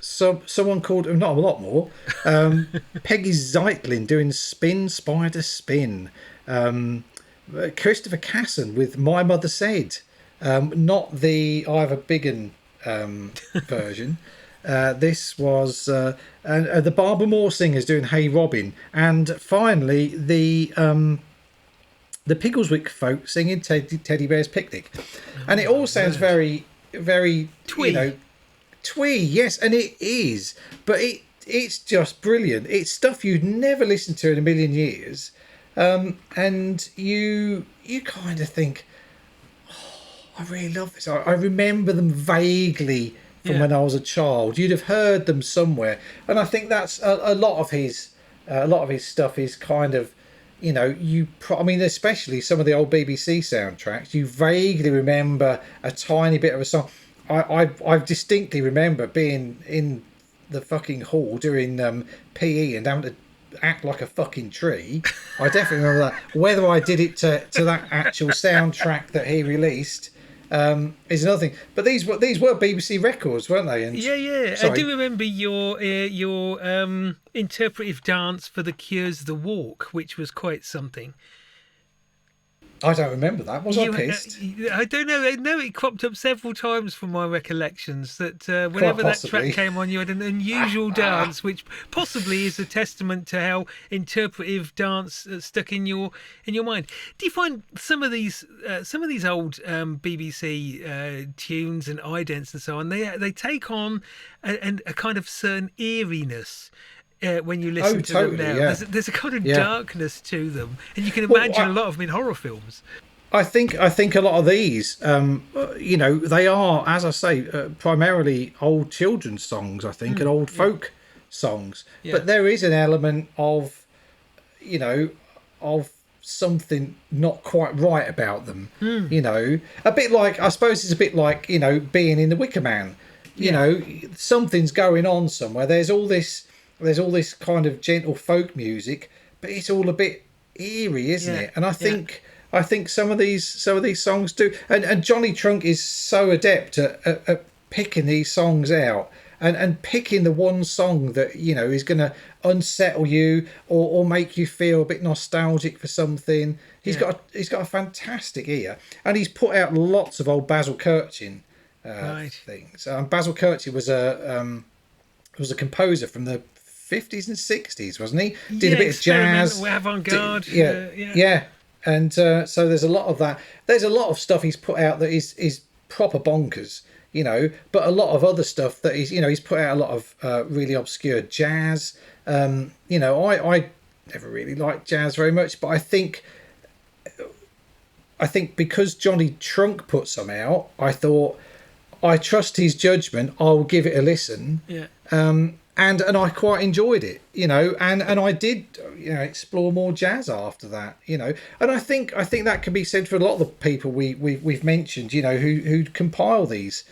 Someone called, not a lot more, Peggy Zeitlin doing Spin Spider Spin. Christopher Casson with My Mother Said, not the Ivor Biggin version. This was the Barbara Moore Singers doing Hey Robin, and finally the Piggleswick folk singing Teddy Bear's Picnic. And it all sounds very, very twee. Twee, yes, and it is, but it's just brilliant. It's stuff you'd never listen to in a million years, and you kind of think, I really love this. I remember them vaguely from when I was a child. You'd have heard them somewhere, and I think that's a lot of his stuff is kind of, especially some of the old BBC soundtracks. You vaguely remember a tiny bit of a song. I distinctly remember being in the fucking hall doing PE and having to act like a fucking tree. I definitely remember that. Whether I did it to that actual soundtrack that he released is another thing. But these were BBC records, weren't they? And, yeah. sorry. I do remember your interpretive dance for The Cure's The Walk, which was quite something. I don't remember that. Was I pissed? I don't know. I know it cropped up several times from my recollections that whenever that track came on, you had an unusual dance, which possibly is a testament to how interpretive dance stuck in your mind. Do you find some of these old BBC tunes and idents and so on, they take on a kind of certain eeriness? When you listen to them now, there's a kind of darkness to them, and you can imagine a lot of them in horror films. I think a lot of these, they are, as I say, primarily old children's songs. I think and old folk songs, but there is an element of, of something not quite right about them. A bit like, I suppose it's a bit like being in The Wicker Man. Something's going on somewhere. There's all this kind of gentle folk music, but it's all a bit eerie, isn't it? And I think some of these songs do. And Johnny Trunk is so adept at picking these songs out and picking the one song that is going to unsettle you or make you feel a bit nostalgic for something. He's got a fantastic ear, and he's put out lots of old Basil Kirchin things. Basil Kirchin was a composer from the 50s and 60s, wasn't he? Did a bit of jazz, avant-garde. And so there's a lot of that. There's a lot of stuff he's put out that is proper bonkers, but a lot of other stuff that he's put out a lot of really obscure jazz. I never really liked jazz very much, but I think because Johnny Trunk put some out, I thought, I trust his judgment, I'll give it a listen. And I quite enjoyed it, and I did, explore more jazz after that, and I think that can be said for a lot of the people we've mentioned, who compile these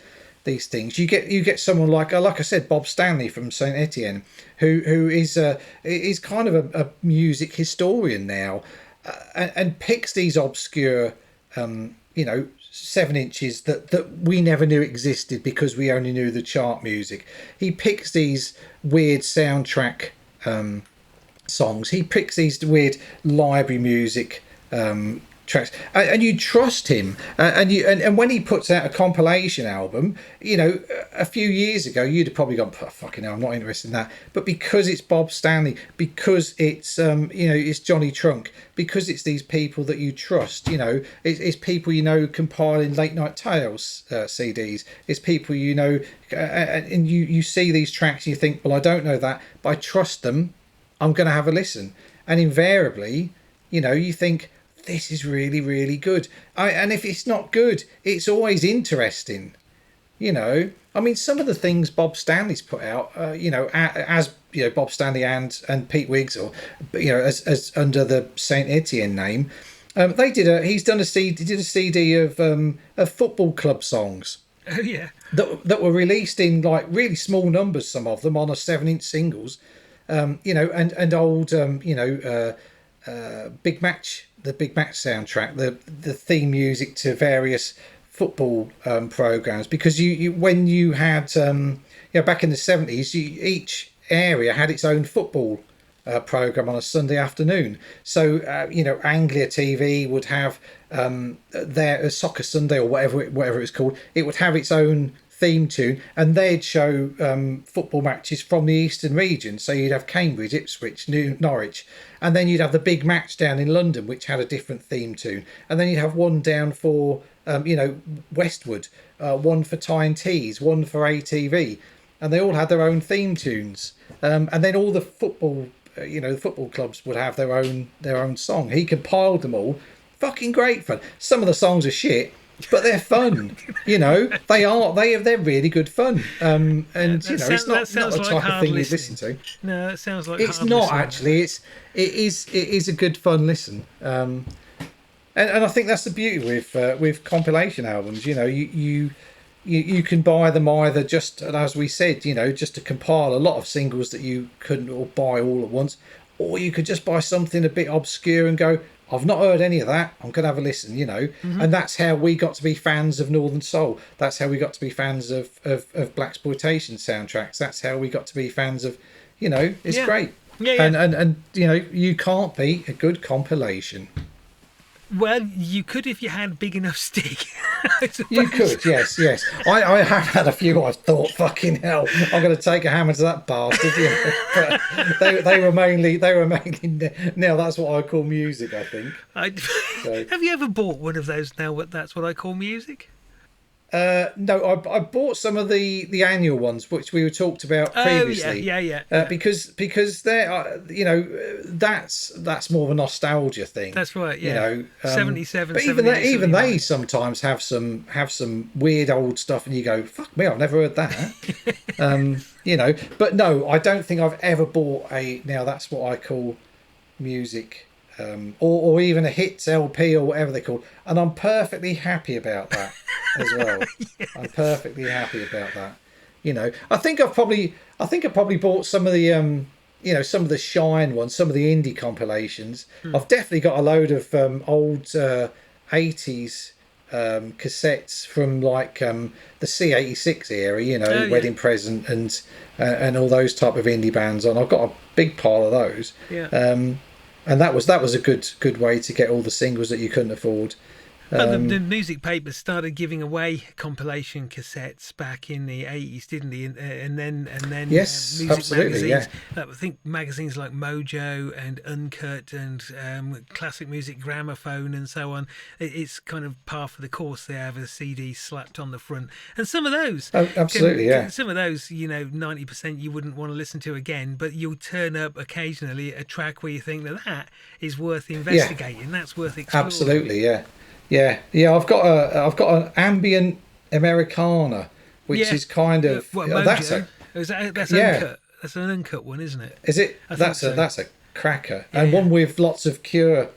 things. You get someone like I said, Bob Stanley from Saint Etienne, who is kind of a music historian now, and picks these obscure, 7 inches that we never knew existed because we only knew the chart music. He picks these weird soundtrack songs. He picks these weird library music tracks, and you trust him, and when he puts out a compilation album, you know, a few years ago you'd have probably gone, oh, fucking hell, I'm not interested in that. But because it's Bob Stanley, because it's you know, it's Johnny Trunk, because it's these people that you trust, you know, it's people, you know, compiling Late Night Tales CDs, it's people, you know, and you see these tracks and you think, well, I don't know that, but I trust them, I'm going to have a listen. And invariably, you know, you think, this is really, really good. And if it's not good, it's always interesting. You know, I mean, some of the things Bob Stanley's put out, you know, as you know, Bob Stanley and Pete Wiggs, or you know, as under the Saint Etienne name, he did a CD of football club songs. Oh yeah. That were released in like really small numbers, some of them on a 7-inch singles. You know, and old you know, Big Match, the Big Match soundtrack, the theme music to various football programs, because you when you had you know, back in the 70s, each area had its own football program on a Sunday afternoon. So you know, Anglia TV would have their Soccer Sunday, or whatever it was called. It would have its own theme tune, and they'd show football matches from the Eastern region. So you'd have Cambridge, Ipswich, Norwich, and then you'd have the big match down in London, which had a different theme tune, and then you'd have one down for you know, Westwood, one for Tyne-Tees, one for ATV, and they all had their own theme tunes. And then all the football, you know, the football clubs would have their own song. He compiled them all. Fucking great fun. Some of the songs are shit, but they're fun. You know, they're really good fun. And you know, it's not the type of thing you listen to. No, it sounds like it's not listening. Actually. It is a good fun listen. And I think that's the beauty with compilation albums. You know, you can buy them either just, as we said, you know, just to compile a lot of singles that you couldn't all buy all at once, or you could just buy something a bit obscure and go, I've not heard any of that, I'm going to have a listen, you know. Mm-hmm. And that's how we got to be fans of Northern Soul. That's how we got to be fans of blaxploitation soundtracks. That's how we got to be fans of, you know, it's great. Yeah. And you know, you can't beat a good compilation. Well, you could if you had big enough stick. You could, yes. I have had a few. I've thought, fucking hell, I'm going to take a hammer to that bastard. You know? But they were mainly. Now that's what I call music, I think. Have you ever bought one of those? Now that's what I call music. No, I bought some of the annual ones, which we were talked about previously. Yeah. Because they're, you know, that's more of a nostalgia thing. That's right. Yeah. You know, 77. But even they sometimes have some weird old stuff, and you go, fuck me, I've never heard that. You know, but no, I don't think I've ever bought now that's what I call music. Or even a hits LP or whatever they're called, and I'm perfectly happy about that as well. Yes. I'm perfectly happy about that. You know, I think I probably bought some of the you know, some of the Shine ones, some of the indie compilations. I've definitely got a load of old 80s cassettes from like the C86 era, you know, Wedding Present and all those type of indie bands on. I've got a big pile of those. Yeah. And that was a good way to get all the singles that you couldn't afford. The music papers started giving away compilation cassettes back in the 80s, didn't they? And then yes, music absolutely, magazines. Yeah. I think magazines like Mojo and Uncut and Classic Music Gramophone and so on. It's kind of par for the course. They have a CD slapped on the front, and some of those, absolutely, some of those, you know, 90% you wouldn't want to listen to again, but you'll turn up occasionally a track where you think that is worth investigating. That's worth exploring. Absolutely, yeah. I've got an ambient Americana, which is kind of that's uncut. That's an uncut one, isn't it? Is it? That's a cracker, and one with lots of Cure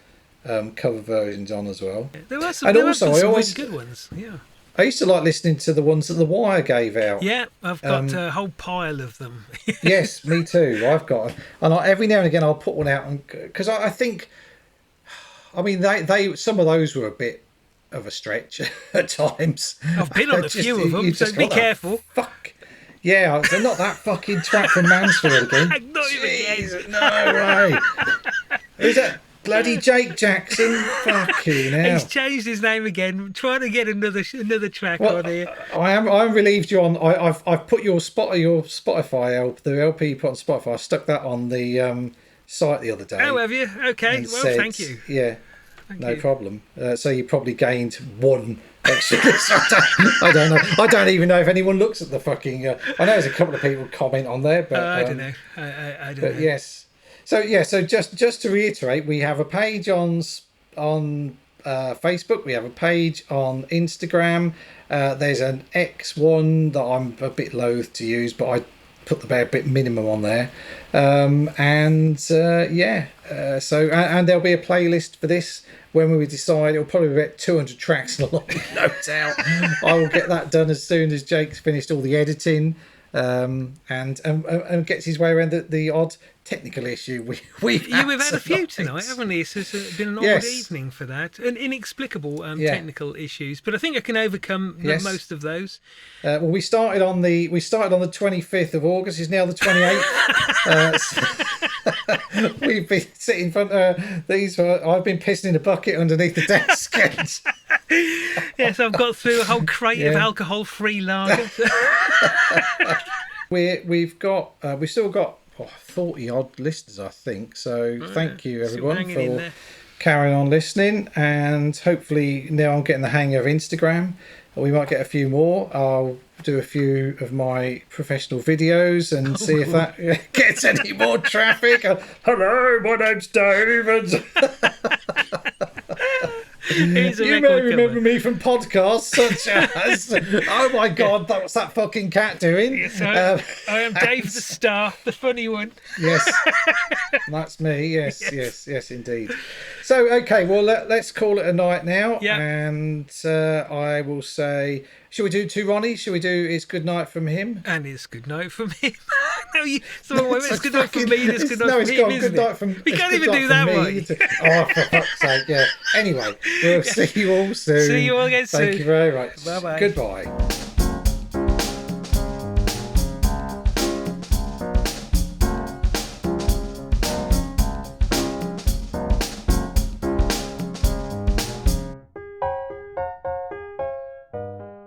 cover versions on as well. Yeah, there were some really good ones. Yeah. I used to like listening to the ones that The Wire gave out. Yeah, I've got a whole pile of them. Yes, me too. I've got, and every now and again I'll put one out, because I think, I mean, they some of those were a bit of a stretch at times. I've been on a few of them, so be careful. Fuck. Yeah, they're not that fucking twat from Mansfield again. Not even again. No way. Who's that? Bloody Jake Jackson. Fucking hell. He's changed his name again, trying to get another track on here. I'm relieved you on. I've put your Spotify LP, the LP you put on Spotify. I stuck that on the site the other day. Oh, have you? Okay. Well, thank you. Yeah, no problem. So you probably gained one extra. I don't know. I don't even know if anyone looks at the fucking. I know there's a couple of people comment on there, but I don't know. I don't know. But yes. So just to reiterate, we have a page on Facebook. We have a page on Instagram. There's an X one that I'm a bit loath to use, but I put the bare bit minimum on there. So and there'll be a playlist for this when we decide. It'll probably be about 200 tracks along, no doubt. I will get that done as soon as Jake's finished all the editing. And gets his way around the odd technical issue we've had. We've had a few tonight, haven't we? It's been an odd evening for that, and inexplicable technical issues. But I think I can overcome most of those. Well, we started on the 25th of August. It's now the 28th. We've been sitting in front of these. I've been pissing in a bucket underneath the desk. Yes, I've got through a whole crate of alcohol-free lager. We've still got 40 odd listeners, I think. So thank you everyone for carrying on listening, and hopefully now I'm getting the hang of Instagram. We might get a few more. I'll do a few of my professional videos and see if that gets any more traffic. Hello, my name's David. You may remember me from podcasts such as oh my god, what's that fucking cat doing? Yes, I am Dave the Star, the funny one. Yes, that's me. Yes, indeed. So okay, well let's call it a night now. Yeah. And I will say, shall we do to Ronnie? Shall we do it's good night from him? And it's good night from him. It's good night from me. It's good night from him. Good night from. We can't even do that way. Oh, for fuck's sake! Yeah. Anyway, we'll see you all soon. See you all again soon. Thank you very much. Bye bye. Goodbye.